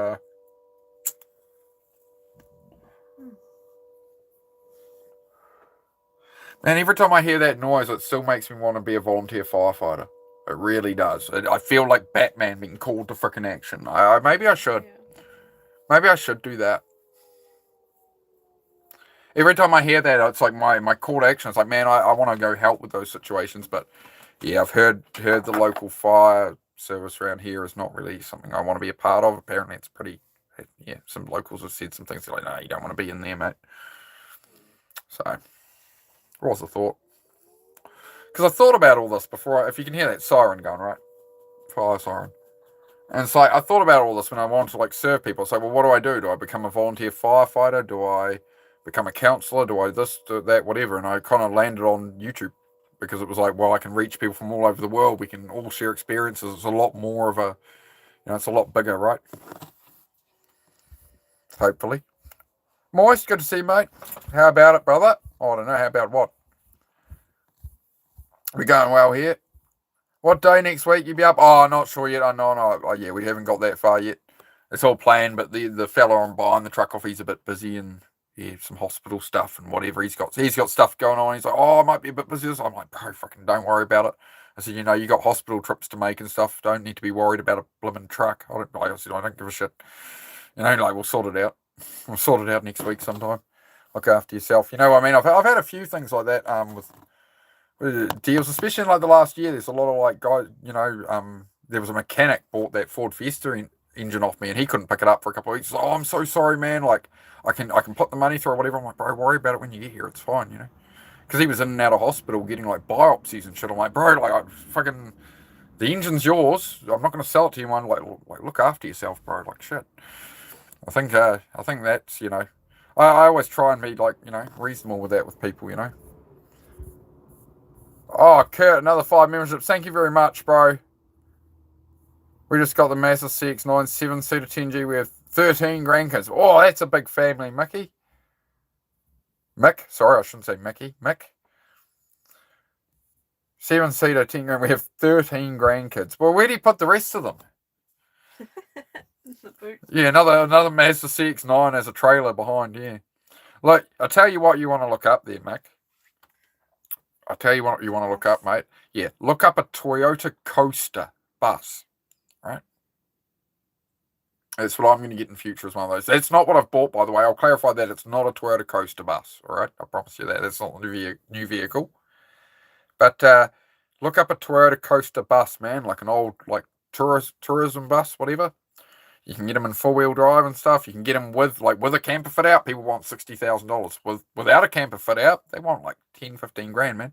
man, every time I hear that noise, it still makes me want to be a volunteer firefighter. It really does. I feel like Batman being called to frickin' action. Maybe I should. Yeah. Maybe I should do that. Every time I hear that, it's like my call to action. It's like, man, I want to go help with those situations. But yeah, I've heard the local fire service around here is not really something I want to be a part of. Apparently, it's pretty. Yeah, some locals have said some things like, no, you don't want to be in there, mate. So, what was the thought? Because I thought about all this before. If you can hear that siren going, right? Fire siren. And it's like, I thought about all this when I wanted to like serve people. It's like, well, what do I do? Do I become a volunteer firefighter? Do I become a counsellor? Do I this, do that, whatever? And I kind of landed on YouTube because it was like, well, I can reach people from all over the world. We can all share experiences. It's a lot more of a, it's a lot bigger, right? Hopefully. Moist, good to see you, mate. How about it, brother? Oh, I don't know. How about what? We going well here. What day next week you be up? Oh, not sure yet. No. Oh, yeah, we haven't got that far yet. It's all planned, but the fella on buying the truck off, he's a bit busy and yeah, some hospital stuff and whatever. He's got stuff going on. He's like, oh, I might be a bit busy. I'm like, bro, fucking don't worry about it. I said, you got hospital trips to make and stuff. Don't need to be worried about a blooming truck. I don't give a shit. We'll sort it out. We'll sort it out next week sometime. Look after yourself. You know what I mean? I've had a few things like that with deals, especially in like the last year. There's a lot of like guys, there was a mechanic bought that Ford Fiesta engine off me and he couldn't pick it up for a couple of weeks. He's like, oh, I'm so sorry, man. Like I can put the money through or whatever. I'm like, bro, worry about it when you get here. It's fine, because he was in and out of hospital getting like biopsies and shit. I'm like, bro, like I fucking The engine's yours. I'm not going to sell it to you. Like, look after yourself, bro. Like, shit. I think that's, I always try and be, like, reasonable with that with people, Oh, Kurt, another 5 memberships. Thank you very much, bro. We just got the Mazda CX-9 7-seater 10G. We have 13 grandkids. Oh, that's a big family, Mickey. Mick. Sorry, I shouldn't say Mickey. Mick. 7-seater 10 grand. We have 13 grandkids. Well, where do you put the rest of them? The boot. Yeah, another Mazda CX-9 as a trailer behind, yeah. Look, I'll tell you what you want to look up there, Mick. I'll tell you what you want to look up, mate. Yeah, look up a Toyota Coaster bus, right? That's what I'm going to get in future as one of those. That's not what I've bought, by the way. I'll clarify that. It's not a Toyota Coaster bus, all right? I promise you that. It's not a new vehicle. But look up a Toyota Coaster bus, man, like an old tourism bus, whatever. You can get them in 4-wheel drive and stuff. You can get them with a camper fit out. People want $60,000. Without a camper fit out, they want like 10, 15 grand, man.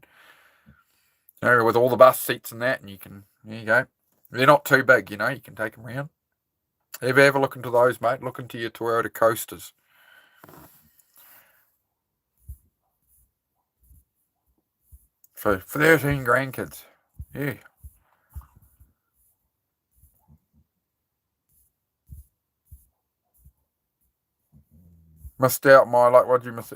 With all the bus seats and that, and there you go. They're not too big, you can take them around. Have you ever look into those, mate? Look into your Toyota Coasters. For 13 grandkids. Yeah. Missed out, my luck. What did you miss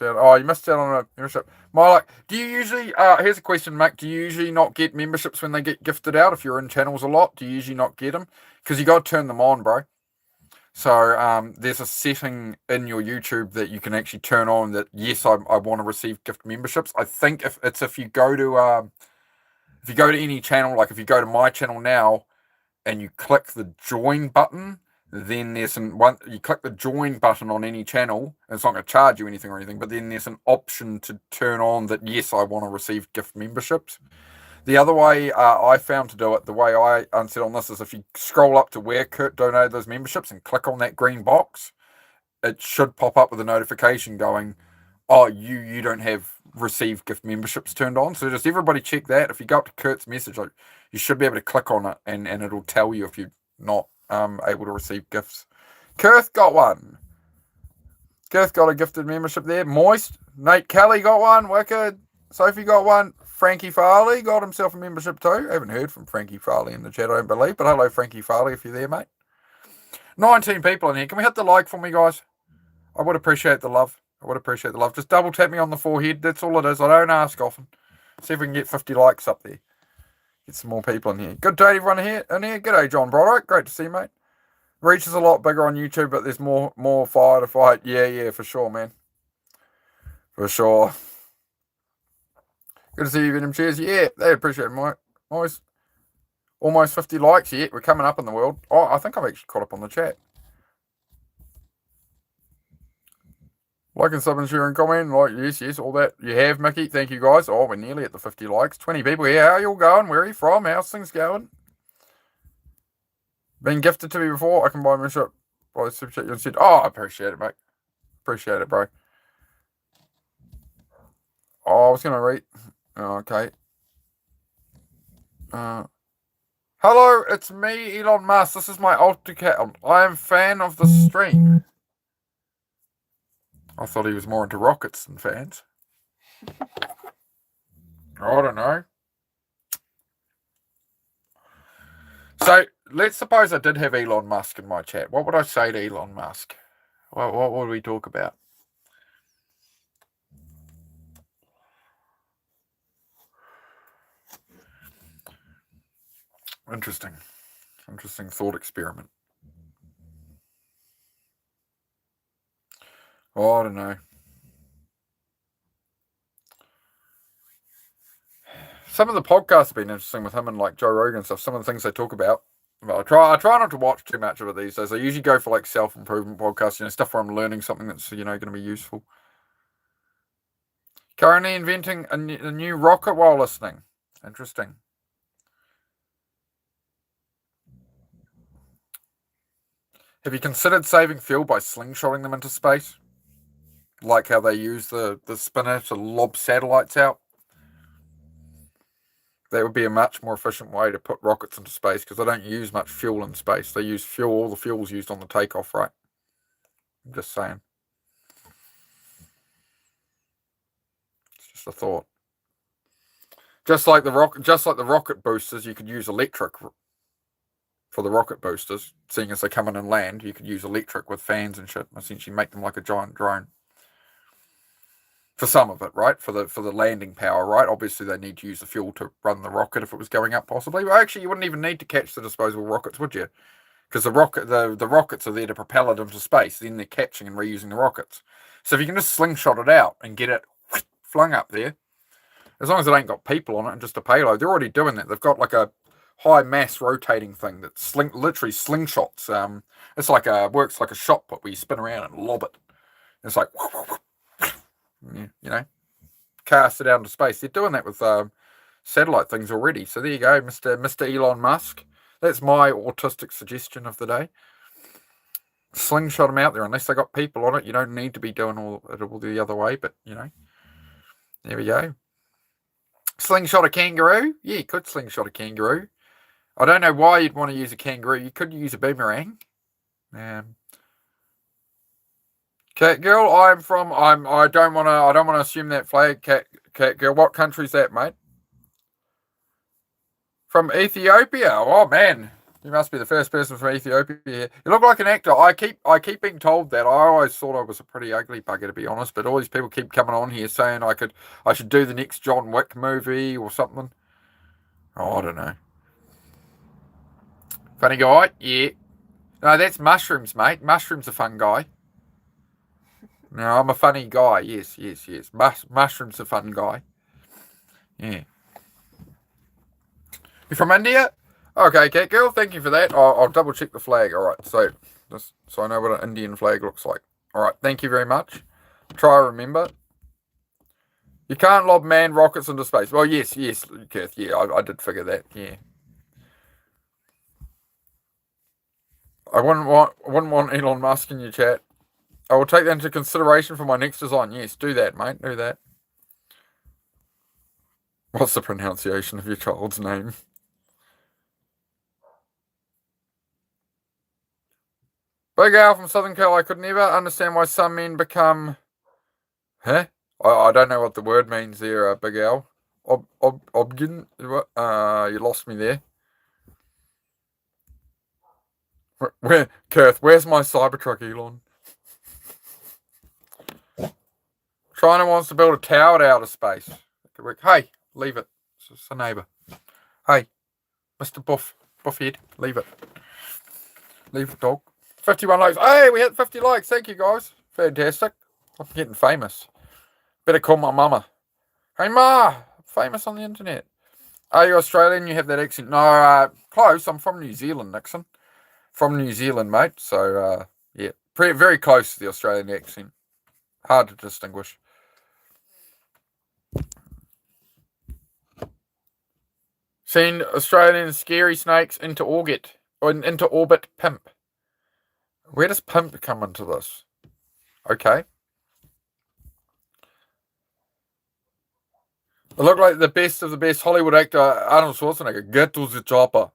out? Oh, you missed out on a membership. My luck. Do you usually, here's a question, Mick. Do you usually not get memberships when they get gifted out? If you're in channels a lot, do you usually not get them? Because you got to turn them on, bro. So there's a setting in your YouTube that you can actually turn on that, yes, I want to receive gift memberships. I think if you go to any channel, like if you go to my channel now and you click the join button, then there's you click the join button on any channel, and it's not going to charge you anything or anything, but then there's an option to turn on that, yes, I want to receive gift memberships. The other way I found to do it, the way I answered on this, is if you scroll up to where Kurt donated those memberships and click on that green box, it should pop up with a notification going, oh, you don't have received gift memberships turned on. So just everybody check that. If you go up to Kurt's message, you should be able to click on it and it'll tell you if you're not able to receive gifts. Kurth got one. Kurth got a gifted membership there. Moist. Nate Kelly got one. Wicked. Sophie got one. Frankie Farley got himself a membership too. I haven't heard from Frankie Farley in the chat, I don't believe. But hello, Frankie Farley, if you're there, mate. 19 people in here. Can we hit the like for me, guys? I would appreciate the love. Just double tap me on the forehead. That's all it is. I don't ask often. See if we can get 50 likes up there. Get some more people in here. Good day, everyone here. G'day, John Broderick. Great to see you, mate. Reach is a lot bigger on YouTube, but there's more fire to fight. Yeah, for sure, man. For sure. Good to see you, Venom. Cheers. Yeah, they appreciate it, mate. Almost 50 likes. Yeah, we're coming up in the world. Oh, I think I've actually caught up on the chat. Like and sub and share and comment. Yes, all that. You have, Mickey. Thank you, guys. Oh, we're nearly at the 50 likes. 20 people here. How are you all going? Where are you from? How's things going? Been gifted to me before. I can buy a membership. Buy a super chat you said. Oh, I appreciate it, mate. Appreciate it, bro. Oh, I was going to read. Oh, okay. Hello, it's me, Elon Musk. This is my alt account. I am a fan of the stream. I thought he was more into rockets than fans. I don't know. So, let's suppose I did have Elon Musk in my chat. What would I say to Elon Musk? What would we talk about? Interesting thought experiment. Oh, I don't know. Some of the podcasts have been interesting with him and like Joe Rogan and stuff. Some of the things they talk about. Well, I try not to watch too much of it these days. I usually go for like self-improvement podcasts, stuff where I'm learning something that's going to be useful. Currently inventing a new rocket while listening. Interesting. Have you considered saving fuel by slingshotting them into space? Like how they use the spinner to lob satellites out? that would be a much more efficient way to put rockets into space because they don't use much fuel in space. They use fuel, all the fuel's used on the takeoff, right? I'm just saying. It's just a thought. Just like the rocket boosters, you could use electric for the rocket boosters. Seeing as they come in and land, you could use electric with fans and shit. Essentially, make them like a giant drone. For some of it, right? For the landing power, right? Obviously, they need to use the fuel to run the rocket if it was going up, possibly. But actually, you wouldn't even need to catch the disposable rockets, would you? Because the rockets are there to propel it into space. Then they're catching and reusing the rockets. So if you can just slingshot it out and get it flung up there, as long as it ain't got people on it and just a payload, they're already doing that. They've got like a high mass rotating thing that literally slingshots. It's like works like a shot put where you spin around and lob it. It's like, cast it out into space. They're doing that with satellite things already. So there you go, Mr. Elon Musk. That's my autistic suggestion of the day. Slingshot them out there. Unless they got people on it, you don't need to be doing all the other way. But there we go. Slingshot a kangaroo? Yeah, you could slingshot a kangaroo. I don't know why you'd want to use a kangaroo. You could use a boomerang. Cat girl, I don't want to assume that flag. Cat girl, what country's that, mate? From Ethiopia. Oh man, you must be the first person from Ethiopia here. You look like an actor. I keep being told that. I always thought I was a pretty ugly bugger, to be honest. But all these people keep coming on here saying I should do the next John Wick movie or something. Oh, I don't know. Funny guy? Yeah. No, that's mushrooms, mate. Mushrooms are fun guy. No, I'm a funny guy. Yes. Mushrooms are fun guy. Yeah. You from India? Okay, cat girl. Thank you for that. I'll double check the flag. All right, so I know what an Indian flag looks like. All right, thank you very much. Try to remember. You can't lob manned rockets into space. Well, yes, Keth. Yeah, I did figure that. Yeah. I wouldn't want Elon Musk in your chat. I will take that into consideration for my next design. Yes, do that, mate. Do that. What's the pronunciation of your child's name? Big Al from Southern Cal. I could never understand why some men become... Huh? I don't know what the word means there, Big Al. Obgyn? You lost me there. Kurth, where's my Cybertruck, Elon? China wants to build a tower to outer space. Hey, leave it. It's a neighbour. Hey, Mr. Buffhead, leave it. Leave it, dog. 51 likes. Hey, we hit 50 likes. Thank you, guys. Fantastic. I'm getting famous. Better call my mama. Hey, Ma. I'm famous on the internet. Are you Australian? You have that accent? No, close. I'm from New Zealand, Nixon. From New Zealand, mate. So, yeah. Very close to the Australian accent. Hard to distinguish. Send Australian scary snakes into orbit pimp. Where does pimp come into this? Okay. I look like the best of the best Hollywood actor, Arnold Schwarzenegger. Get to the chopper.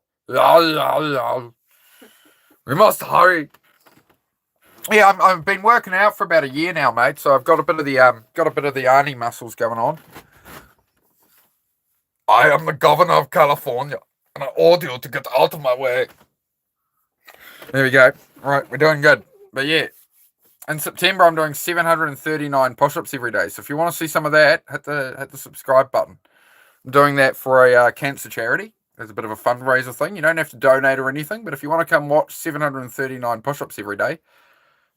We must hurry. Yeah, I've been working out for about a year now, mate. So I've got a bit of the Arnie muscles going on. I am the governor of California, and I order you to get out of my way. There we go. All right, we're doing good. But yeah, in September, I'm doing 739 push-ups every day. So if you want to see some of that, hit the subscribe button. I'm doing that for a cancer charity. There's a bit of a fundraiser thing. You don't have to donate or anything, but if you want to come watch 739 push-ups every day,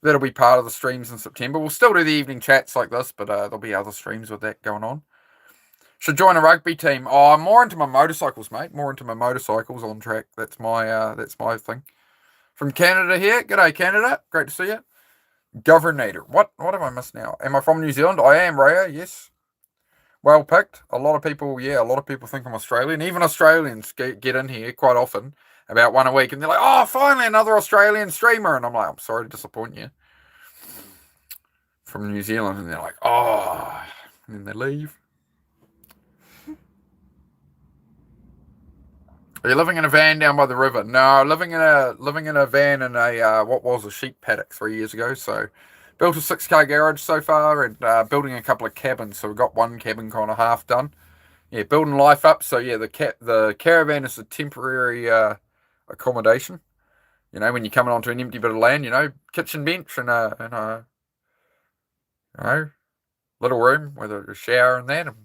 that'll be part of the streams in September. We'll still do the evening chats like this, but there'll be other streams with that going on. Should join a rugby team. Oh, I'm more into my motorcycles, mate. More into my motorcycles on track. That's my thing. From Canada here. G'day, Canada. Great to see you. Governator. What have I missed now? Am I from New Zealand? I am, Raya. Yes. Well picked. A lot of people think I'm Australian. Even Australians get in here quite often, about one a week, and they're like, oh, finally another Australian streamer. And I'm like, I'm sorry to disappoint you. From New Zealand. And they're like, oh. And then they leave. Are you living in a van down by the river? No, living in a van in a what was a sheep paddock 3 years ago. So built a 6 car garage so far, and building a couple of cabins. So we've got one cabin kind of half done. Yeah, building life up. So yeah, the caravan is a temporary accommodation. You know, when you're coming onto an empty bit of land, you know, kitchen bench and a you know, little room with a shower and that, and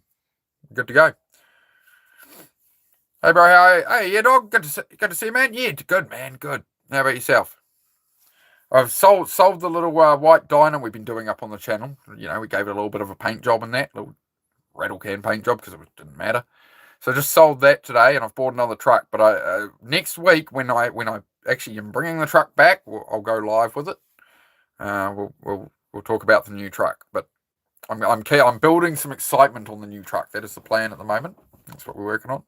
good to go. Hey bro, hey, yeah dog, good to see you, man. Yeah, good man, good. How about yourself? I've sold the little white diner we've been doing up on the channel. You know, we gave it a little bit of a paint job in that, little rattle can paint job because it didn't matter. So I just sold that today, and I've bought another truck. But I next week when I actually am bringing the truck back, I'll go live with it. We'll talk about the new truck. But I'm building some excitement on the new truck. That is the plan at the moment. That's what we're working on.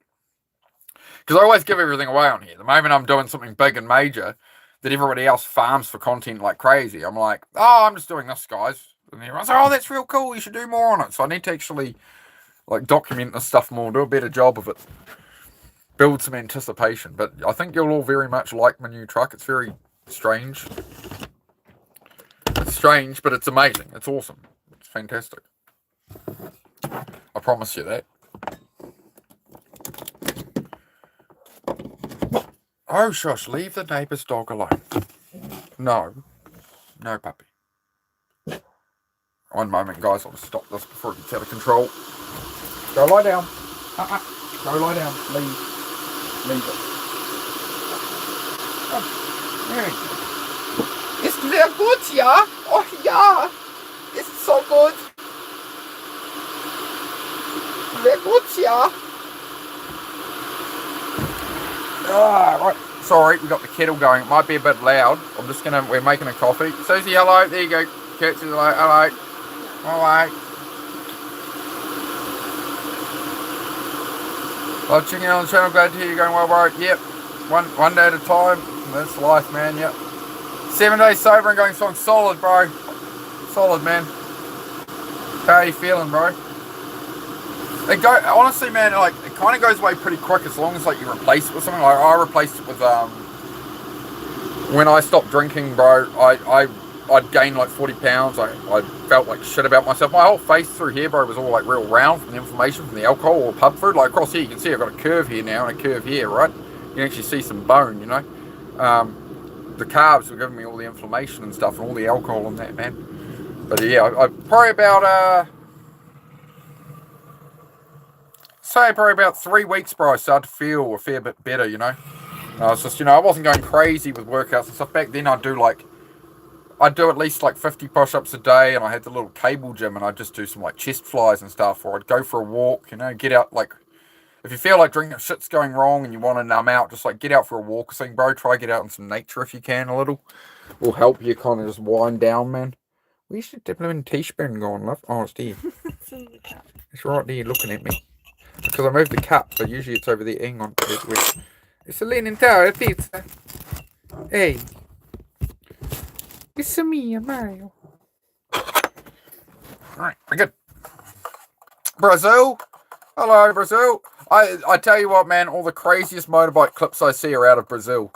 Because I always give everything away on here. The moment I'm doing something big and major that everybody else farms for content like crazy, I'm like, oh, I'm just doing this, guys. And everyone's like, oh, that's real cool. You should do more on it. So I need to actually like document this stuff more, do a better job of it, build some anticipation. But I think you'll all very much like my new truck. It's very strange. It's strange, but it's amazing. It's awesome. It's fantastic. I promise you that. Oh, shush, leave the neighbour's dog alone. No, puppy. One moment, guys, I'll just stop this before it gets out of control. Go lie down. Go lie down. Leave it. Oh, it's very good, yeah? Oh, yeah. It's so good. Very good, yeah? Right. Sorry, we got the kettle going. It might be a bit loud. We're making a coffee. Susie, hello. There you go. Curtsy, hello. Alright. Well, checking on the channel. Glad to hear you going well, bro. Yep. One day at a time. That's life, man. Yep. 7 days sober and going strong. Solid, bro. Solid, man. How are you feeling, bro? Honestly, man, like it kind of goes away pretty quick as long as like you replace it with something. Like I replaced it with when I stopped drinking, bro. I'd gained like 40 pounds. I felt like shit about myself. My whole face through here, bro, was all like real round from the inflammation from the alcohol or pub food. Like across here, you can see I've got a curve here now and a curve here, right? You can actually see some bone, you know. The carbs were giving me all the inflammation and stuff and all the alcohol and that, man. But yeah, I probably about probably about 3 weeks, bro, I started to feel a fair bit better, you know. I was just, you know, I wasn't going crazy with workouts and stuff. Back then I'd do at least like 50 push-ups a day, and I had the little cable gym, and I'd just do some like chest flies and stuff, or I'd go for a walk, you know, get out. Like if you feel like drinking shit's going wrong and you want to numb out, just like get out for a walk or something, bro. Try get out in some nature if you can a little. Will help you kind of just wind down, man. Where's the dipping teaspoon going, love? Oh, it's there. It's in the cup. It's right there looking at me. Because I moved the cup, but usually it's over there. Hang on. It's a leaning tower pizza. Hey. It's me, Mario. Alright, we're good. Brazil. Hello, Brazil. I tell you what, man, all the craziest motorbike clips I see are out of Brazil.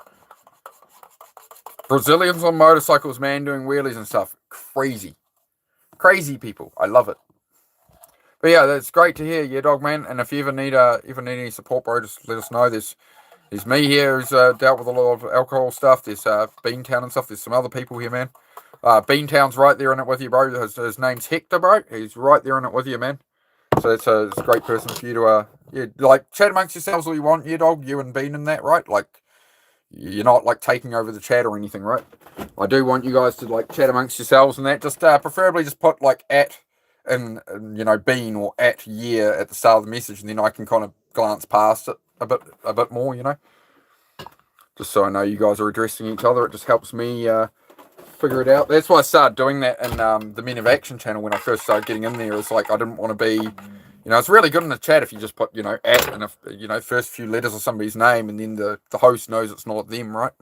Brazilians on motorcycles, man, doing wheelies and stuff. Crazy. Crazy people. I love it. But yeah, that's great to hear, yeah, dog, man. And if you ever need any support, bro, just let us know. There's me here who's dealt with a lot of alcohol stuff. There's Beantown and stuff. There's some other people here, man. Beantown's right there in it with you, bro. His name's Hector, bro. He's right there in it with you, man. So it's a great person for you to like chat amongst yourselves all you want, yeah, dog. You and Bean and that, right? Like you're not like taking over the chat or anything, right? I do want you guys to like chat amongst yourselves and that. Just preferably just put like at and you know Bean or at year at the start of the message, and then I can kind of glance past it a bit more, you know, just so I know you guys are addressing each other. It just helps me figure it out. That's why I started doing that in the Men of Action channel when I first started getting in there. It's like I didn't want to be, you know, it's really good in the chat if you just put, you know, at and if, you know, first few letters of somebody's name, and then the host knows it's not them, right?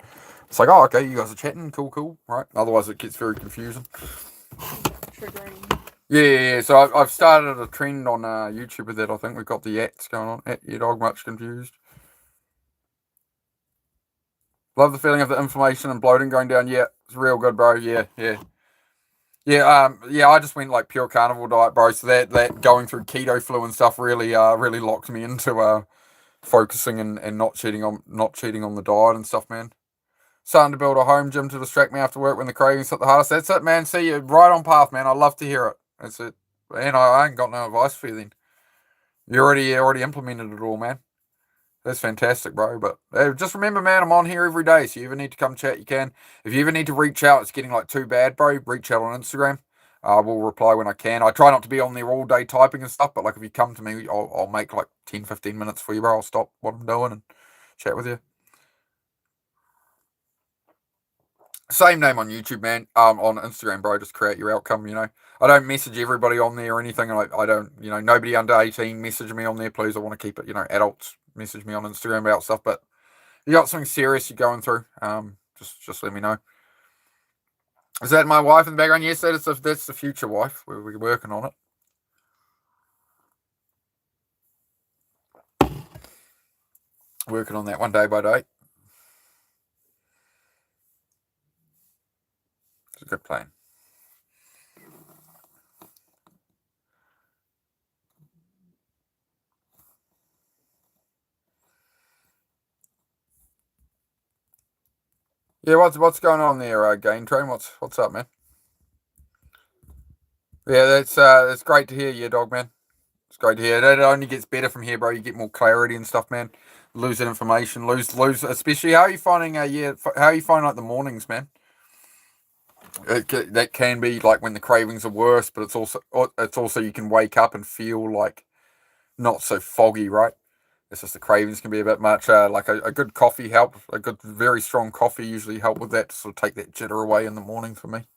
It's like, oh, okay, you guys are chatting, cool, right? Otherwise it gets very confusing. Triggering. Yeah. So I've started a trend on YouTube with that. I think we've got the ats going on. At your dog much confused. Love the feeling of the inflammation and bloating going down. Yeah, it's real good, bro. Yeah. I just went like pure carnivore diet, bro. So that going through keto flu and stuff really locked me into focusing and not cheating on the diet and stuff, man. Starting to build a home gym to distract me after work when the cravings hit the hardest. That's it, man. See, you're right on path, man. I love to hear it. That's it. Man, I ain't got no advice for you then. You already implemented it all, man. That's fantastic, bro. But just remember, man, I'm on here every day. So if you ever need to come chat, you can. If you ever need to reach out, it's getting like too bad, bro. Reach out on Instagram. We'll reply when I can. I try not to be on there all day typing and stuff, but like if you come to me, I'll make like 10, 15 minutes for you, bro. I'll stop what I'm doing and chat with you. Same name on YouTube, man. On Instagram, bro. Just create your outcome. I don't message everybody on there or anything. I don't. Nobody under 18 message me on there, please. I want to keep it. Adults message me on Instagram about stuff. But if you got something serious you're going through, just let me know. Is that my wife in the background? Yes, that's the future wife. We're working on it. Working on that one day by day. It's a good plan. Yeah, what's going on there, Gain Train? What's up, man? Yeah, that's great to hear, yeah, dog, man. It's great to hear. It only gets better from here, bro. You get more clarity and stuff, man. Lose that information, lose. Especially, how are you finding? How are you finding like the mornings, man? That can be like when the cravings are worse, but it's also you can wake up and feel like not so foggy, right? It's just the cravings can be a bit much. Like a good coffee help. A good, very strong coffee usually help with that to sort of take that jitter away in the morning for me.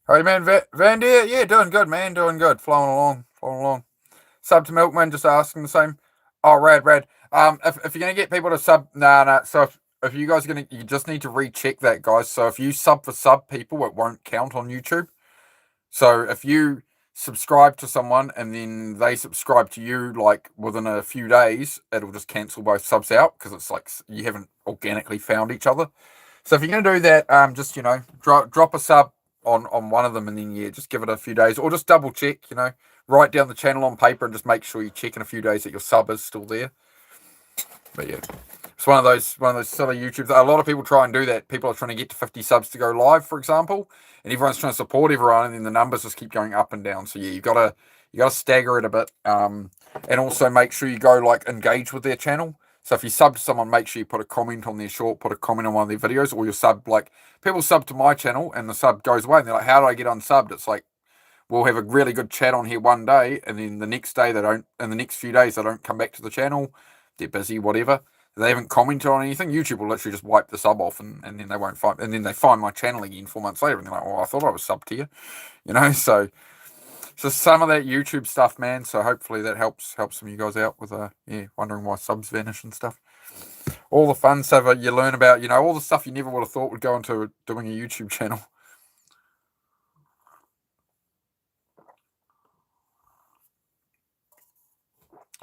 Hey man, Van Deer, yeah, doing good, man, doing good, flowing along. Sub to Milkman, just asking the same. Oh, rad. If you're gonna get people to sub, nah. So if you guys you just need to recheck that, guys. So if you sub for sub people, it won't count on YouTube. So if you subscribe to someone and then they subscribe to you like within a few days, it'll just cancel both subs out because it's like you haven't organically found each other. So if you're gonna do that, just drop a sub on one of them and then just give it a few days or just double check. Write down the channel on paper and just make sure you check in a few days that your sub is still there. But yeah, it's one of those silly YouTubes. A lot of people try and do that. People are trying to get to 50 subs to go live, for example, and everyone's trying to support everyone, and then the numbers just keep going up and down. So yeah, you gotta stagger it a bit, and also make sure you go like engage with their channel. So if you sub to someone, make sure you put a comment on their short, put a comment on one of their videos, or your sub. Like people sub to my channel and the sub goes away, and they're like, "How do I get unsubbed?" It's like, we'll have a really good chat on here one day, and then the next day they don't. In the next few days they don't come back to the channel. They're busy, whatever. They haven't commented on anything. YouTube will literally just wipe the sub off, and then they won't find. And then they find my channel again 4 months later, and they're like, "Oh, I thought I was subbed to you," So some of that YouTube stuff, man. So hopefully that helps some of you guys out with wondering why subs vanish and stuff. All the fun stuff you learn about, all the stuff you never would have thought would go into doing a YouTube channel.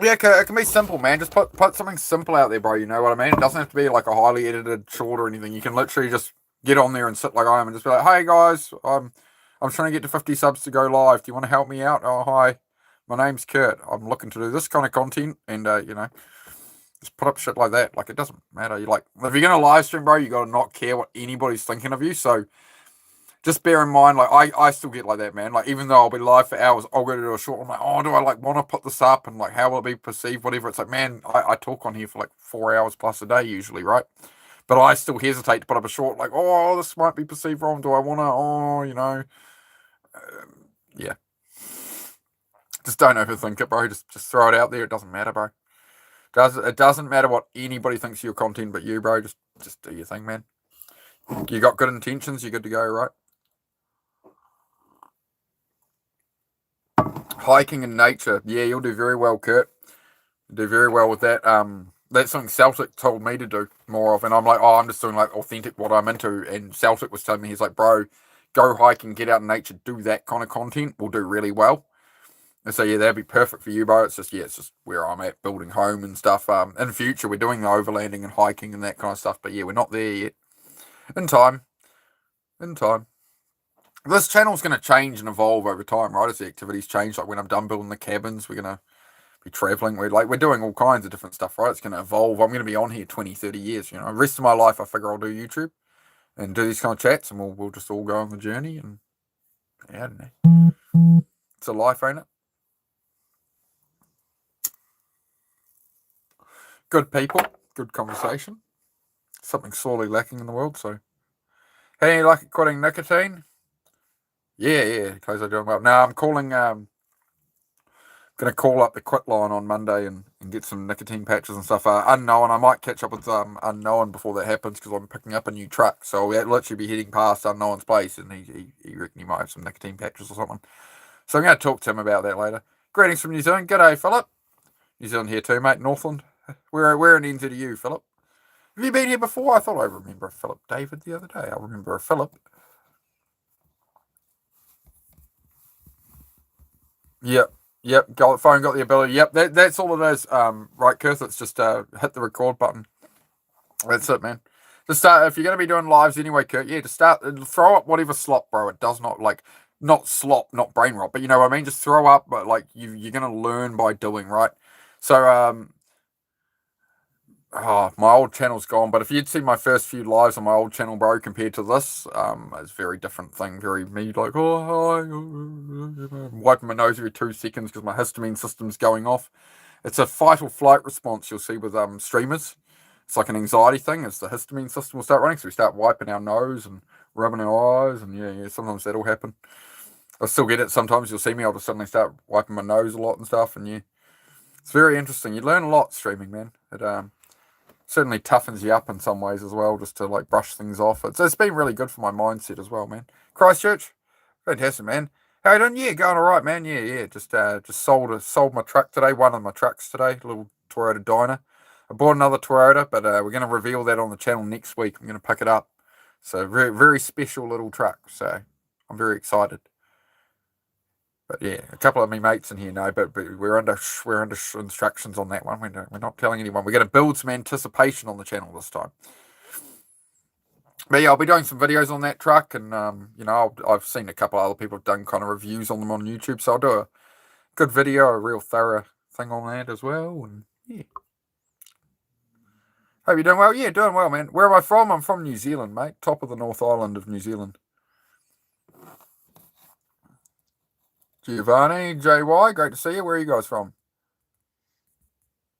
Yeah, it can be simple, man. Just put something simple out there, bro. You know what I mean? It doesn't have to be like a highly edited short or anything. You can literally just get on there and sit like I am and just be like, "Hey guys, I'm trying to get to 50 subs to go live. Do you want to help me out? Oh, hi, my name's Kurt. I'm looking to do this kind of content, and just put up shit like that. Like it doesn't matter. If you're gonna live stream, bro, you gotta not care what anybody's thinking of you. So just bear in mind, like I still get like that, man. Like even though I'll be live for hours, I'll go to do a short. I'm like, oh, do I like want to put this up and like how will it be perceived? Whatever. It's like, man, I talk on here for like 4 hours plus a day usually, right? But I still hesitate to put up a short. Like, oh, this might be perceived wrong. Do I want to? Yeah. Just don't overthink it, bro. Just throw it out there. It doesn't matter, bro. It doesn't matter what anybody thinks of your content, but you, bro. Just do your thing, man. You got good intentions. You're good to go, right? Hiking in nature. Yeah, you'll do very well, Kurt. You'll do very well with that. That's something Celtic told me to do more of. And I'm like, oh, I'm just doing like authentic what I'm into. And Celtic was telling me, he's like, bro, go hiking, get out in nature, do that kind of content. Will do really well. And so yeah, that'd be perfect for you, bro. It's just where I'm at, building home and stuff. In the future, we're doing the overlanding and hiking and that kind of stuff. But yeah, we're not there yet. In time, in time. This channel's going to change and evolve over time, right? As the activities change, like when I'm done building the cabins, we're going to be traveling. We're doing all kinds of different stuff, right? It's going to evolve. I'm going to be on here 20, 30 years. The rest of my life, I figure I'll do YouTube and do these kind of chats, and we'll just all go on the journey. And yeah, I don't know. It's a life, ain't it? Good people, good conversation. Something sorely lacking in the world. So, hey, you like quitting nicotine? Yeah, because I'm doing well. Now I'm calling. Going to call up the quit line on Monday and get some nicotine patches and stuff. Unknown. I might catch up with Unknown before that happens because I'm picking up a new truck. So we'll literally be heading past Unknown's place, and he reckon he might have some nicotine patches or something. So I'm going to talk to him about that later. Greetings from New Zealand. G'day, Philip. New Zealand here too, mate. Northland. Where in NZ are you, Philip? Have you been here before? I thought I remember a Philip David the other day. I remember a Philip. Yep. Phone got the ability. Yep. That's all it is. Right, Kurth. It's just hit the record button. That's it, man. Just start if you're going to be doing lives anyway, Kurt. Yeah, just start. Throw up whatever slop, bro. It does not slop, not brain rot, but you know what I mean. Just throw up, but like you're going to learn by doing, right? So my old channel's gone, but if you'd seen my first few lives on my old channel, bro, compared to this, it's a very different thing. Very me, like, oh, hi, I'm wiping my nose every 2 seconds because my histamine system's going off. It's a fight or flight response you'll see with streamers. It's like an anxiety thing. It's the histamine system will start running, so we start wiping our nose and rubbing our eyes, and yeah, sometimes that'll happen. I still get it sometimes. You'll see me, I'll just suddenly start wiping my nose a lot and stuff, and yeah, it's very interesting. You learn a lot streaming, man. It certainly toughens you up in some ways as well, just to like brush things off. It's been really good for my mindset as well, man. Christchurch, fantastic, man. How you doing? Yeah, going all right, man. Yeah. Just sold my truck today. One of my trucks today, a little Toyota Dyna. I bought another Toyota, but we're going to reveal that on the channel next week. I'm going to pick it up. So very very special little truck. So I'm very excited. But yeah, a couple of me mates in here know, but we're under instructions on that one. We're not telling anyone. We're going to build some anticipation on the channel this time. But yeah, I'll be doing some videos on that truck, and I've seen a couple of other people have done kind of reviews on them on YouTube, so I'll do a good video, a real thorough thing on that as well. And yeah, hope you're doing well. Yeah, doing well, man. Where am I from? I'm from New Zealand, mate. Top of the North Island of New Zealand. Giovanni, JY, great to see you. Where are you guys from?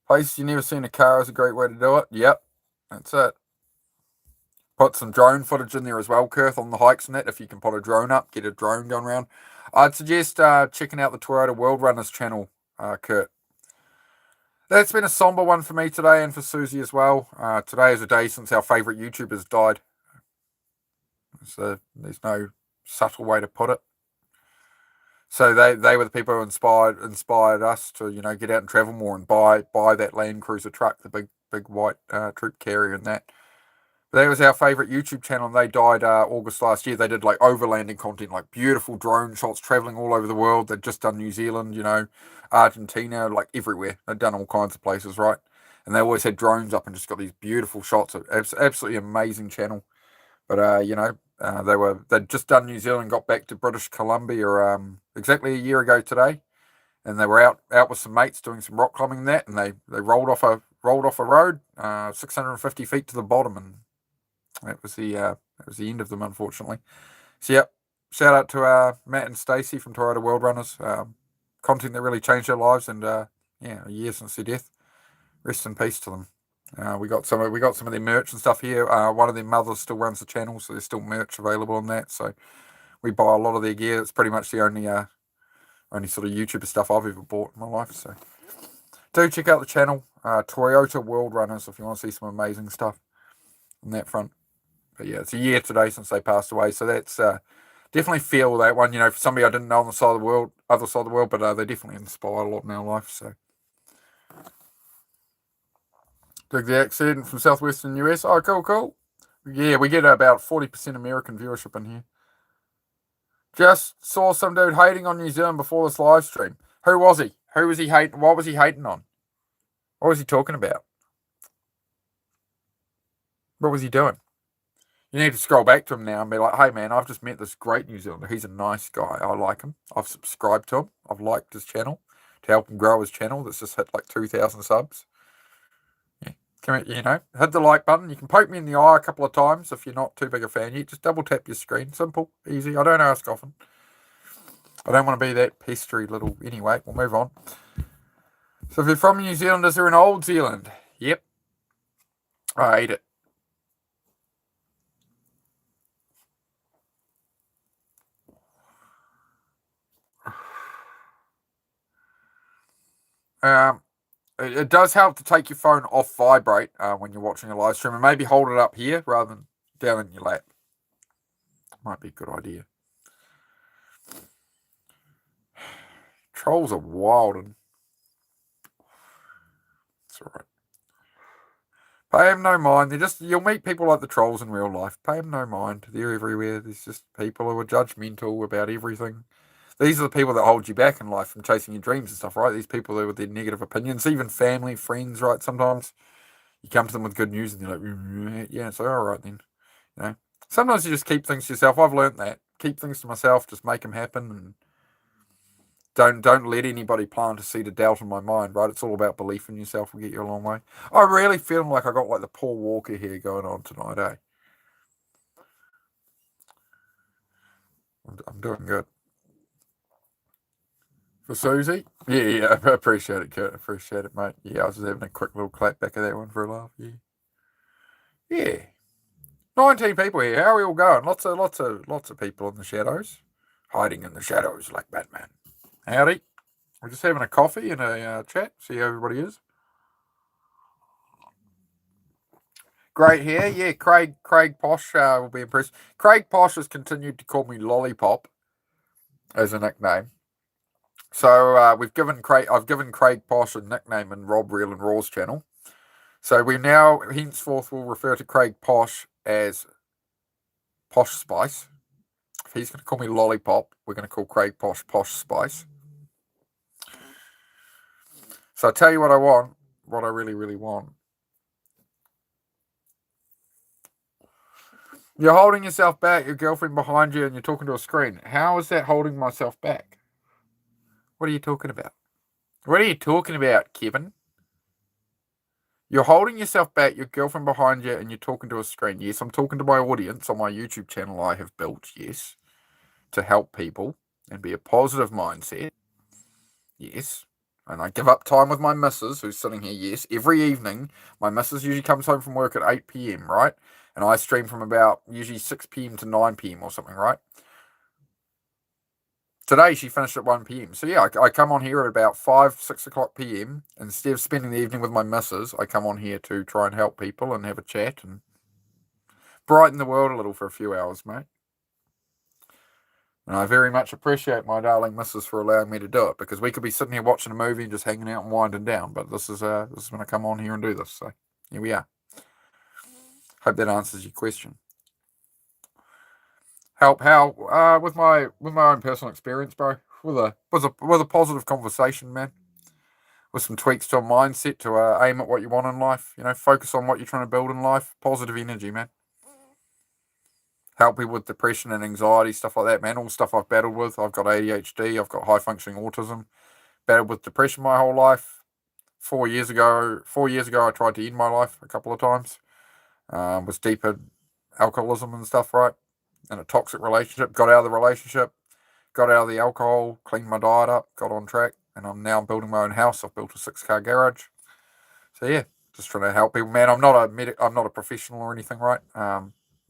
Place you never seen a car is a great way to do it. Yep, that's it. Put some drone footage in there as well, Kurth, on the hikes and that. If you can put a drone up, get a drone going around. I'd suggest checking out the Toyota World Runners channel, Kurt. That's been a somber one for me today and for Susie as well. Today is a day since our favourite YouTubers died. So there's no subtle way to put it. So they were the people who inspired us to get out and travel more and buy that Land Cruiser truck, the big white troop carrier and that. But that was our favourite YouTube channel, and they died August last year. They did like overlanding content, like beautiful drone shots, travelling all over the world. They'd just done New Zealand, Argentina, like everywhere. They'd done all kinds of places, right? And they always had drones up and just got these beautiful shots. Absolutely amazing channel. But they'd just done New Zealand, got back to British Columbia exactly a year ago today, and they were out with some mates doing some rock climbing and that, and they rolled off a road 650 feet to the bottom, and that was the end of them, unfortunately. So yep, shout out to Matt and Stacey from Toyota World Runners. Content that really changed their lives, and a year since their death. Rest in peace to them. We got some of their merch and stuff here. One of their mothers still runs the channel, so there's still merch available on that. So we buy a lot of their gear. It's pretty much the only sort of YouTuber stuff I've ever bought in my life. So do check out the channel, Toyota World Runners, if you want to see some amazing stuff on that front. But yeah, it's a year today since they passed away, so that's definitely feel that one. For somebody I didn't know on the other side of the world, but they definitely inspire a lot in our life. So. Dig the accent from southwestern US. Oh, cool. Yeah, we get about 40% American viewership in here. Just saw some dude hating on New Zealand before this live stream. Who was he? Who was he hating? What was he hating on? What was he talking about? What was he doing? You need to scroll back to him now and be like, hey man, I've just met this great New Zealander. He's a nice guy. I like him. I've subscribed to him. I've liked his channel to help him grow his channel that's just hit like 2,000 subs. Yeah. Hit the like button. You can poke me in the eye a couple of times if you're not too big a fan yet. Just double tap your screen. Simple, easy. I don't ask often. I don't want to be that pestery little... Anyway, we'll move on. So if you're from New Zealand, is there an Old Zealand? Yep. I ate it. It does help to take your phone off vibrate when you're watching a live stream, and maybe hold it up here rather than down in your lap. Might be a good idea. Trolls are wild, and it's alright. Pay them no mind. You'll meet people like the trolls in real life. Pay them no mind. They're everywhere. There's just people who are judgmental about everything. These are the people that hold you back in life from chasing your dreams and stuff, right? These people with their negative opinions, even family, friends, right? Sometimes you come to them with good news and you're like, yeah, it's all right then. Sometimes you just keep things to yourself. I've learned that. Keep things to myself, just make them happen, and don't let anybody plant a seed of doubt in my mind, right? It's all about belief in yourself will get you a long way. I really feel like I got like the Paul Walker here going on tonight, eh? I'm doing good. For Susie? Yeah, I appreciate it, Kurt. Appreciate it, mate. Yeah, I was just having a quick little clap back of that one for a laugh. Yeah. 19 people here. How are we all going? Lots of people in the shadows. Hiding in the shadows like Batman. Howdy. We're just having a coffee and a chat. See how everybody is. Great hair. Yeah, Craig Posh will be impressed. Craig Posh has continued to call me Lollipop as a nickname. So I've given Craig Posh a nickname in Rob Real and Raw's channel. So we now henceforth will refer to Craig Posh as Posh Spice. If he's going to call me Lollipop, we're going to call Craig Posh Posh Spice. So I tell you what I want, what I really, really want. You're holding yourself back, your girlfriend behind you, and you're talking to a screen. How is that holding myself back? What are you talking about? What are you talking about, Kevin? You're holding yourself back, your girlfriend behind you, and you're talking to a screen. Yes, I'm talking to my audience on my YouTube channel I have built, yes, to help people and be a positive mindset. Yes. And I give up time with my missus, who's sitting here, yes, every evening. My missus usually comes home from work at 8 p.m, right? And I stream from about usually 6 p.m. to 9 p.m. or something, right? Today she finished at 1 p.m. So yeah, I come on here at about 6 o'clock p.m. Instead of spending the evening with my missus, I come on here to try and help people and have a chat and brighten the world a little for a few hours, mate. And I very much appreciate my darling missus for allowing me to do it, because we could be sitting here watching a movie and just hanging out and winding down, but this is when I come on here and do this. So here we are. Hope that answers your question. Help how with my own personal experience, bro. With a positive conversation, man. With some tweaks to a mindset to aim at what you want in life. Focus on what you're trying to build in life. Positive energy, man. Help people with depression and anxiety, stuff like that, man. All stuff I've battled with. I've got ADHD. I've got high functioning autism. Battled with depression my whole life. 4 years ago, I tried to end my life a couple of times. Was deep in alcoholism and stuff, right? In a toxic relationship. Got out of the relationship. Got out of the alcohol. Cleaned my diet up. Got on track. And I'm now building my own house. I've built a 6-car garage. So yeah, just trying to help people, man. I'm not a professional or anything, right?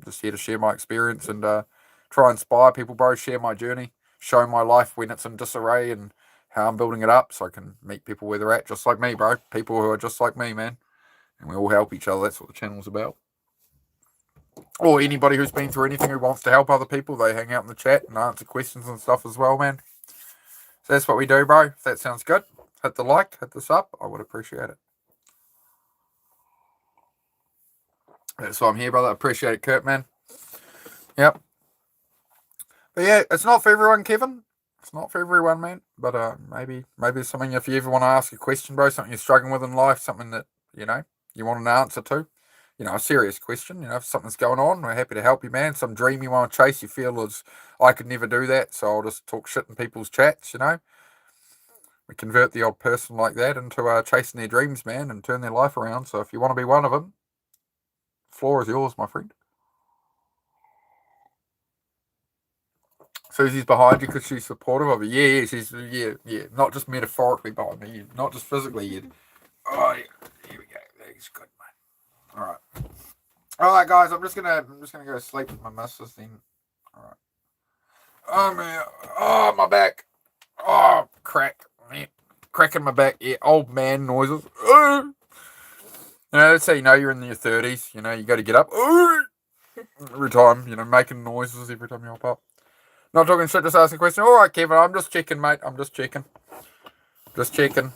Just here to share my experience and try and inspire people, bro. Share my journey, show my life when it's in disarray and how I'm building it up, so I can meet people where they're at, just like me, bro. People who are just like me, man. And we all help each other. That's what the channel's about. Or anybody who's been through anything who wants to help other people, they hang out in the chat and answer questions and stuff as well, man. So that's what we do, bro. If that sounds good, hit the like, hit the sub. I would appreciate it. That's why I'm here, brother. I appreciate it, Kurt, man. Yep. But yeah, it's not for everyone, Kevin. It's not for everyone, man. But maybe it's something if you ever want to ask a question, bro, something you're struggling with in life, something that, you want an answer to. A serious question. If something's going on, we're happy to help you, man. Some dream you want to chase, you feel is I could never do that, so I'll just talk shit in people's chats. We convert the odd person like that into chasing their dreams, man, and turn their life around. So if you want to be one of them, the floor is yours, my friend. Susie's behind you because she's supportive of you. Yeah, she's not just metaphorically behind me, not just physically. Oh, yeah. Here we go. That's good, mate. All right, guys. I'm just gonna go sleep with my missus then. All right. Oh man. Oh, my back. Oh, crack. Man. Cracking my back. Yeah, old man noises. That's how you know you're in your 30s. You got to get up every time. Making noises every time you hop up. Not talking shit, just asking a question. All right, Kevin, I'm just checking, mate. I'm just checking. Just checking.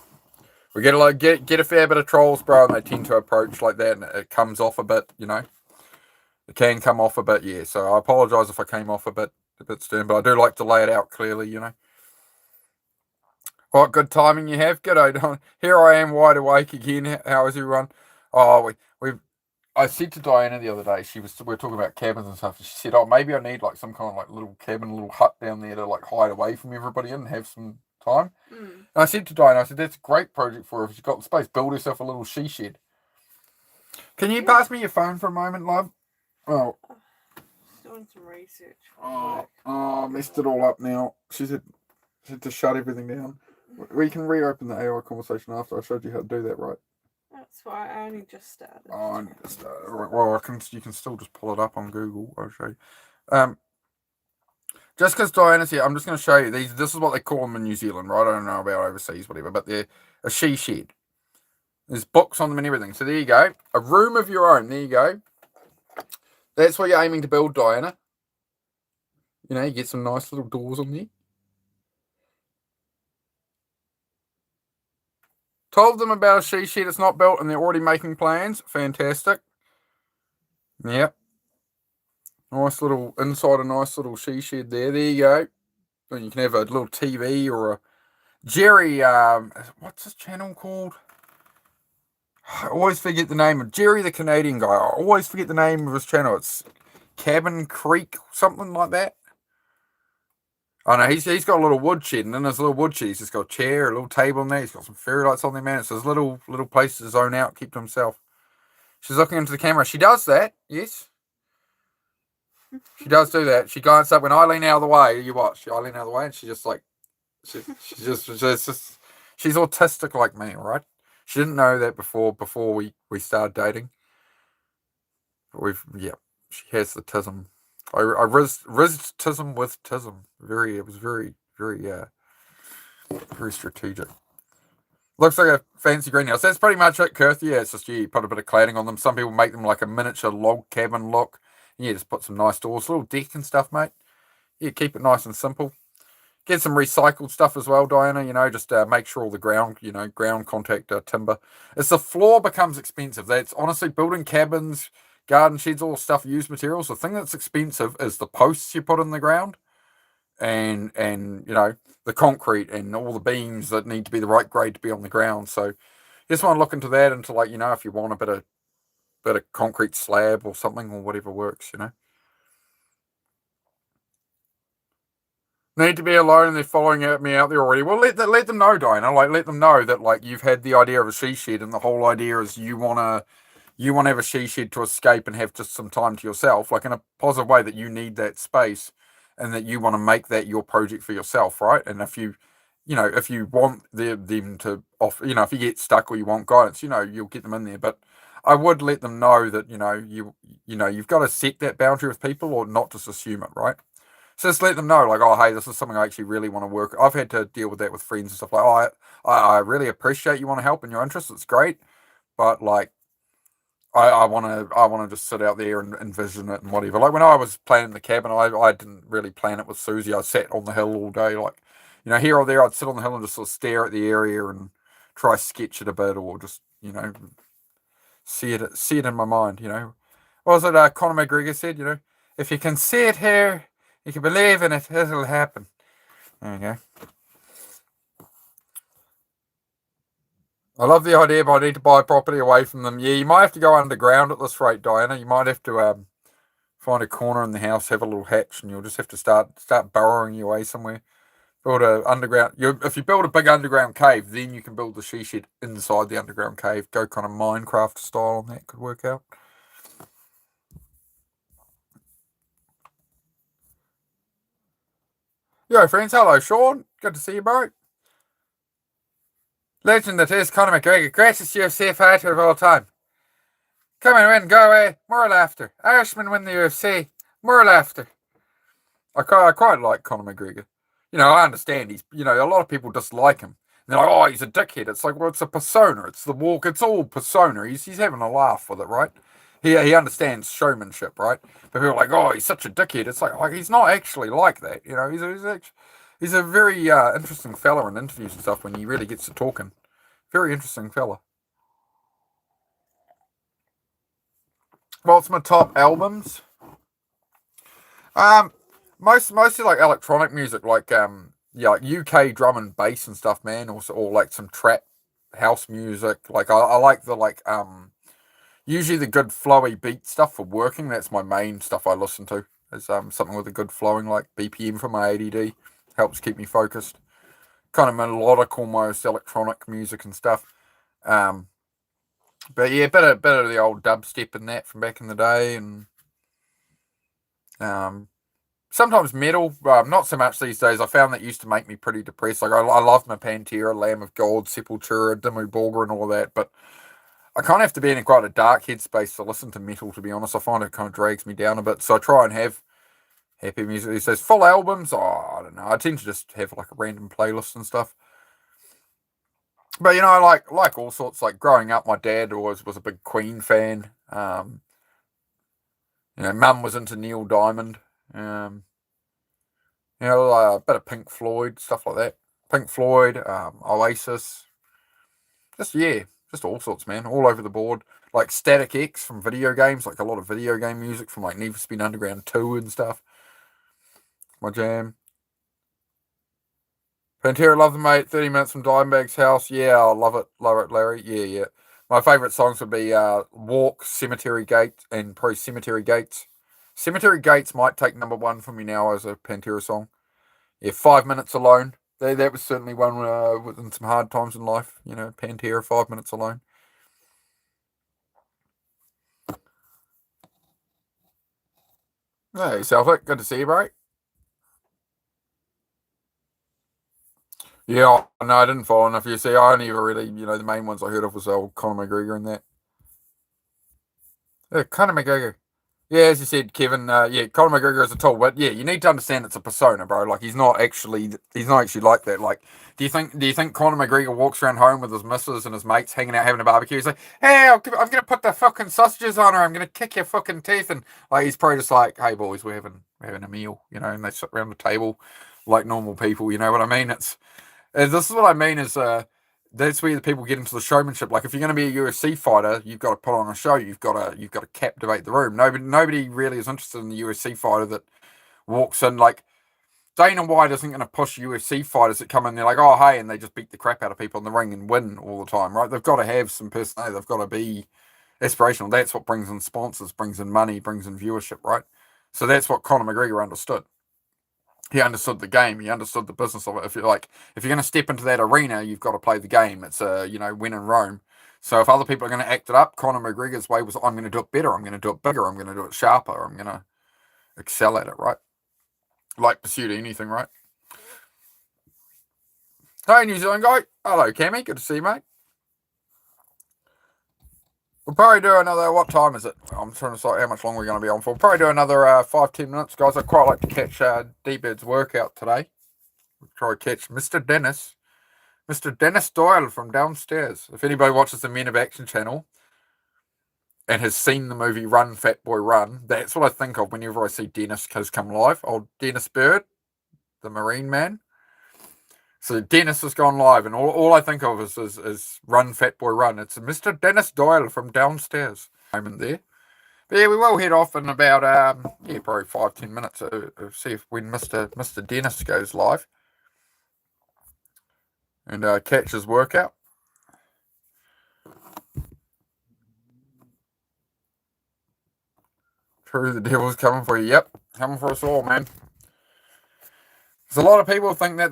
We get a fair bit of trolls, bro, and they tend to approach like that, and it comes off a bit, It can come off a bit, yeah. So I apologise if I came off a bit stern, but I do like to lay it out clearly, What good timing you have. G'day, Don. Here I am, wide awake again. How is everyone? Oh, I said to Diana the other day, we were talking about cabins and stuff. She said, "Oh, maybe I need like some kind of like little cabin, little hut down there to like hide away from everybody and have some time." And I said to Diana, "That's a great project for her if she's got the space. Build herself a little she shed." Can you pass me your phone for a moment, love? Oh, Doing some research. I messed it all up now. She said to shut everything down. We can reopen the AI conversation after I showed you how to do that, right? That's why I only just started. Oh, I just started. Well, you can still just pull it up on Google. I'll show you. Just because Diana's here, I'm just going to show you these. This is what they call them in New Zealand, right? I don't know about overseas, whatever, but they're a she shed. There's books on them and everything. So there you go. A room of your own. There you go. That's what you're aiming to build, Diana. You get some nice little doors on there. Told them about a she shed. It's not built and they're already making plans. Fantastic. Yep. Nice little, inside a nice little she shed there. There you go. And you can have a little TV or a Jerry, what's his channel called? I always forget the name of Jerry, the Canadian guy. I always forget the name of his channel. It's Cabin Creek, something like that. Oh no, he's got a little wood shed, and in his little wood shed, he's just got a chair, a little table in there. He's got some fairy lights on there, man. It's his little place to zone out, keep to himself. She's looking into the camera. She does that, yes. She does do that. She glances up when I lean out of the way. You watch. I lean out of the way, and she just like, she's autistic like me, right? She didn't know that before we started dating. But she has the tism. I rizzed tism with tism. It was very, very, very strategic. Looks like a fancy greenhouse. That's pretty much it, Kirth. Yeah, it's just you put a bit of cladding on them. Some people make them like a miniature log cabin look. Yeah, just put some nice doors, little deck and stuff, mate. Yeah, keep it nice and simple. Get some recycled stuff as well, Diana. Just make sure all the ground contact timber. As the floor becomes expensive, that's honestly building cabins, garden sheds, all stuff, used materials. The thing that's expensive is the posts you put in the ground, and the concrete and all the beams that need to be the right grade to be on the ground. So, you just want to look into that, into like if you want a bit of concrete slab or something or whatever works. Need to be alone and they're following me out there already. Well, let them know, Diana. Like, let them know that like you've had the idea of a she shed, and the whole idea is you wanna have a she shed to escape and have just some time to yourself, like in a positive way, that you need that space, and that you want to make that your project for yourself, right? And if you want them to off, if you get stuck or you want guidance, you'll get them in there. But I would let them know that you've got to set that boundary with people, or not just assume it, right? So just let them know, like, oh, hey, this is something I actually really want to work. I've had to deal with that with friends and stuff. Like, oh, I really appreciate you want to help and your interest. It's great, but like, I want to just sit out there and envision it and whatever. Like when I was planning the cabin, I didn't really plan it with Susie. I sat on the hill all day, like, here or there. I'd sit on the hill and just sort of stare at the area and try sketch it a bit, or just see it in my mind. What was it? Conor McGregor said, if you can see it here, you can believe in it, it'll happen. There you go. I love the idea, but I need to buy property away from them. Yeah, you might have to go underground at this rate, Diana. You might have to find a corner in the house, have a little hatch, and you'll just have to start burrowing your way somewhere. Build a underground. If you build a big underground cave, then you can build the she shed inside the underground cave. Go kind of Minecraft style, and that could work out. Yo, friends. Hello, Sean. Good to see you, bro. Legend that is Conor McGregor, greatest UFC fighter of all time. Come and win, go away, more laughter. Irishman win the UFC, more laughter. I quite like Conor McGregor. You know, I understand a lot of people dislike him. They're like, oh, he's a dickhead. It's like, well, it's a persona. It's the walk. It's all persona. He's having a laugh with it, right? He understands showmanship, right? But people are like, oh, he's such a dickhead. It's like he's not actually like that. You know, he's a very interesting fella in interviews and stuff when he really gets to talking. Very interesting fella. What's my top albums? Mostly like electronic music, like like UK drum and bass and stuff, man. Or like some trap house music. Like I like the usually the good flowy beat stuff for working. That's my main stuff I listen to. Is something with a good flowing, like BPM for my ADD. Helps keep me focused. Kind of melodic, almost electronic music and stuff. But yeah, bit of the old dubstep and that from back in the day, and sometimes metal. Not so much these days. I found that used to make me pretty depressed. Like I love my Pantera, Lamb of God, Sepultura, Dimmu Borgir, and all that, but I kind of have to be in quite a dark headspace to listen to metal. To be honest, I find it kind of drags me down a bit. So I try and have happy music. He says full albums. Oh, I don't know. I tend to just have like a random playlist and stuff. But I like all sorts. Like growing up, my dad was a big Queen fan. Mum was into Neil Diamond. A bit of Pink Floyd, stuff like that. Pink Floyd, Oasis. Just all sorts, man. All over the board. Like Static X from video games, like a lot of video game music from like Need for Speed Underground 2 and stuff. My jam. Pantera, love the mate. 30 minutes from Dimebag's house. Yeah, I love it, Larry. Yeah. My favourite songs would be Walk, Cemetery Gate, and probably Cemetery Gates. Cemetery Gates might take number one for me now as a Pantera song. Yeah, 5 Minutes Alone. That was certainly one in some hard times in life. Pantera, 5 Minutes Alone. Hey, Selfic, good to see you, bro. Yeah, no, I didn't follow enough. You see, I only ever really, the main ones I heard of was old Conor McGregor and that. Yeah, Conor McGregor. Yeah, as you said, Kevin. Yeah, Conor McGregor is a tool, but yeah, you need to understand it's a persona, bro. Like he's not actually like that. Like, do you think Conor McGregor walks around home with his missus and his mates hanging out having a barbecue? He's like, hey, I'm gonna put the fucking sausages on her. I'm gonna kick your fucking teeth, and like he's probably just like, hey boys, we're having a meal, and they sit around the table like normal people. You know what I mean? This is what I mean is that's where the people get into the showmanship. Like if you're going to be a UFC fighter, you've got to put on a show. You've got to captivate the room. Nobody really is interested in the UFC fighter that walks in. Like Dana White isn't going to push UFC fighters that come in there like, oh hey, and they just beat the crap out of people in the ring and win all the time, right? They've got to have some personality. They've got to be aspirational. That's what brings in sponsors, brings in money, brings in viewership, right? So that's what Conor McGregor understood. He understood the game. He understood the business of it. If you're going to step into that arena, you've got to play the game. It's win in Rome. So if other people are going to act it up, Conor McGregor's way was, I'm going to do it better. I'm going to do it bigger. I'm going to do it sharper. I'm going to excel at it, right? Like pursuit anything, right? Hey, New Zealand guy. Hello, Cammy. Good to see you, mate. We'll probably do another, what time is it? I'm trying to decide how much longer we're going to be on for. We'll probably do another 5-10 minutes, guys. I'd quite like to catch D-Bird's workout today. We'll try to catch Mr. Dennis Doyle from downstairs. If anybody watches the Men of Action channel and has seen the movie Run, Fat Boy, Run, that's what I think of whenever I see Dennis come live. Old Dennis Bird, the Marine man. So Dennis has gone live, and all I think of is Run, Fat Boy, Run. It's Mr. Dennis Doyle from downstairs. Moment there. But yeah, we will head off in about probably 5-10 minutes. See if when Mr. Dennis goes live. and catch his workout. True, the devil's coming for you. Yep, coming for us all, man. There's a lot of people think that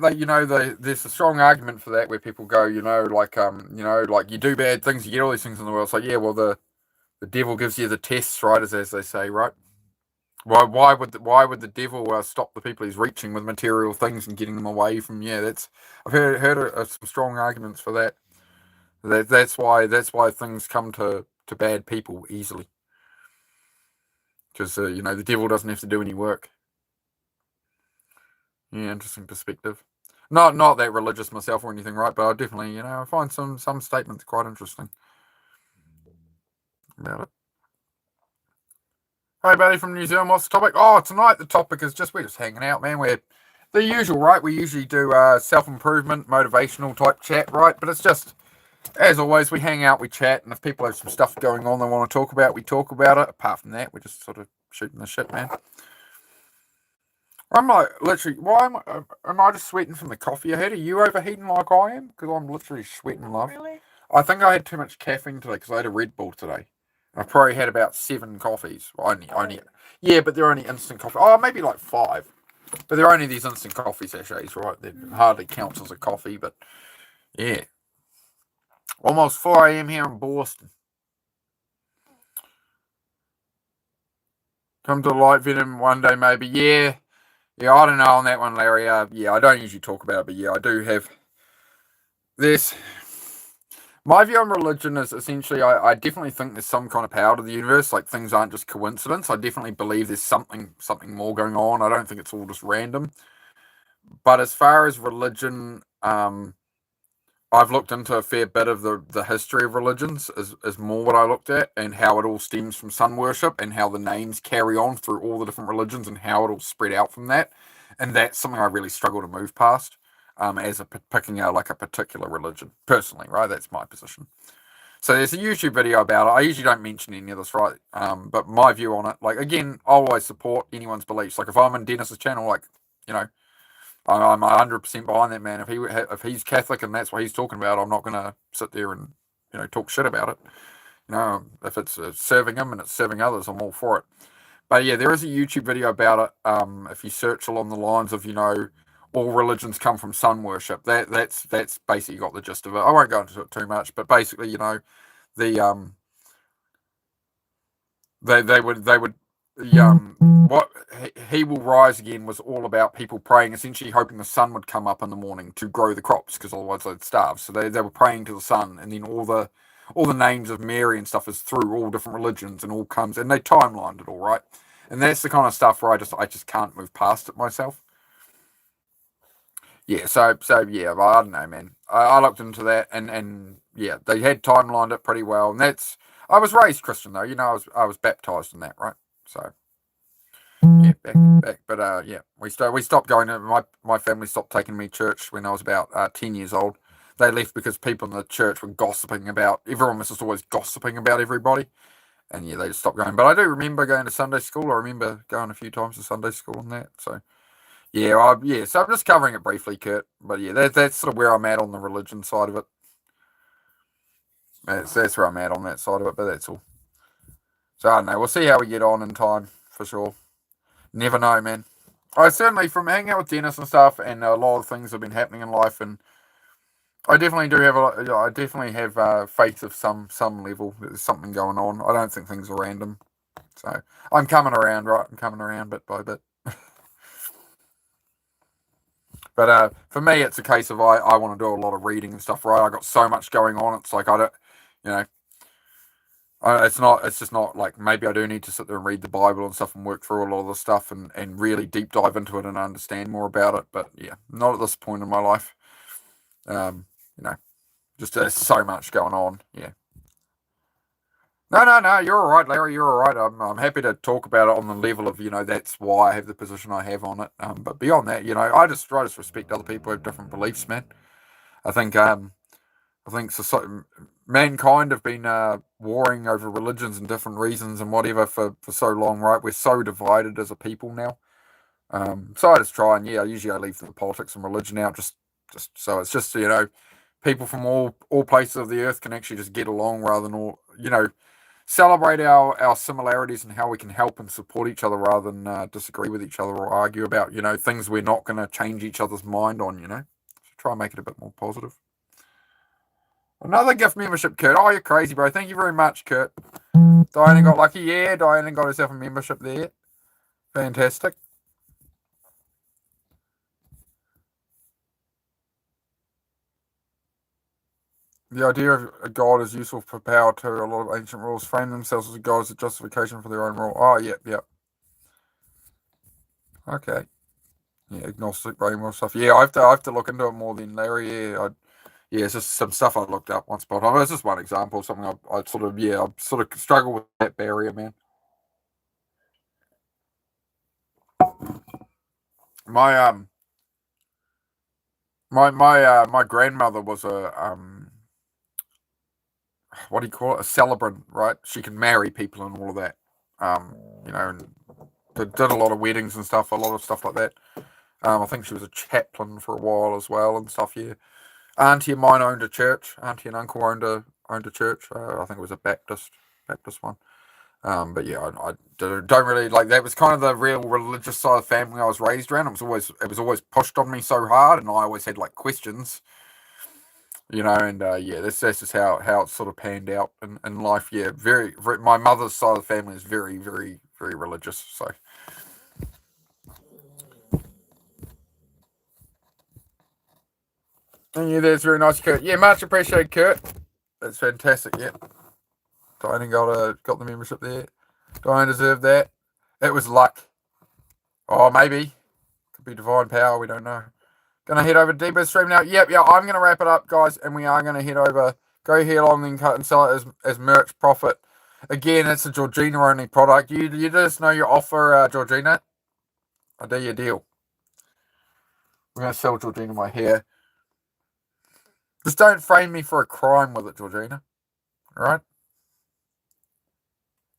there's a strong argument for that where people go, like you do bad things, you get all these things in the world. So yeah, well the devil gives you the tests, right? As they say, right? Why would the devil stop the people he's reaching with material things and getting them away from? Yeah, I've heard some strong arguments for that. That's why things come to bad people easily, because the devil doesn't have to do any work. Yeah, interesting perspective. Not that religious myself or anything, right? But I definitely, I find some statements quite interesting about it. Hey, buddy from New Zealand, what's the topic? Oh, tonight the topic is we're just hanging out, man. We're the usual, right? We usually do self-improvement, motivational type chat, right? But it's just, as always, we hang out, we chat, and if people have some stuff going on they want to talk about, we talk about it. Apart from that, we're just sort of shooting the shit, man. I'm like, literally, why am I just sweating from the coffee I had? Are you overheating like I am? Because I'm literally sweating, love. Really? I think I had too much caffeine today because I had a Red Bull today. I probably had about 7 coffees. Yeah, but they're only instant coffee. Oh, maybe like 5. But they're only these instant coffee sachets, right? They hardly counts as a coffee, but yeah. Almost 4 a.m. here in Boston. Come to Light Venom one day, maybe. Yeah, I don't know on that one, Larry. Yeah, I don't usually talk about it, but yeah, I do have this. My view on religion is essentially, I definitely think there's some kind of power to the universe. Like, things aren't just coincidence. I definitely believe there's something more going on. I don't think it's all just random. But as far as religion, I've looked into a fair bit of the history of religions is more what I looked at, and how it all stems from sun worship, and how the names carry on through all the different religions, and how it all spread out from that. And that's something I really struggle to move past, picking out like a particular religion personally, right? That's my position. So there's a YouTube video about it. I usually don't mention any of this, right? But my view on it, like, again, I always support anyone's beliefs. Like, if I'm in Dennis's channel, like, I'm 100% behind that man. If he's Catholic and that's what he's talking about, I'm not going to sit there and talk shit about it. If it's serving him and it's serving others, I'm all for it. But yeah, there is a YouTube video about it. If you search along the lines of all religions come from sun worship, that's basically got the gist of it. I won't go into it too much, but basically, they would. What he will rise again was all about people praying, essentially hoping the sun would come up in the morning to grow the crops, because otherwise they'd starve. So they were praying to the sun, and then all the names of Mary and stuff is through all different religions, and all comes, and they timelined it all, right. And that's the kind of stuff where I just can't move past it myself. Yeah, so yeah, I don't know, man. I looked into that, and yeah, they had timelined it pretty well, and that's. I was raised Christian though, I was baptized in that, right? So yeah, back. But yeah, we stopped going to my family stopped taking me to church when I was about 10 years old. They left because people in the church were gossiping about. Everyone was just always gossiping about everybody, and yeah, they just stopped going. But I do remember going to Sunday school. I remember going a few times to Sunday school and that. So yeah, so I'm just covering it briefly, Kurt. But yeah, that's sort of where I'm at on the religion side of it. That's where I'm at on that side of it. But that's all. So I don't know. We'll see how we get on in time for sure. Never know, man. I certainly, from hanging out with Dennis and stuff, and a lot of things have been happening in life, and I definitely do have faith of some level. There's something going on. I don't think things are random. So I'm coming around, right? I'm coming around bit by bit. But for me, it's a case of I want to do a lot of reading and stuff, right? I got so much going on. It's like I don't, it's just not like, maybe I do need to sit there and read the Bible and stuff and work through a lot of the stuff and really deep dive into it and understand more about it. But yeah, not at this point in my life. Just there's so much going on. Yeah. No, you're all right, Larry. You're all right. I'm happy to talk about it on the level of, that's why I have the position I have on it. But beyond that, I just respect other people who have different beliefs, man. I think mankind have been warring over religions and different reasons and whatever for so long, right? We're so divided as a people now. So I just try and I usually leave the politics and religion out just so it's just people from all places of the earth can actually just get along rather than all, celebrate our similarities and how we can help and support each other rather than disagree with each other or argue about, things we're not going to change each other's mind on, So try and make it a bit more positive. Another gift membership, Kurt. Oh, you're crazy, bro. Thank you very much, Kurt. Diana got lucky. Yeah, Diana got herself a membership there. Fantastic. The idea of a god is useful for power too. A lot of ancient rules frame themselves as a god as a justification for their own rule. Oh, yep. Okay. Yeah, agnostic brainwash stuff. Yeah, I have to look into it more than Larry. Yeah, it's just some stuff I looked up once upon a time. It's just one example of something I sort of struggle with that barrier, man. My grandmother was a what do you call it? A celebrant, right? She can marry people and all of that. And did a lot of weddings and stuff, a lot of stuff like that. I think she was a chaplain for a while as well and stuff. Yeah, auntie of mine owned a church. Auntie and uncle owned a church. I think it was a Baptist one. But yeah, I don't really like that. Was kind of the real religious side of the family I was raised around. It was always pushed on me so hard, and I always had like questions. And yeah, that's just how it sort of panned out in life. Yeah, very. My mother's side of the family is very, very, very religious. So. And yeah, that's very nice, Kurt. Yeah, much appreciated, Kurt. That's fantastic. Yeah, Diane got the membership there. Diane deserved that. It was luck. Oh, maybe could be divine power. We don't know. Gonna head over to Deeper Stream now. Yep, yeah. I'm gonna wrap it up, guys, and we are gonna head over. Go here along and cut and sell it as merch profit. Again, it's a Georgina only product. You just know your offer, Georgina. I'll do your deal. We're gonna sell Georgina my hair. Just don't frame me for a crime with it, Georgina. All right.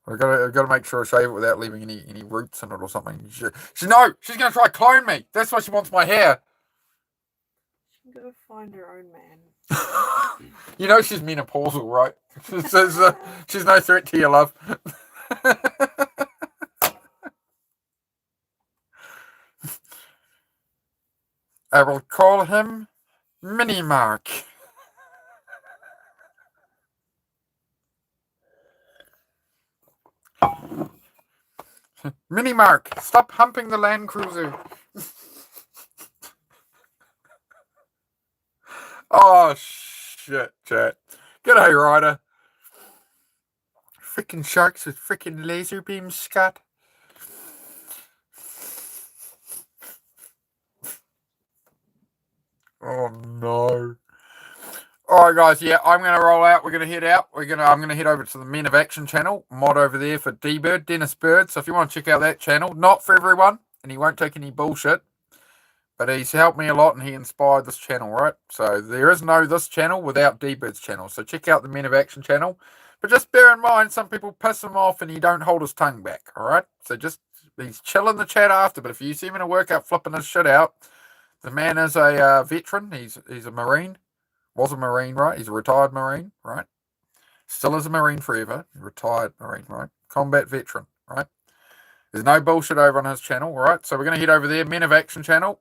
I've got to make sure I shave it without leaving any roots in it or something. She's going to try to clone me. That's why she wants my hair. She's going to find her own man. She's menopausal, right? She's no threat to your love. I will call him Mini Mark. Mini Mark, stop humping the Land Cruiser. Oh, shit, chat. G'day, Ryder. Frickin' sharks with frickin' laser beams, Scott. Oh, no. Alright, guys, yeah, I'm going to roll out. We're going to head out. I'm going to head over to the Men of Action channel. Mod over there for D-Bird, Dennis Bird. So if you want to check out that channel, not for everyone, and he won't take any bullshit. But he's helped me a lot and he inspired this channel, right? So there is no this channel without D-Bird's channel. So check out the Men of Action channel. But just bear in mind, some people piss him off and he don't hold his tongue back, all right? So he's chill in the chat after. But if you see him in a workout flipping his shit out, the man is a veteran. He's a Marine. Was a Marine, right? He's a retired Marine, right? Still is a Marine forever. Retired Marine, right? Combat veteran, right? There's no bullshit over on his channel, right? So we're going to head over there, Men of Action channel.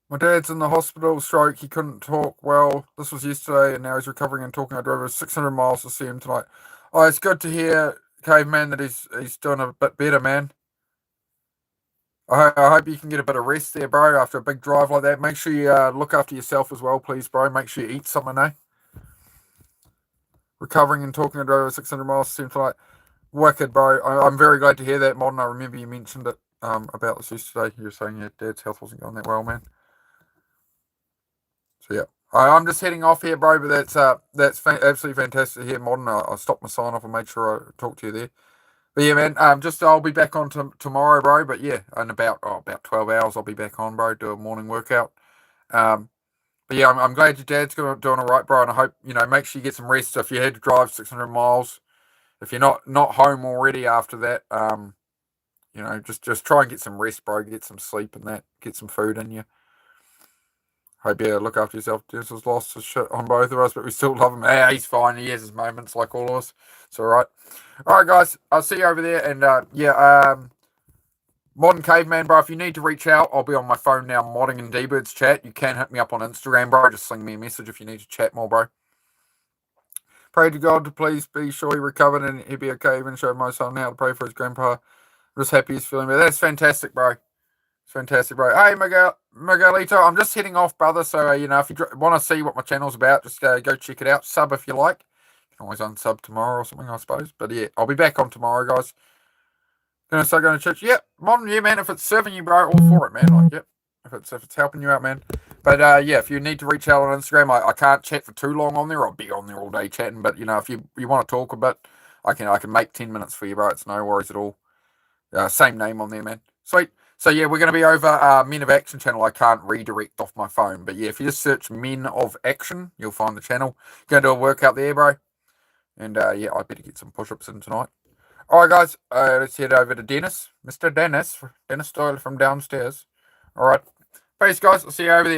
My dad's in the hospital, stroke. He couldn't talk well. This was yesterday, and now he's recovering and talking. I drove over 600 miles to see him tonight. Oh, it's good to hear, Caveman, that he's doing a bit better, man. I hope you can get a bit of rest there, bro, after a big drive like that. Make sure you look after yourself as well, please, bro. Make sure you eat something, eh? Recovering and talking to over 600 miles seems like wicked, bro. I'm very glad to hear that, Modern. I remember you mentioned it about this yesterday. You were saying your dad's health wasn't going that well, man. So, yeah. I'm just heading off here, bro, but that's absolutely fantastic to hear, Modern. I stopped my sign off and made sure I talked to you there. But yeah, man, I'll be back on tomorrow, bro. But yeah, in about 12 hours, I'll be back on, bro. Do a morning workout. But yeah, I'm glad your dad's doing all right, bro. And I hope make sure you get some rest. So if you had to drive 600 miles, if you're not home already after that, just try and get some rest, bro. Get some sleep and that. Get some food in you. Hope you look after yourself. Dennis has lost his shit on both of us, but we still love him. Yeah, he's fine. He has his moments like all of us. It's all right. All right, guys. I'll see you over there. And Modern Caveman, bro. If you need to reach out, I'll be on my phone now, modding in D-Birds chat. You can hit me up on Instagram, bro. Just sling me a message if you need to chat more, bro. Pray to God to please be sure he recovered and he'll be okay. Even showed my son how to pray for his grandpa. I'm just happy he's feeling better. That's fantastic, bro. It's fantastic, bro. Hey, Miguelito, I'm just heading off, brother. So, if you want to see what my channel's about, just go check it out. Sub if you like. You can always unsub tomorrow or something, I suppose. But yeah, I'll be back on tomorrow, guys. Gonna start going to church. Yep, modern, yeah, man. If it's serving you, bro, all for it, man. Like, yep. If it's helping you out, man. But yeah, if you need to reach out on Instagram, I can't chat for too long on there. I'll be on there all day chatting. But if you want to talk a bit, I can make 10 minutes for you, bro. It's no worries at all. Same name on there, man. Sweet. So yeah, we're gonna be over Men of Action channel. I can't redirect off my phone, but yeah, if you just search Men of Action, you'll find the channel. Gonna do a workout there, bro. And yeah, I better get some push-ups in tonight. All right, guys. Let's head over to Dennis, Mr. Dennis Doyle from downstairs. All right. Peace, guys. I'll see you over there.